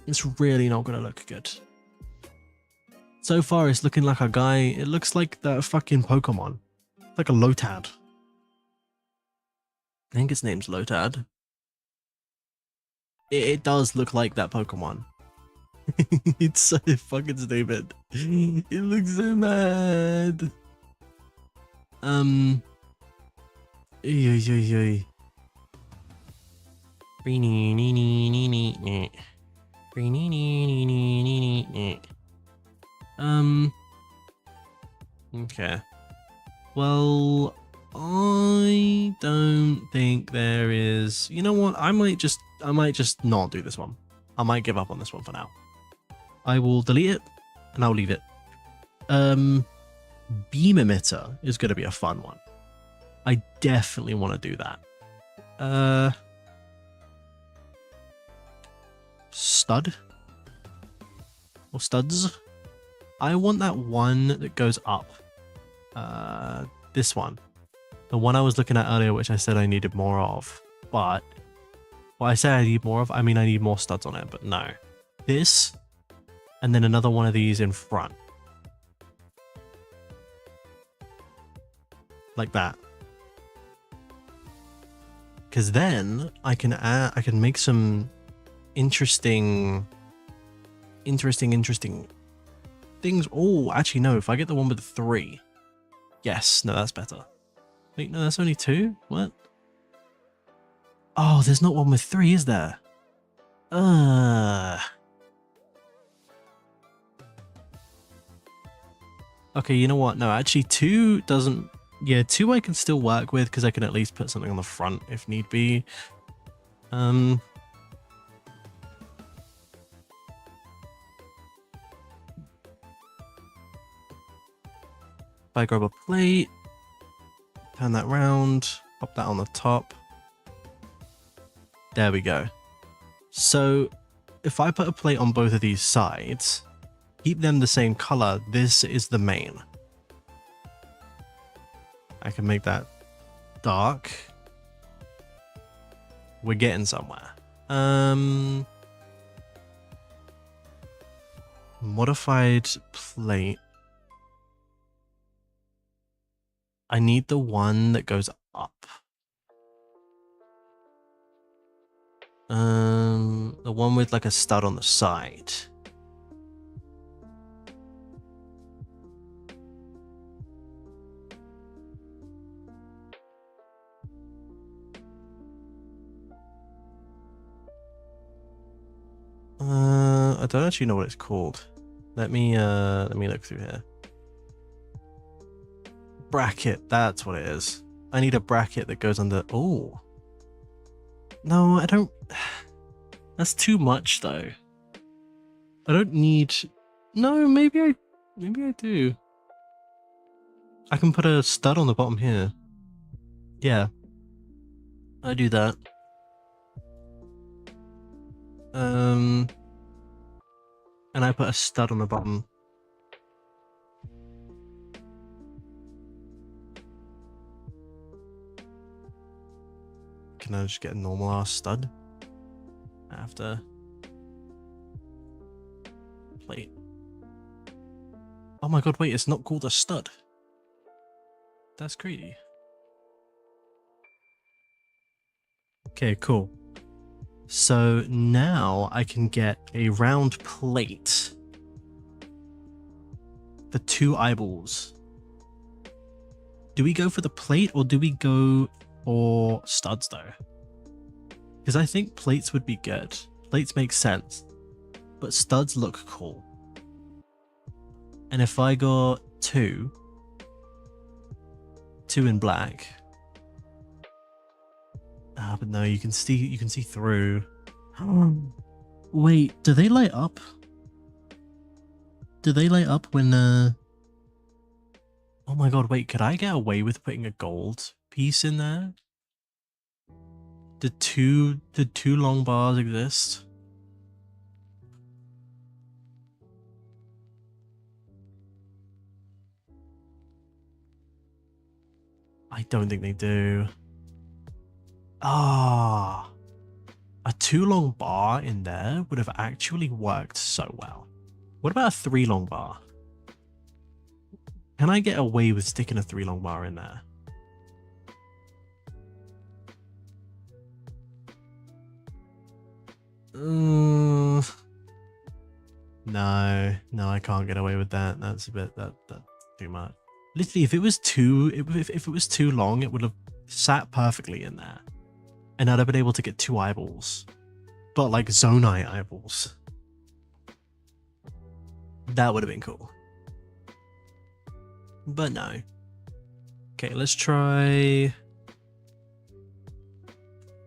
It's really not gonna look good. So far, it's looking like a guy. It looks like that fucking Pokemon. It's like a Lotad. I think his name's Lotad. It does look like that Pokemon. It's so fucking stupid. It looks so mad. Okay. Well, I don't think there is. You know what? I might just not do this one. I might give up on this one for now. I will delete it and I'll leave it. Beam emitter is going to be a fun one. I definitely want to do that. Stud or studs. I want that one that goes up. This one, the one I was looking at earlier, which I said I needed more of. But what I say I need more of, I mean I need more studs on it. But no, this, and then another one of these in front, like that. Because then I can make some interesting things. Oh, actually no, if I get the one with the 3. Yes, no, that's better. Wait, no, that's only 2? What? Oh, there's not one with 3, is there? Okay, you know what? No, actually 2 doesn't... Yeah, 2 I can still work with because I can at least put something on the front if need be. If I grab a plate, turn that round, pop that on the top. There we go. So if I put a plate on both of these sides, keep them the same color, this is the main. I can make that dark. We're getting somewhere. Modified plate. I need the one that goes up. The one with like a stud on the side. I don't actually know what it's called. Let me look through here. Bracket, that's what it is. I need a bracket that goes under. Oh. No, I don't. That's too much though. I don't need. No, maybe I do. I can put a stud on the bottom here. Yeah. I do that. And I put a stud on the bottom. Can I just get a normal ass stud? After plate. Oh my god, wait, it's not called a stud. That's crazy. Okay, cool. So now I can get a round plate. The 2 eyeballs. Do we go for the plate or do we go for studs though? Because I think plates would be good. Plates make sense. But studs look cool. And if I got 2 in black. Ah, but no, you can see through. Wait, do they light up? Do they light up when Oh my god, wait, could I get away with putting a gold piece in there? Did two long bars exist? I don't think they do. Ah, a 2 long bar in there would have actually worked so well. What about a 3 long bar? Can I get away with sticking a 3 long bar in there? No, I can't get away with that. That's a bit that's too much. Literally, if it was if it was too long, it would have sat perfectly in there, and I'd have been able to get 2 eyeballs, but like Zonai eyeballs. That would have been cool. But no. Okay, let's try.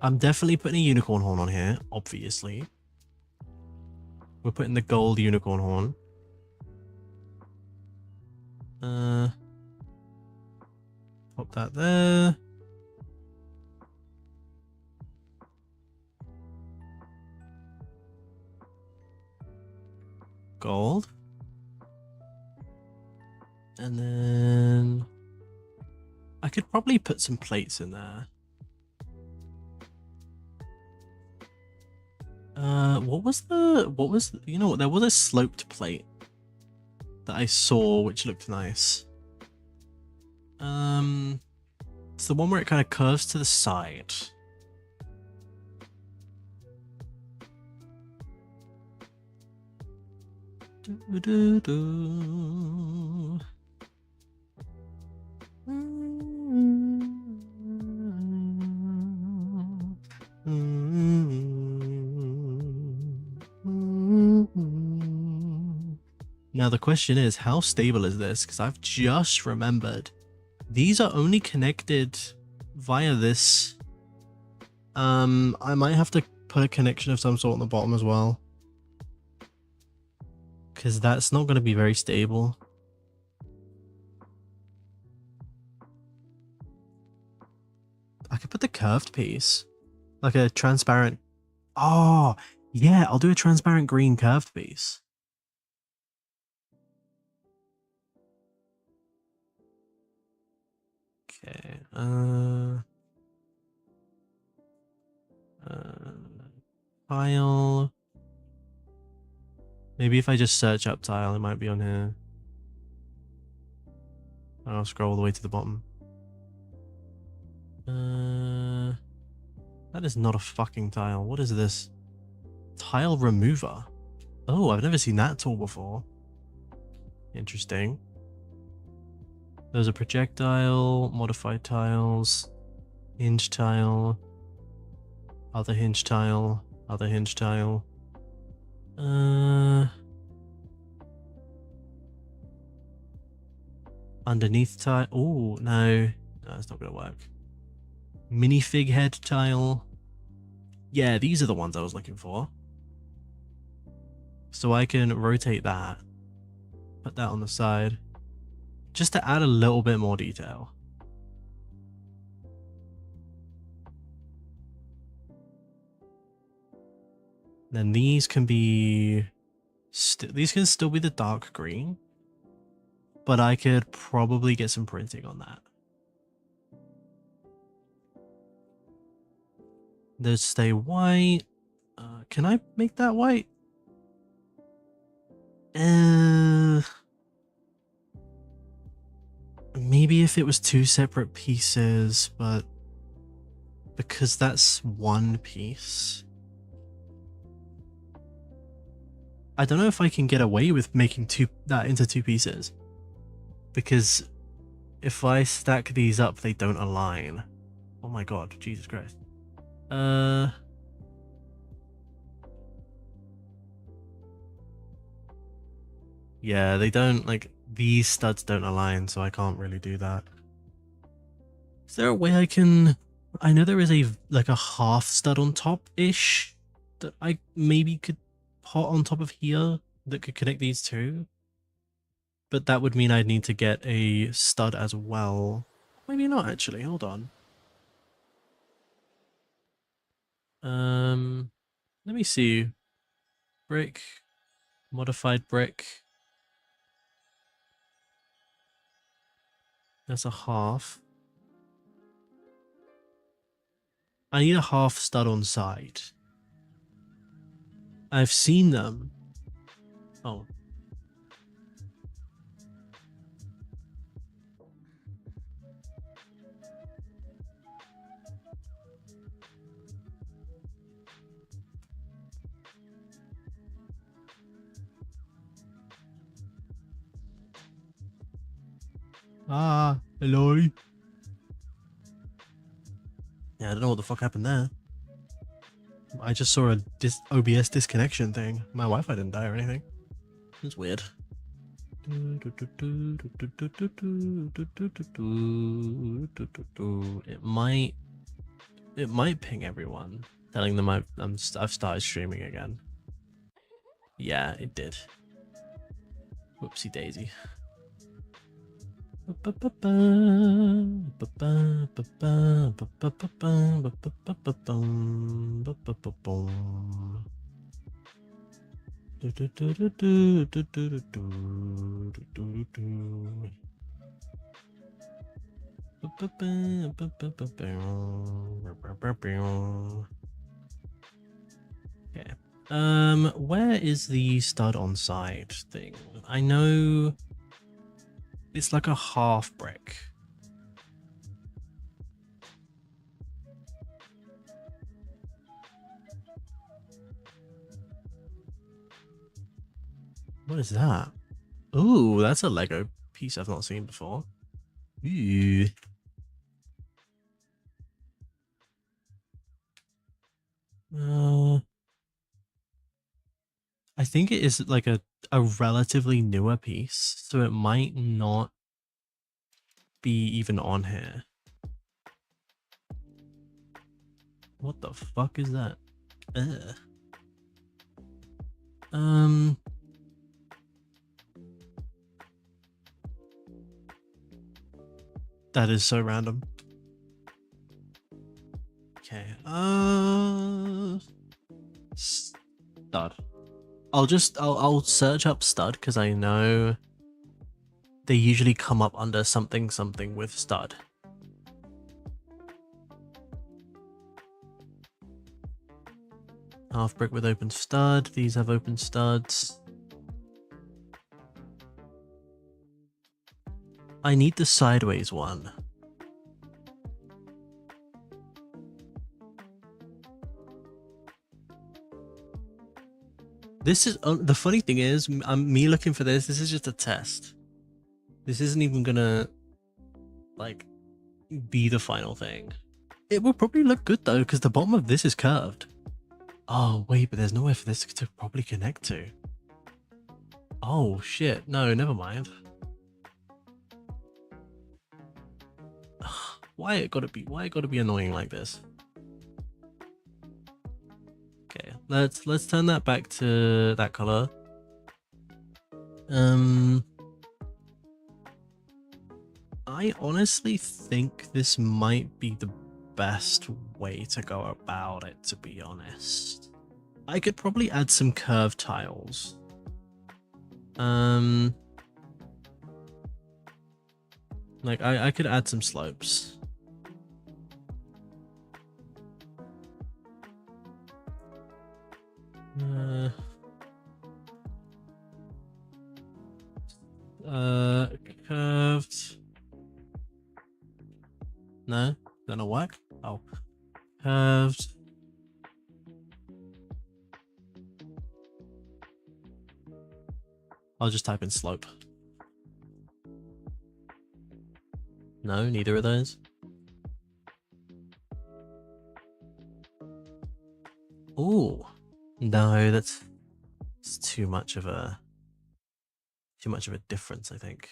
I'm definitely putting a unicorn horn on here, obviously. We're putting the gold unicorn horn. Pop that there. Gold. And then I could probably put some plates in there. What was you know what, there was a sloped plate that I saw which looked nice. It's the one where it kind of curves to the side. Now the question is, how stable is this? Because I've just remembered these are only connected via this. I might have to put a connection of some sort on the bottom as well, because that's not going to be very stable. I could put the curved piece, like a transparent. Oh, yeah, I'll do a transparent green curved piece. Okay. Tile. Maybe if I just search up tile, it might be on here. I'll scroll all the way to the bottom. That is not a fucking tile. What is this? Tile remover. Oh, I've never seen that tool before. Interesting. There's a projectile, modified tiles, hinge tile, other hinge tile, other hinge tile. Underneath tile. Oh, no. No, it's not gonna work. Minifig head tile. Yeah, these are the ones I was looking for. So I can rotate that. Put that on the side. Just to add a little bit more detail. Then these can be... these can still be the dark green. But I could probably get some printing on that. Those stay white. Can I make that white? Maybe if it was two separate pieces, but because that's one piece. I don't know if I can get away with making that into two pieces. Because if I stack these up, they don't align. Oh my god, Jesus Christ. Yeah, they don't, like, these studs don't align, so I can't really do that. Is there a way I can... I know there is a, like, a half stud on top-ish that I maybe could put on top of here that could connect these two. But that would mean I'd need to get a stud as well. Maybe not, actually. Hold on. Let me see. Brick. Modified brick. That's a half. I need a half stud on side. I've seen them. Oh. Ah, hello. Yeah, I don't know what the fuck happened there. I just saw a OBS disconnection thing. My Wi-Fi didn't die or anything. It's weird. It might ping everyone, telling them I've started streaming again. Yeah, it did. Whoopsie daisy. Okay. Where is the stud on side thing? I know it's like a half brick. What is that? Ooh, that's a Lego piece I've not seen before. Ooh. I think it is like a relatively newer piece, so it might not be even on here. What the fuck is that? Ugh. That is so random. Okay. Stud. I'll search up stud because I know they usually come up under something with stud. Half brick with open stud. These have open studs. I need the sideways one. This is the funny thing is, me looking for this. This is just a test. This isn't even gonna like be the final thing. It will probably look good though, because the bottom of this is curved. Oh wait, but there's nowhere for this to probably connect to. Oh shit! No, never mind. Why it gotta be annoying like this? Okay, let's turn that back to that color. I honestly think this might be the best way to go about it, to be honest. I could probably add some curved tiles. Like I could add some slopes. Curved. No, gonna work. Oh, curved. I'll just type in slope. No, neither of those. Oh, no, that's too much of a difference, I think.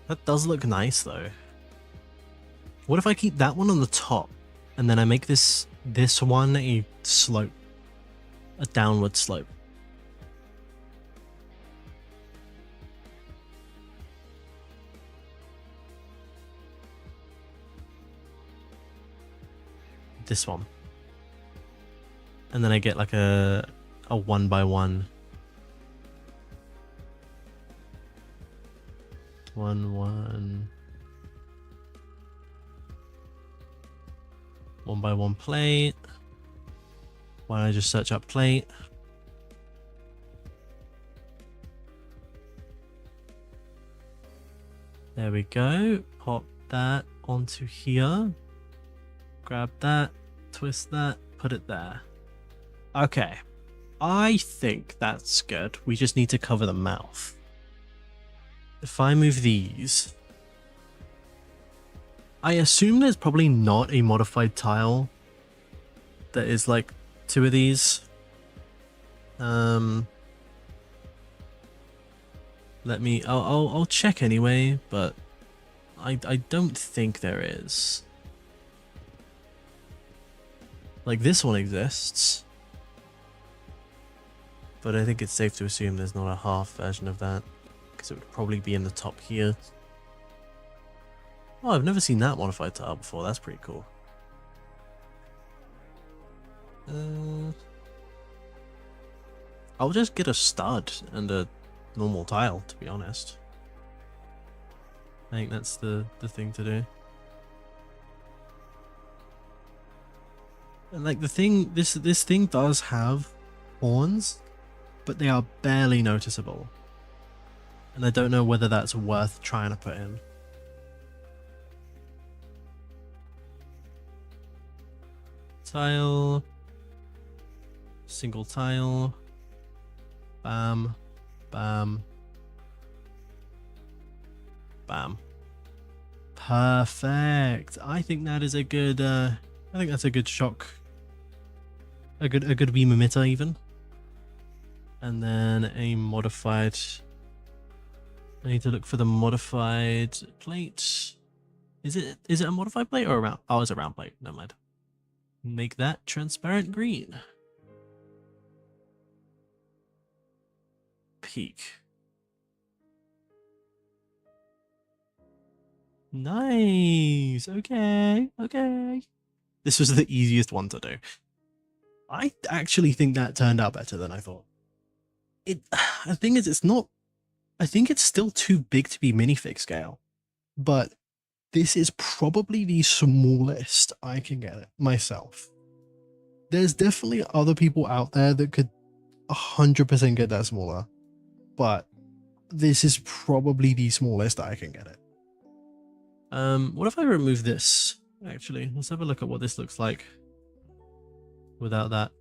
That does look nice though. What if I keep that one on the top and then I make this one a slope, a downward slope? This one. And then I get like a 1x1. 1 1x1 plate. Why don't I just search up plate? There we go. Pop that onto here. Grab that, twist that, put it there. Okay. I think that's good. We just need to cover the mouth. If I move these, I assume there's probably not a modified tile that is like 2 of these. Let me. I'll check anyway, but I don't think there is. Like this one exists, but I think it's safe to assume there's not a half version of that, because it would probably be in the top here. Oh, I've never seen that modified tile before. That's pretty cool. I'll just get a stud and a normal tile, to be honest. I think that's the thing to do. And like the thing, this thing does have horns, but they are barely noticeable. And I don't know whether that's worth trying to put in. Tile. Single tile. Bam. Bam. Bam. Perfect. I think that is a good I think that's a good shock. A good beam emitter even. And then a modified. I need to look for the modified plate. Is it a modified plate or a round? Oh, it's a round plate. Never mind. Make that transparent green. Peak. Nice. Okay. Okay. This was the easiest one to do. I actually think that turned out better than I thought. The thing is, it's not I think it's still too big to be minifig scale, but this is probably the smallest I can get it myself. There's definitely other people out there that could 100% get that smaller, but this is probably the smallest I can get it. What if I remove this? Actually, let's have a look at what this looks like without that.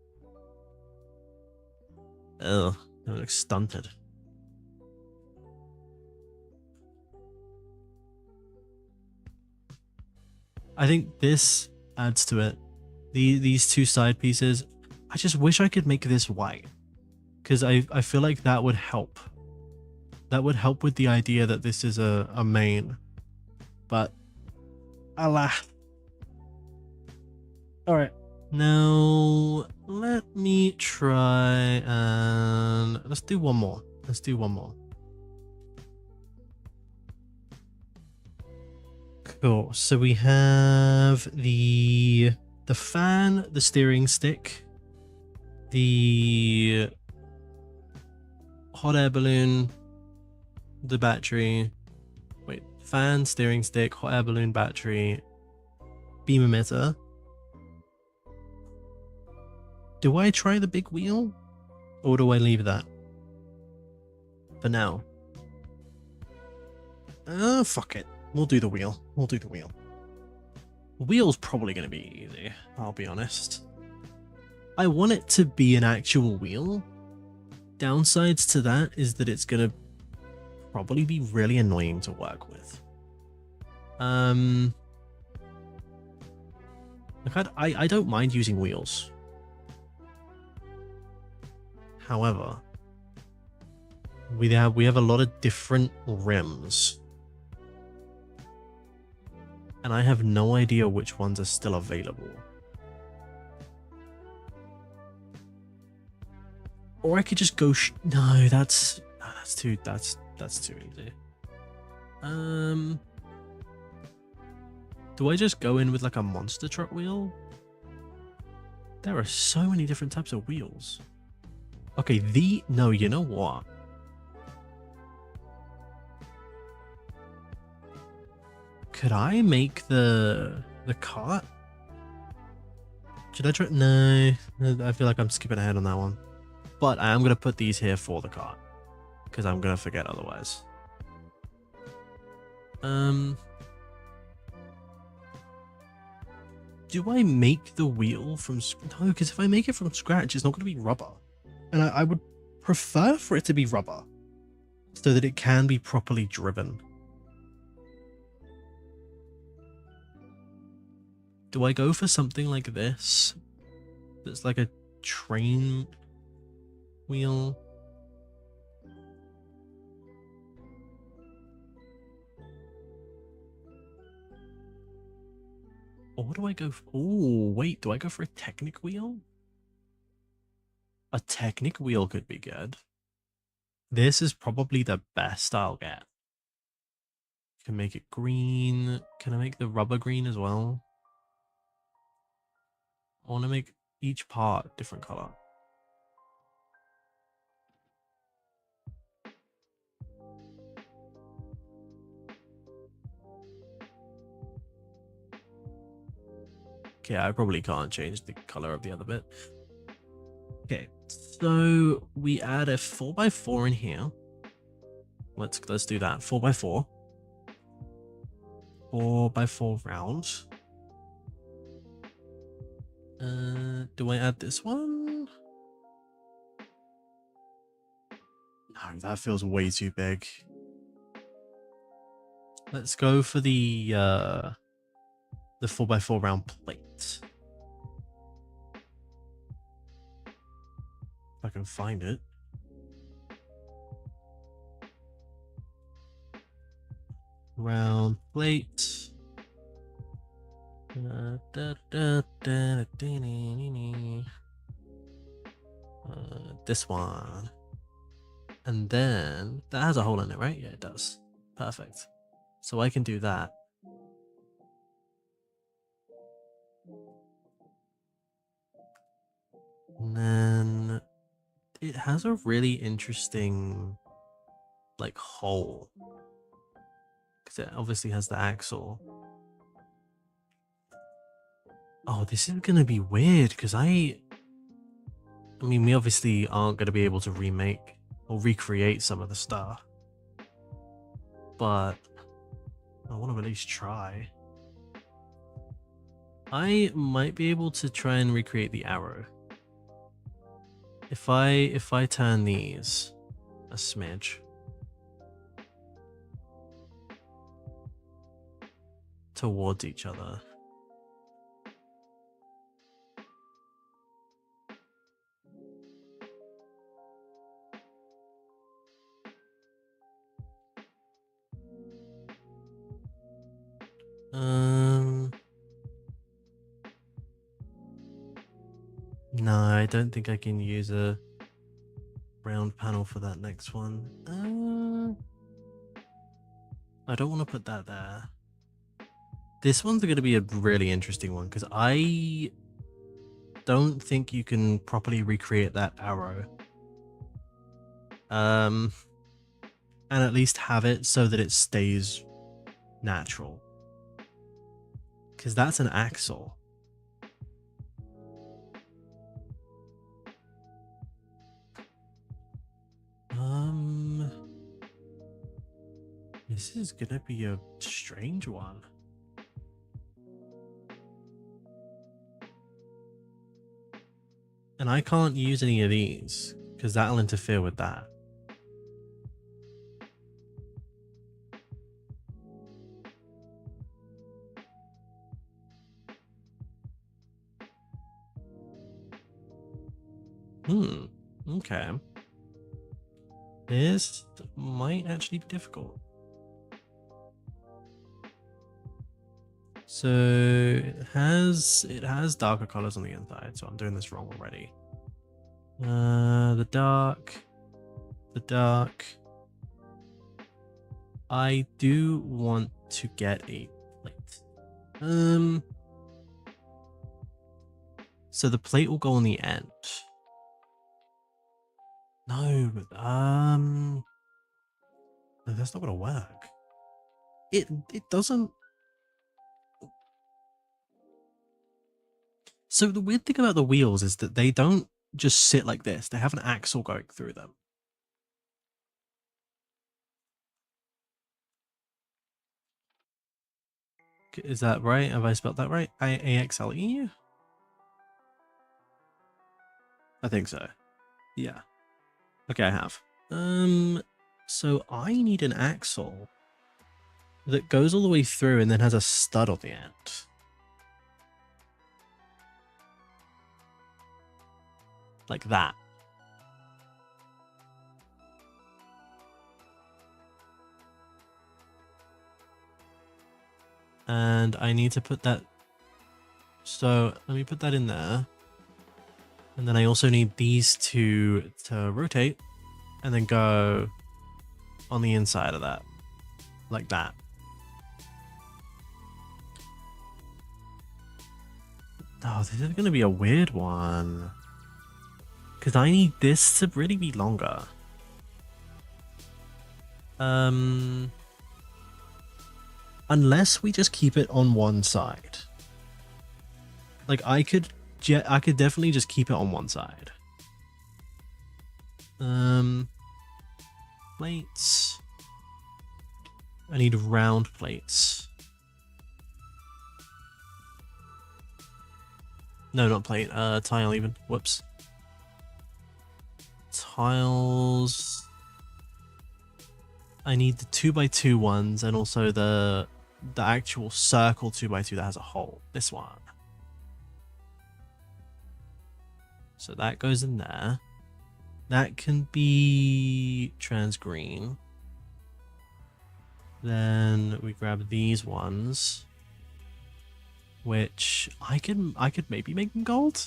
Ugh, it looks stunted. I think this adds to it. These two side pieces, I just wish I could make this white, because I feel like that would help. That would help with the idea that this is a main, but alas. All right, now let me try and let's do one more. Let's do one more. Cool. So we have the fan, the steering stick, the hot air balloon, the battery. Wait, fan, steering stick, hot air balloon, battery, beam emitter. Do I try the big wheel, or do I leave that for now? Fuck it. We'll do the wheel. We'll do the wheel. The wheel's probably going to be easy, I'll be honest. I want it to be an actual wheel. Downsides to that is that it's going to probably be really annoying to work with. Like I don't mind using wheels. However, we have a lot of different rims. And I have no idea which ones are still available. Or I could just go no, that's too easy. Do I just go in with like a monster truck wheel? There are so many different types of wheels. Okay, no, you know what? Could I make the cart? Should I try? No, I feel like I'm skipping ahead on that one. But I am going to put these here for the cart, because I'm going to forget otherwise. Do I make the wheel from... No, because if I make it from scratch, it's not going to be rubber. And I would prefer for it to be rubber, so that it can be properly driven. Do I go for something like this? That's like a train wheel? Or do I go for... Oh, wait, do I go for a Technic wheel? A Technic wheel could be good. This is probably the best I'll get. Can make it green. Can I make the rubber green as well? I want to make each part different color. Okay, I probably can't change the color of the other bit. Okay, so we add a 4x4 in here. Let's do that. 4x4. 4x4 round. Do I add this one? No, that feels way too big. Let's go for the 4x4 round plate. If I can find it. Round plate. This one. And then that has a hole in it, right? Yeah, it does. Perfect. So I can do that. And then it has a really interesting like hole. Because it obviously has the axle. Oh, this is gonna be weird because I mean, we obviously aren't gonna be able to remake or recreate some of the stuff, but I want to at least try. I might be able to try and recreate the arrow. If I turn these a smidge towards each other. No, I don't think I can use a round panel for that next one. I don't want to put that there. This one's going to be a really interesting one because I don't think you can properly recreate that arrow. And at least have it so that it stays natural. Because that's an axle. This is gonna be a strange one. And I can't use any of these because that'll interfere with that. Okay. This might actually be difficult. So it has darker colors on the inside, so I'm doing this wrong already. The dark. I do want to get a plate. So the plate will go on the end. No, that's not gonna work. It doesn't. So the weird thing about the wheels is that they don't just sit like this. They have an axle going through them. Is that right? Have I spelled that right? AXLE? I think so. Yeah. Okay, I have. So I need an axle that goes all the way through and then has a stud on the end. Like that. And I need to put that. So let me put that in there. And then I also need these two to rotate and then go on the inside of that. Like that. Oh, this is going to be a weird one. Because I need this to really be longer. Unless we just keep it on one side. Like I could definitely just keep it on one side. Plates. I need round plates. No, not plate. Tile even. Whoops. Tiles. I need the 2x2 ones and also the actual circle 2x2 that has a hole. This one. So that goes in there. That can be trans green. Then we grab these ones, which I could maybe make them gold.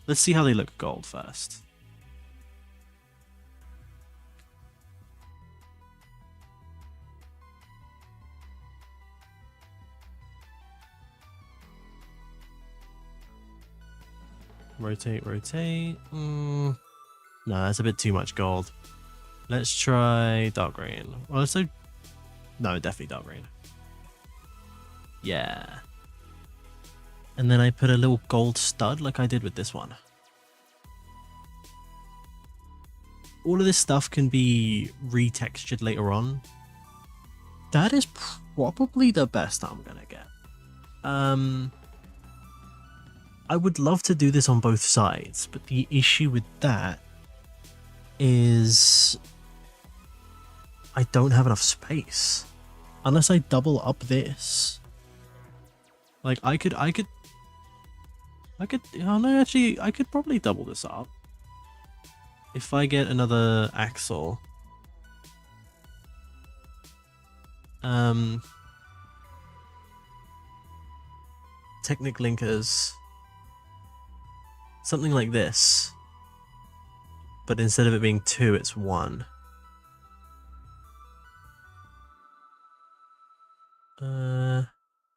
Let's see how they look gold first. Rotate. No, that's a bit too much gold. Let's try dark green. Well, let's do... No, definitely dark green. Yeah. And then I put a little gold stud like I did with this one. All of this stuff can be retextured later on. That is probably the best I'm gonna get. I would love to do this on both sides, but the issue with that is I don't have enough space. Unless I double up this. Like I could, oh no, actually, I could probably double this up. If I get another axle. Technic linkers. Something like this. But instead of it being 2, it's 1.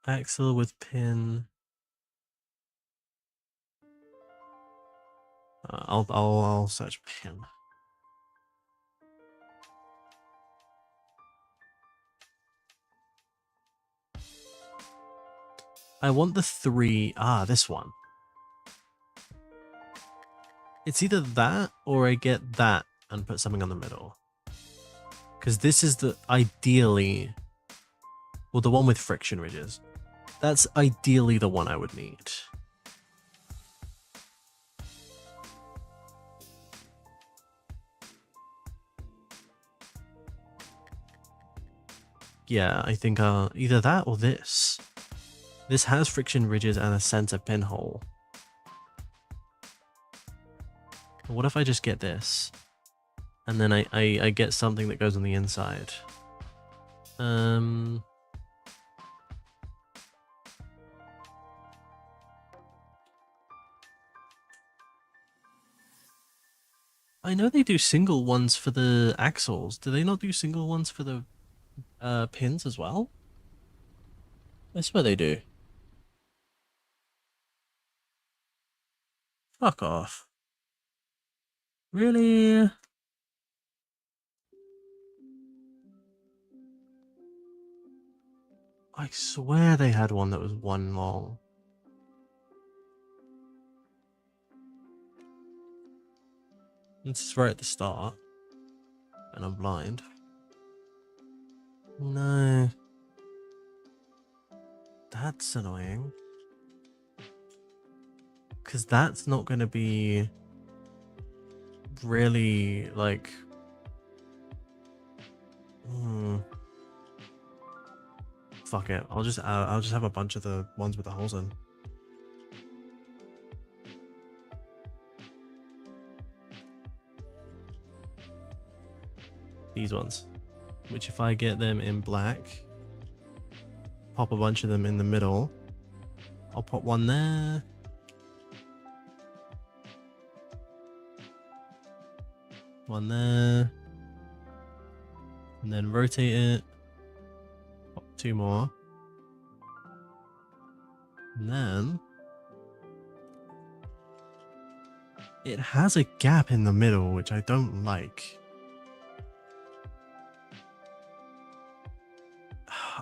Axle with pin. I'll search pin. I want the 3. This one. It's either that or I get that and put something on the middle. Because this is the ideally, well, the one with friction ridges. That's ideally the one I would need. Yeah, I think either that or this. This has friction ridges and a center pinhole. What if I just get this? And then I get something that goes on the inside. I know they do single ones for the axles. Do they not do single ones for the pins as well? I swear they do. Fuck off. Really? I swear they had one that was 1 long. This is right at the start. And I'm blind. No. That's annoying. Because that's not going to be really, like... Fuck it. I'll just have a bunch of the ones with the holes in. These ones. Which if I get them in black, pop a bunch of them in the middle. I'll pop one there. One there. And then rotate it. Pop 2 more. And then it has a gap in the middle, which I don't like.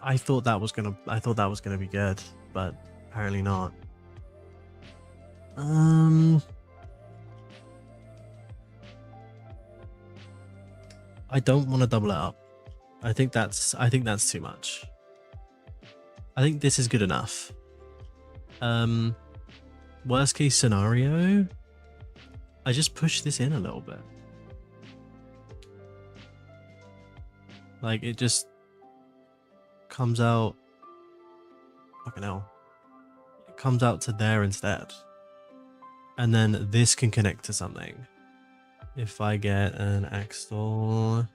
I thought that was gonna be good, but apparently not. I don't want to double it up. I think that's too much. I think this is good enough. Worst case scenario, I just push this in a little bit. Like it just comes out. Fucking hell. It comes out to there instead. And then this can connect to something. If I get an axle.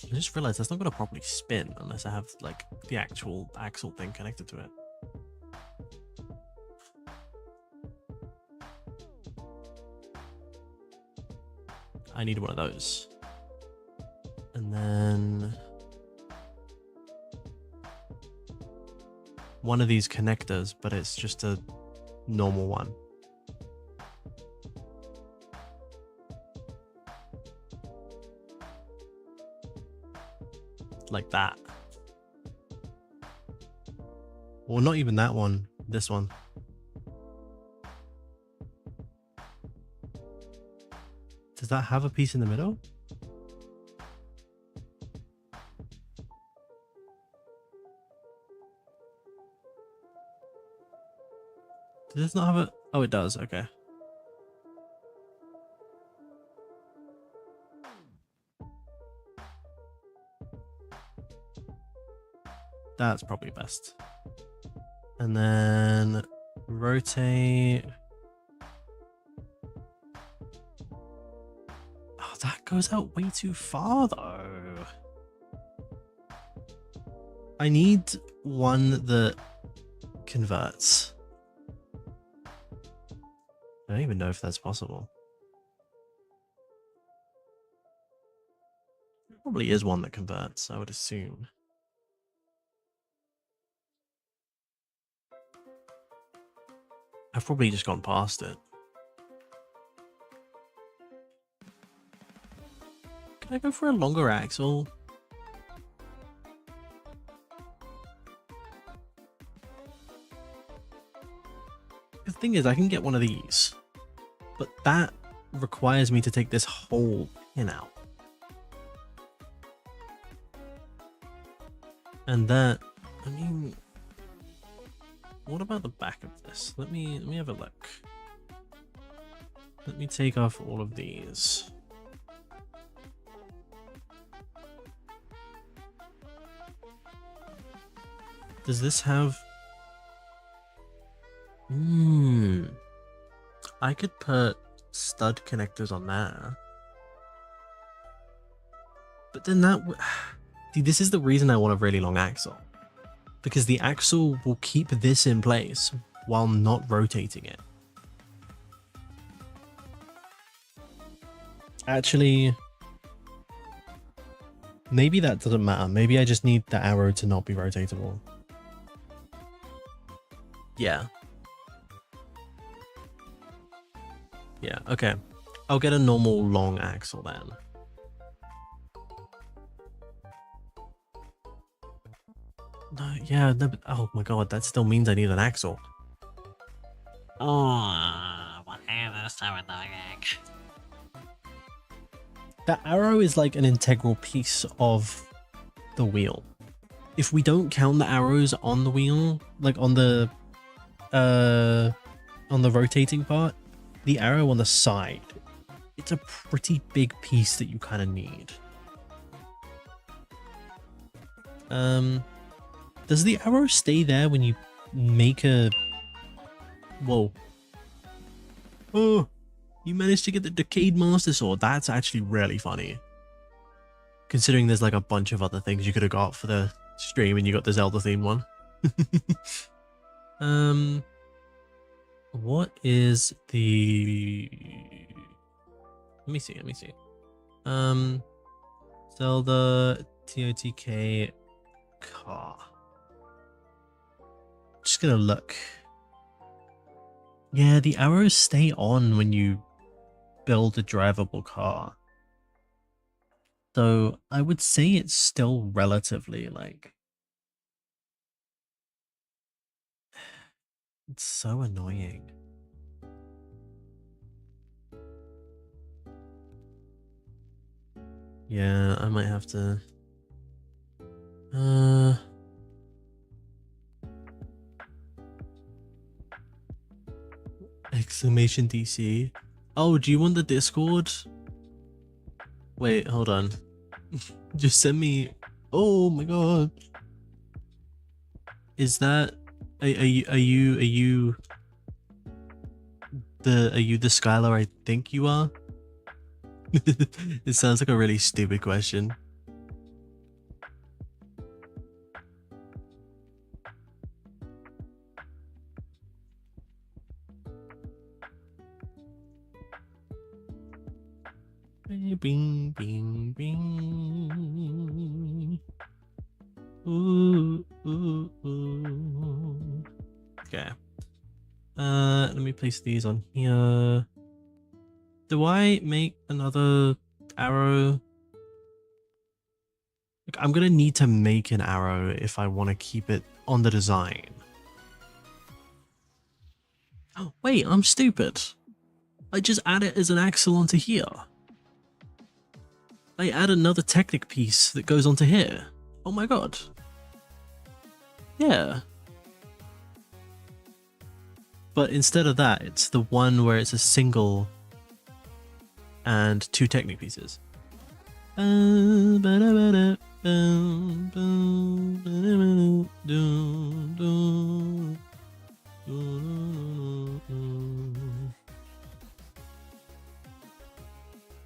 I just realized that's not going to properly spin unless I have like the actual axle thing connected to it. I need one of those. And then one of these connectors, but it's just a normal one. Like that. Or not even that one, this one. Does that have a piece in the middle? Does this not have a... Oh, it does. Okay. That's probably best. And then rotate. Oh, that goes out way too far though. I need one that converts. I don't even know if that's possible. There probably is one that converts, I would assume. I've probably just gone past it. Can I go for a longer axle? The thing is, I can get one of these, but that requires me to take this whole pin out. And that, I mean, what about the back of this? Let me have a look. Let me take off all of these. Does this have... I could put stud connectors on there. But then that would... See, this is the reason I want a really long axle. Because the axle will keep this in place while not rotating it. Actually, maybe that doesn't matter. Maybe I just need the arrow to not be rotatable. Yeah. Yeah, okay. I'll get a normal long axle then. No, yeah, no, but, oh my god, that still means I need an axle. Oh, why is this so annoying? The arrow is like an integral piece of the wheel. If we don't count the arrows on the wheel, like on the rotating part, the arrow on the side, it's a pretty big piece that you kind of need. Does the arrow stay there when you make a... Whoa. Oh, you managed to get the Decayed Master Sword. That's actually really funny. Considering there's like a bunch of other things you could have got for the stream and you got the Zelda themed one. What is the... Let me see. Zelda TOTK car. Just gonna look. Yeah, the arrows stay on when you build a drivable car. So I would say it's still relatively like... It's so annoying. Yeah, I might have to... Exclamation DC. Oh, do you want the Discord? Wait, hold on. Just send me... Oh my god. Is that... Are you the Skylar I think you are? It sounds like a really stupid question. Bing, bing, bing. Ooh, ooh, ooh. Okay. Let me place these on here. Do I make another arrow? Like, I'm gonna need to make an arrow if I want to keep it on the design. Oh, wait, I'm stupid. I just add it as an axle onto here. I add another Technic piece that goes onto here. Oh my god. Yeah. But instead of that, it's the one where it's a single and 2 Technic pieces.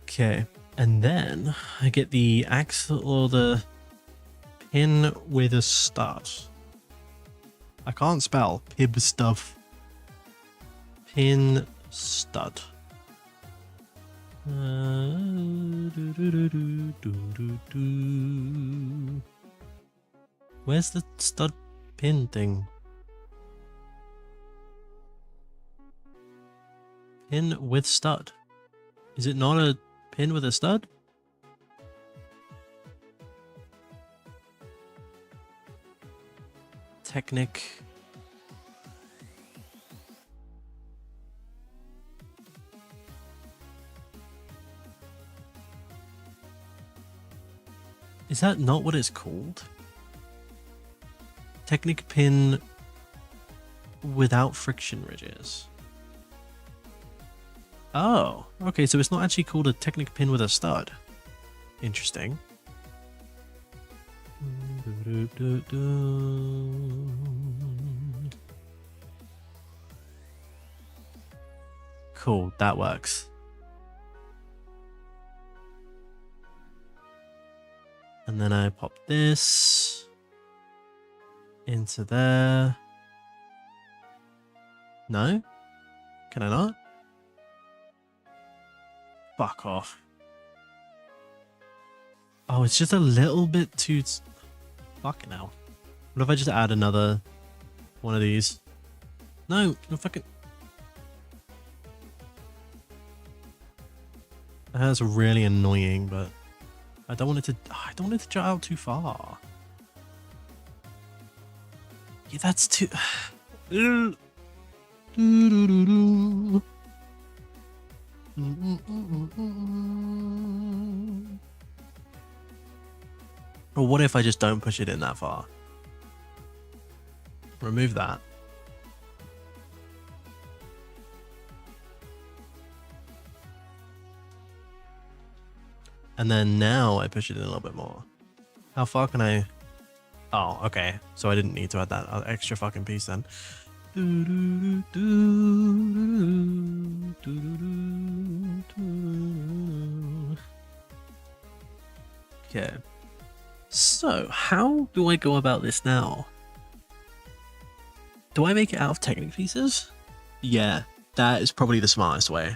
Okay, and then I get the axle or the pin with a stud. I can't spell pib stuff. Pin stud. Where's the stud pin thing? Pin with stud. Is it not a pin with a stud? Technic. Is that not what it's called? Technic pin without friction ridges. Oh, okay, so it's not actually called a Technic pin with a stud. Interesting. Cool, that works. And then I pop this into there. No? Can I not? Fuck off. Oh, it's just a little bit too... Fucking hell. What if I just add another one of these? No, no fucking... That's really annoying, but I don't want it to... I don't want it to jut out too far. Yeah, that's too... Or what if I just don't push it in that far? Remove that. And then now I push it in a little bit more. How far can I... Oh, okay. So I didn't need to add that extra fucking piece then. Okay. So, how do I go about this now? Do I make it out of Technic pieces? Yeah, that is probably the smartest way.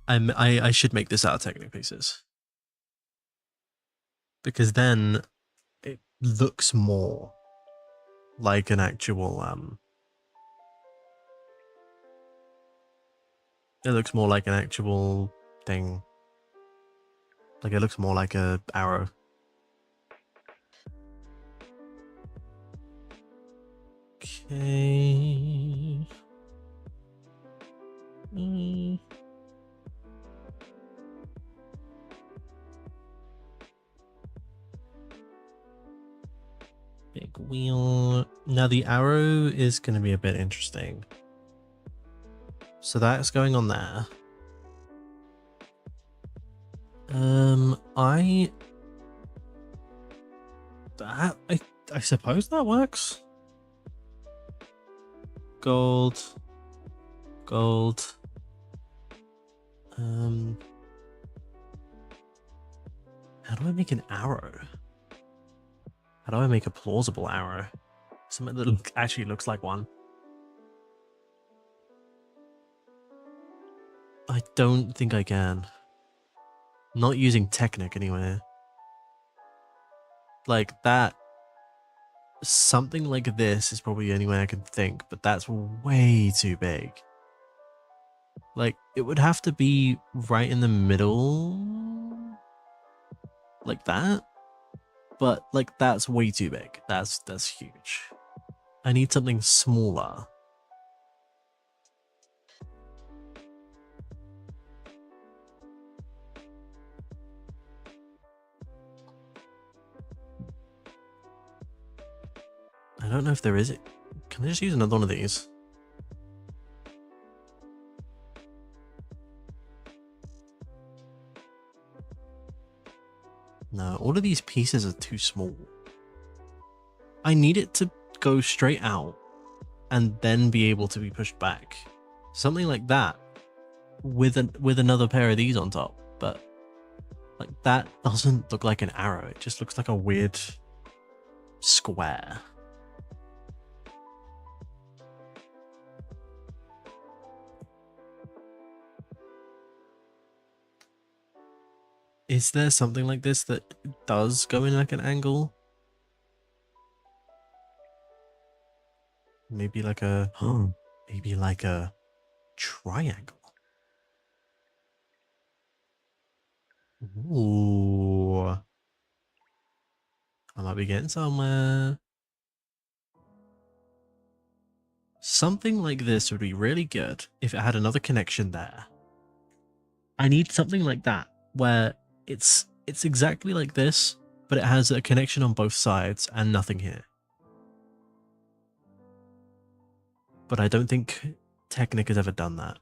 I should make this out of Technic pieces. Because then it looks more like an actual it looks more like an actual thing. Like it looks more like a arrow. Okay. Big wheel. Now the arrow is going to be a bit interesting. So that's going on there. I suppose that works. Gold. Gold. How do I make an arrow? How do I make a plausible arrow? Something that actually looks like one. I don't think I can. Not using Technic anyway. Like that. Something like this is probably the only way I can think, but that's way too big. Like, it would have to be right in the middle. Like that. But, like, that's way too big. That's huge. I need something smaller. I don't know if there is. Can I just use another one of these? No, all of these pieces are too small. I need it to go straight out and then be able to be pushed back. Something like that with another pair of these on top. But like that doesn't look like an arrow. It just looks like a weird square. Is there something like this that does go in like an angle? Maybe like a maybe like a triangle. Ooh. I might be getting somewhere. Something like this would be really good if it had another connection there. I need something like that where it's exactly like this, but it has a connection on both sides and nothing here. But I don't think Technic has ever done that.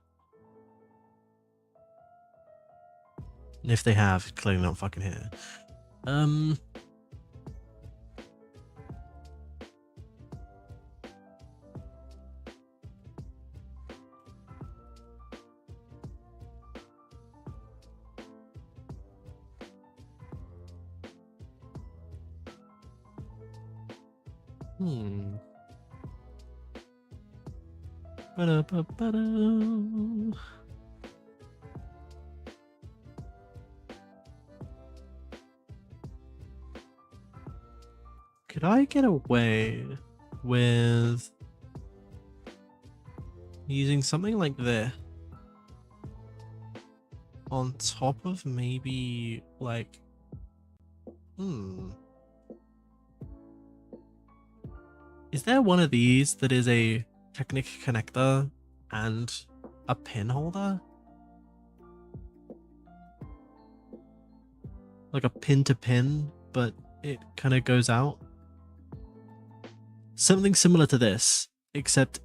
And if they have, it's clearly not fucking here. Ba-da-ba-ba-da. Could I get away with using something like this on top of maybe like is there one of these that is a Technic connector and a pin holder? Like a pin to pin, but it kind of goes out. Something similar to this, except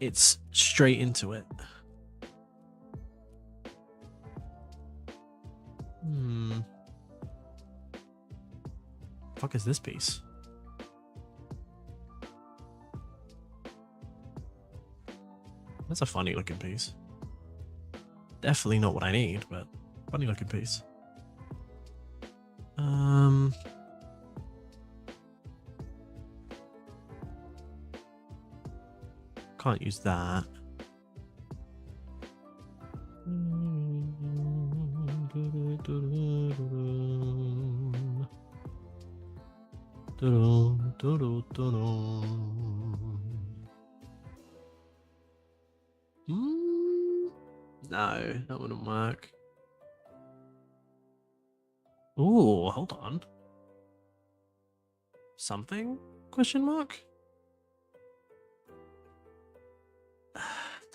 it's straight into it. Fuck is this piece? That's a funny looking piece. Definitely not what I need, but funny looking piece. Can't use that. No, that wouldn't work. Ooh, hold on. Something? Question mark?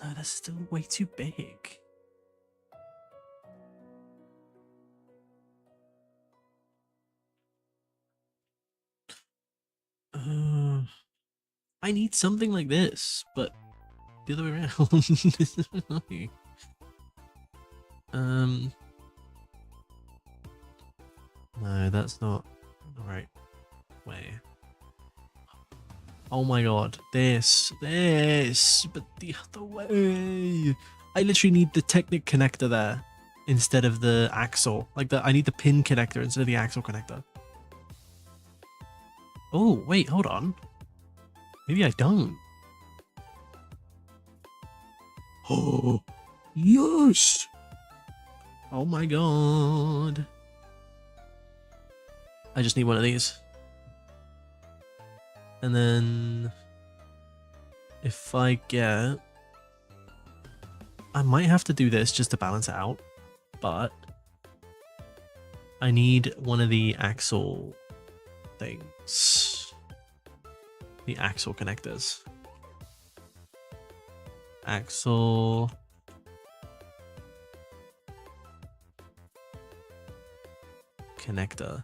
No, that's still way too big. I need something like this, but the other way around. No, that's not the right way. Oh my god, this, but the other way. I literally need the Technic connector there instead of the axle. Like I need the pin connector instead of the axle connector. Oh, wait, hold on. Maybe I don't. Oh, yes! Oh my god. I just need one of these. And then if I get... I might have to do this just to balance it out, but I need one of the axle things. The axle connectors. Axle... connector.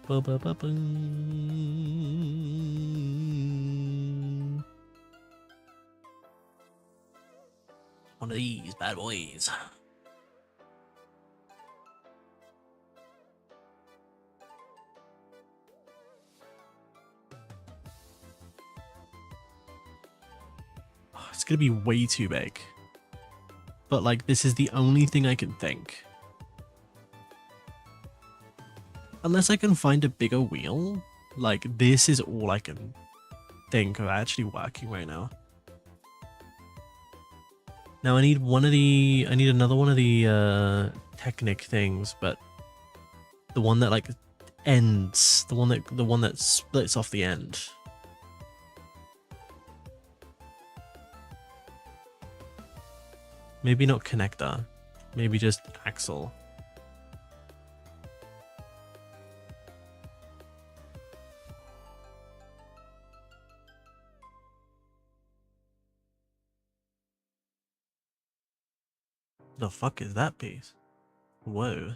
One of these bad boys. Oh, it's gonna be way too big. But like, this is the only thing I can think. Unless I can find a bigger wheel, like this is all I can think of actually working right now. Now I need another one of the Technic things, but the one that like ends, the one that splits off the end. Maybe not connector, maybe just axle. The fuck is that piece? Whoa.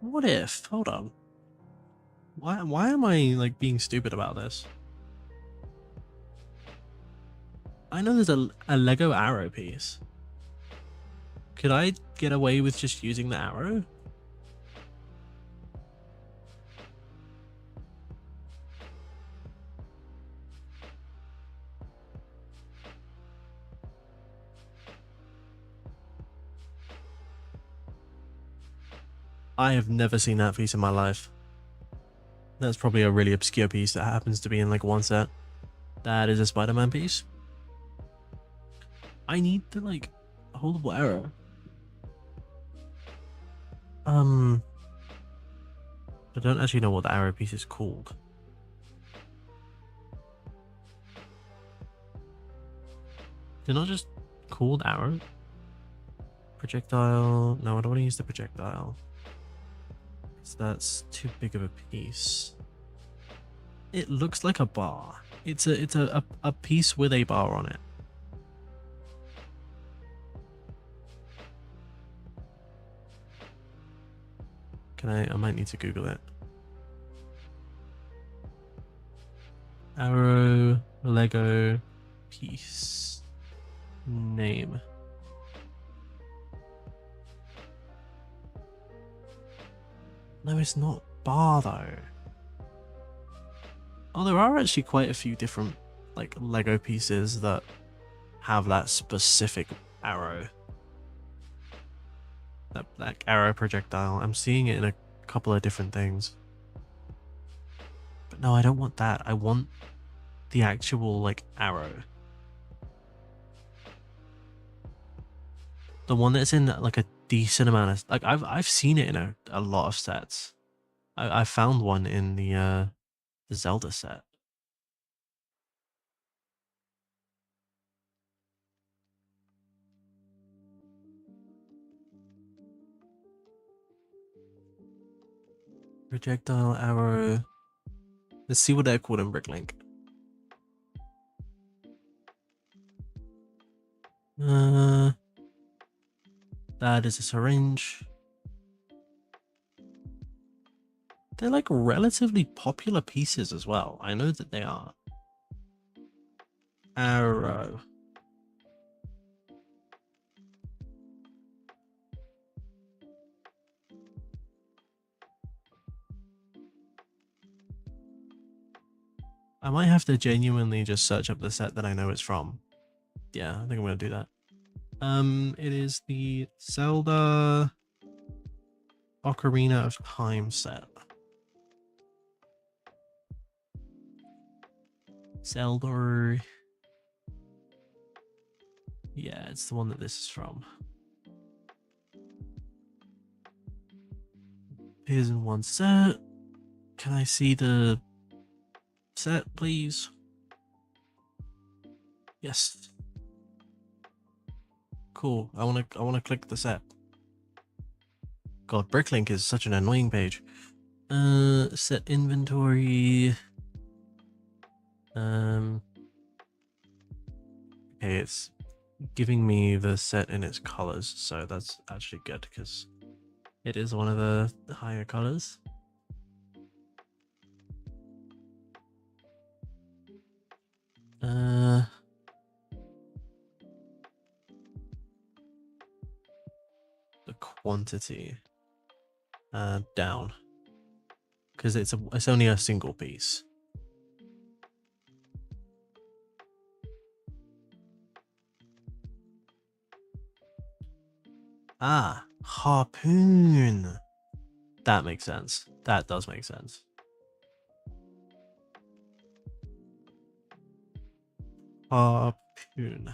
What if? Hold on. Why am I like being stupid about this? I know there's a Lego arrow piece. Could I get away with just using the arrow? I have never seen that piece in my life. That's probably a really obscure piece that happens to be in like one set. That is a Spider-Man piece. I need the like holdable arrow. I don't actually know what the arrow piece is called. They're not just called arrow? Projectile. No, I don't want to use the projectile. So that's too big of a piece. It looks like a bar. It's a piece with a bar on it. Can I might need to Google it. Arrow Lego piece name. No, it's not bar though. Oh, there are actually quite a few different like Lego pieces that have that specific arrow. That arrow projectile. I'm seeing it in a couple of different things. But no, I don't want that. I want the actual like arrow. The one that's in like a decent amount of like I've seen it in a lot of sets. I found one in the Zelda set. Projectile arrow. Let's see what they're called in Bricklink. That is a syringe. They're like relatively popular pieces as well. I know that they are. Arrow. I might have to genuinely just search up the set that I know it's from. Yeah, I think I'm gonna do that. It is the Zelda Ocarina of Time set. Zelda. Yeah, it's the one that this is from. Here's in one set. Can I see the set, please? Yes. Cool. I wanna click the set. God, Bricklink is such an annoying page. Set inventory. Okay, it's giving me the set in its colors, so that's actually good because it is one of the higher colors. The quantity down because it's only a single piece. Ah, harpoon. That makes sense. That does make sense. Harpoon.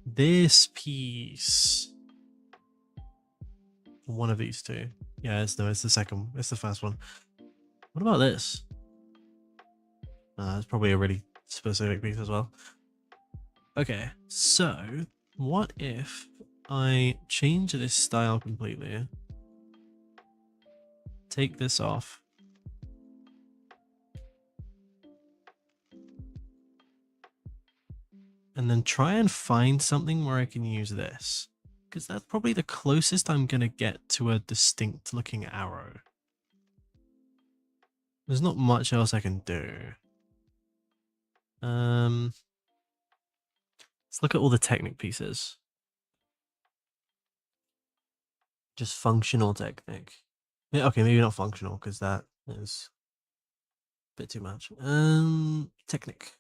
This piece. One of these two. Yeah, it's the second. It's the first one. What about this? It's probably a really specific piece as well. Okay, so what if I change this style completely? Take this off. And then try and find something where I can use this. Because that's probably the closest I'm going to get to a distinct looking arrow. There's not much else I can do. Let's look at all the Technic pieces. Just functional Technic. Yeah, okay, maybe not functional because that is a bit too much. Technic.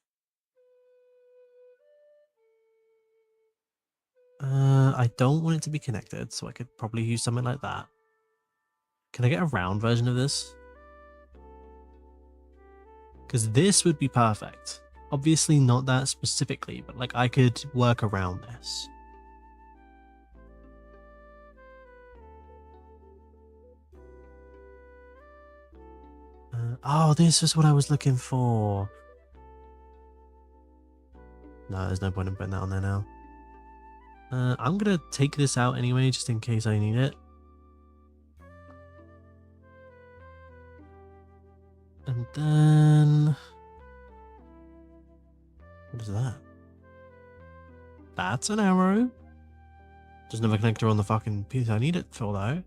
I don't want it to be connected, so I could probably use something like that. Can I get a round version of this? Because this would be perfect. Obviously not that specifically, but like I could work around this. Oh, this is what I was looking for. No, there's no point in putting that on there now. I'm gonna take this out anyway, just in case I need it. And then... what is that? That's an arrow. Doesn't have a connector on the fucking piece I need it for though.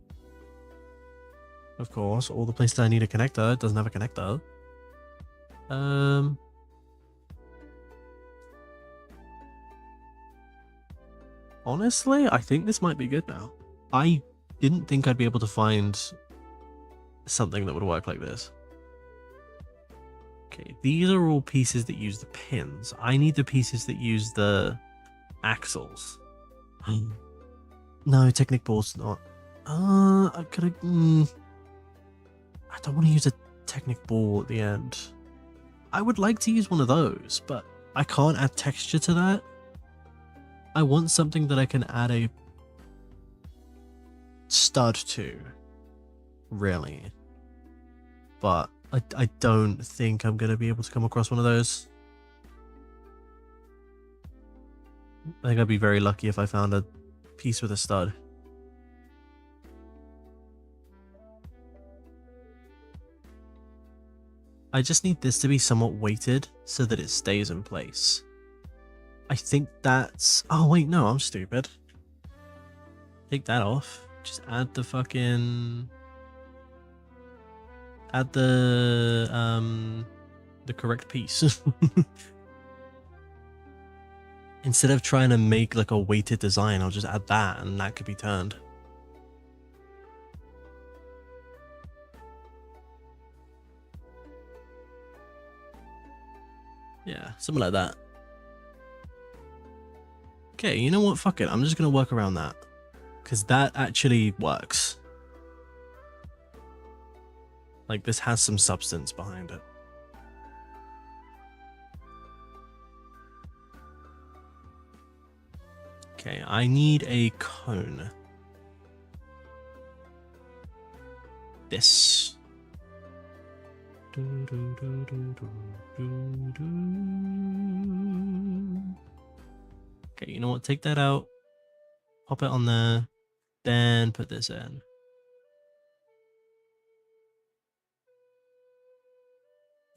Of course, all the places I need a connector, it doesn't have a connector. Honestly, I think this might be good now. I didn't think I'd be able to find something that would work like this. Okay, these are all pieces that use the pins. I need the pieces that use the axles. No, Technic ball's not. I could have... I don't want to use a Technic ball at the end. I would like to use one of those, but I can't add texture to that. I want something that I can add a stud to, really. But I don't think I'm going to be able to come across one of those. I think I'd be very lucky if I found a piece with a stud. I just need this to be somewhat weighted so that it stays in place. I think that's... oh wait, no, I'm stupid. Take that off. Just add the fucking... add the correct piece. Instead of trying to make like a weighted design, I'll just add that and that could be turned. Yeah, something like that. Okay, you know what? Fuck it. I'm just gonna work around that. Because that actually works. Like, this has some substance behind it. Okay, I need a cone. This. Okay, you know what? Take that out. Pop it on there. Then put this in.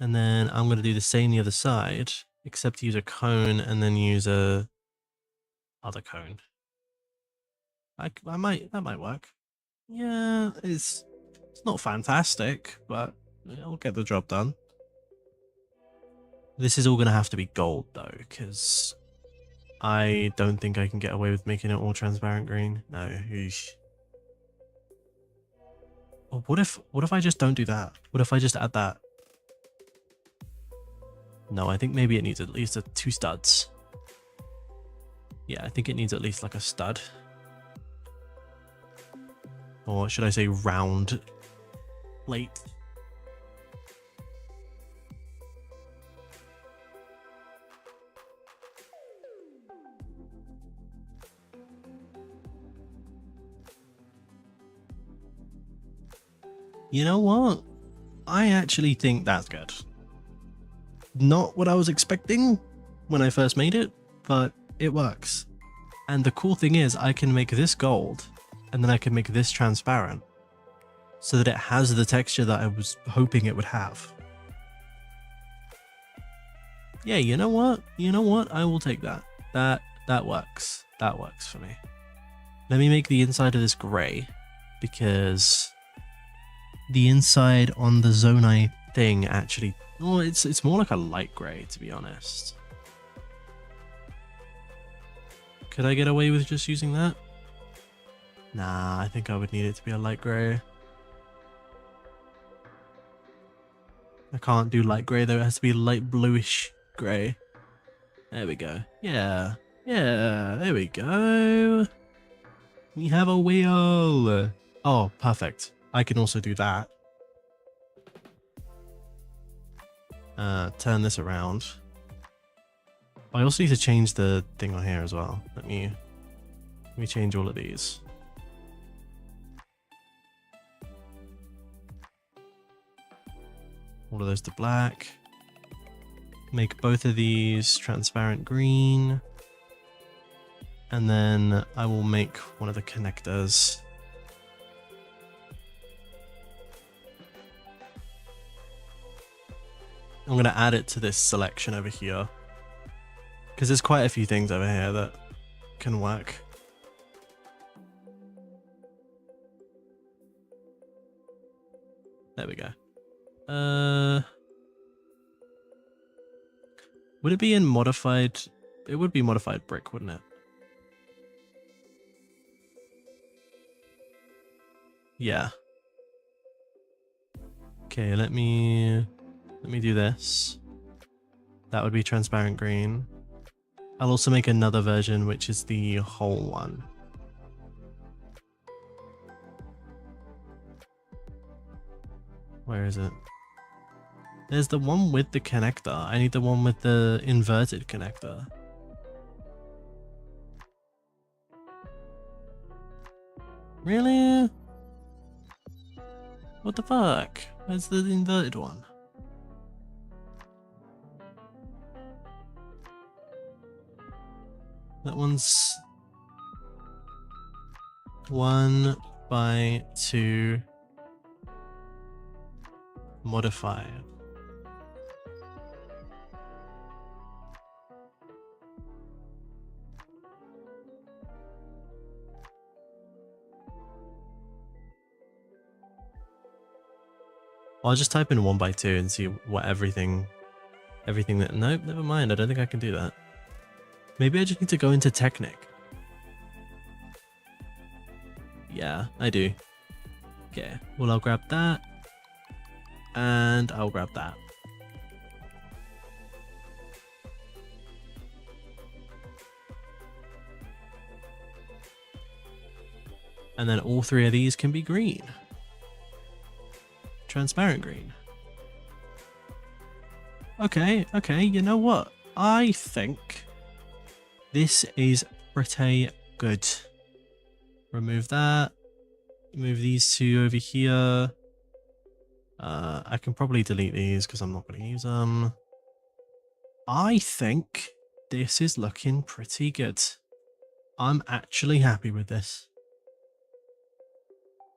And then I'm going to do the same the other side, except use a cone and then use a other cone. That might work. Yeah, it's not fantastic, but it'll get the job done. This is all going to have to be gold though, because I don't think I can get away with making it all transparent green. No. Eesh. Well, what if I just don't do that? What if I just add that? No, I think maybe it needs at least 2 studs. Yeah, I think it needs at least like a stud. Or should I say round plate? You know what? I actually think that's good. Not what I was expecting when I first made it, but it works. And the cool thing is I can make this gold and then I can make this transparent so that it has the texture that I was hoping it would have. Yeah, you know what? You know what? I will take that. That works. That works for me. Let me make the inside of this gray because the inside on the Zonai thing actually, oh, it's more like a light gray, to be honest. Could I get away with just using that? Nah, I think I would need it to be a light gray. I can't do light gray though, it has to be light bluish gray. There we go. Yeah, there we go. We have a wheel. Oh, perfect. I can also do that. Turn this around. I also need to change the thing on here as well. Let me change all of these. All of those to black. Make both of these transparent green. And then I will make one of the connectors. I'm going to add it to this selection over here. Because there's quite a few things over here that can work. There we go. Would it be in modified? It would be modified brick, wouldn't it? Yeah. Okay, let me do this. That would be transparent green. I'll also make another version, which is the whole one. Where is it? There's the one with the connector. I need the one with the inverted connector. Really? What the fuck? Where's the inverted one? That one's 1 by 2 modifier. I'll just type in 1 by 2 and see what everything that, nope, never mind. I don't think I can do that. Maybe I just need to go into Technic. Yeah, I do. Okay, well, I'll grab that. And I'll grab that. And then all three of these can be green. Transparent green. Okay, you know what? I think this is pretty good. Remove that. Move these two over here. I can probably delete these because I'm not going to use them. I think this is looking pretty good. I'm actually happy with this.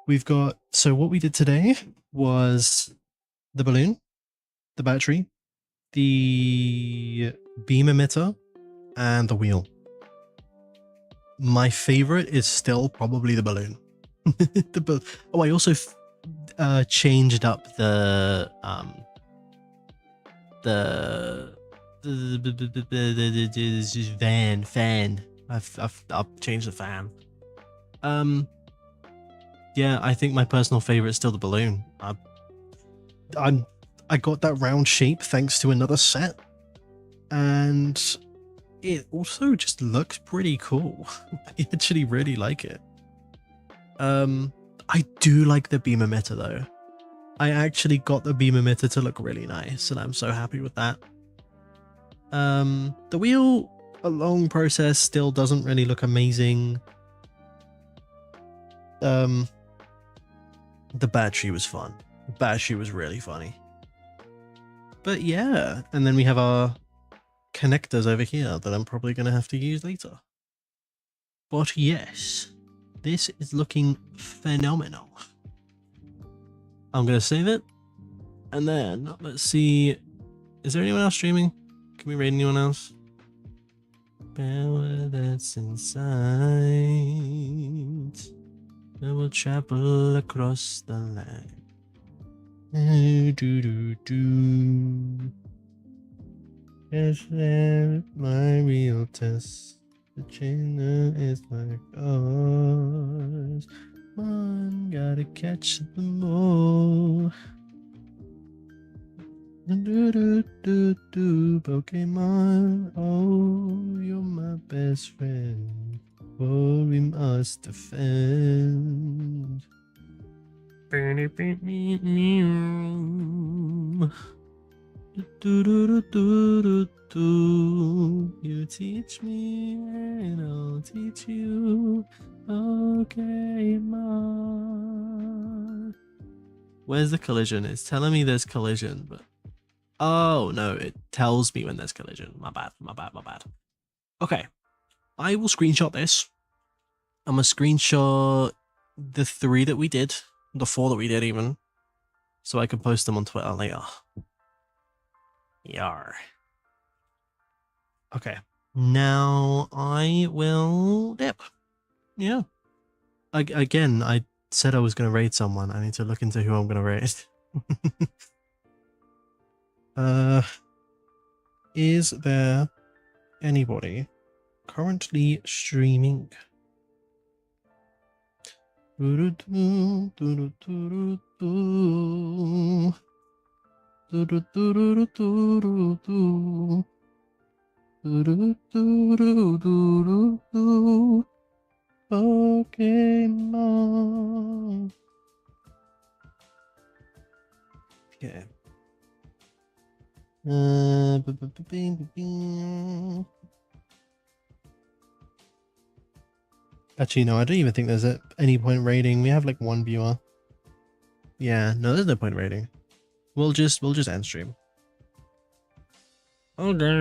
We've got, so what we did today was the balloon, the battery, the beam emitter, and the wheel. My favorite is still probably the balloon. Oh, I also changed up the fan. I've changed the fan. Yeah, I think my personal favorite is still the balloon. I got that round shape thanks to another set, and it also just looks pretty cool. I actually really like it. I do like the beam emitter though. I actually got the beam emitter to look really nice, and I'm so happy with that. The wheel, a long process, still doesn't really look amazing. The battery was fun. The battery was really funny. But yeah, and then we have our connectors over here that I'm probably going to have to use later. But yes, this is looking phenomenal. I'm going to save it. And then let's see. Is there anyone else streaming? Can we raid anyone else? Power that's inside. I will travel across the land. Yes, my real test. The trainer is like ours. Man, gotta catch them all. Pokemon, oh, you're my best friend. For we must defend. You teach me and I'll teach you. Okay, Mom. Where's the collision? It's telling me there's collision, but oh no, it tells me when there's collision. My bad. Okay, I will screenshot this. I'm gonna screenshot the 3 that we did, the 4 that we did even, so I can post them on Twitter later. Yar. Okay, now I will dip. Yeah. Again, I said I was going to raid someone. I need to look into who I'm going to raid. Is there anybody currently streaming? Pokemon. Okay. Actually, no, I don't even think there's at any point rating. We have like 1 viewer. Yeah, no, there's no point rating. We'll just end stream. Okay.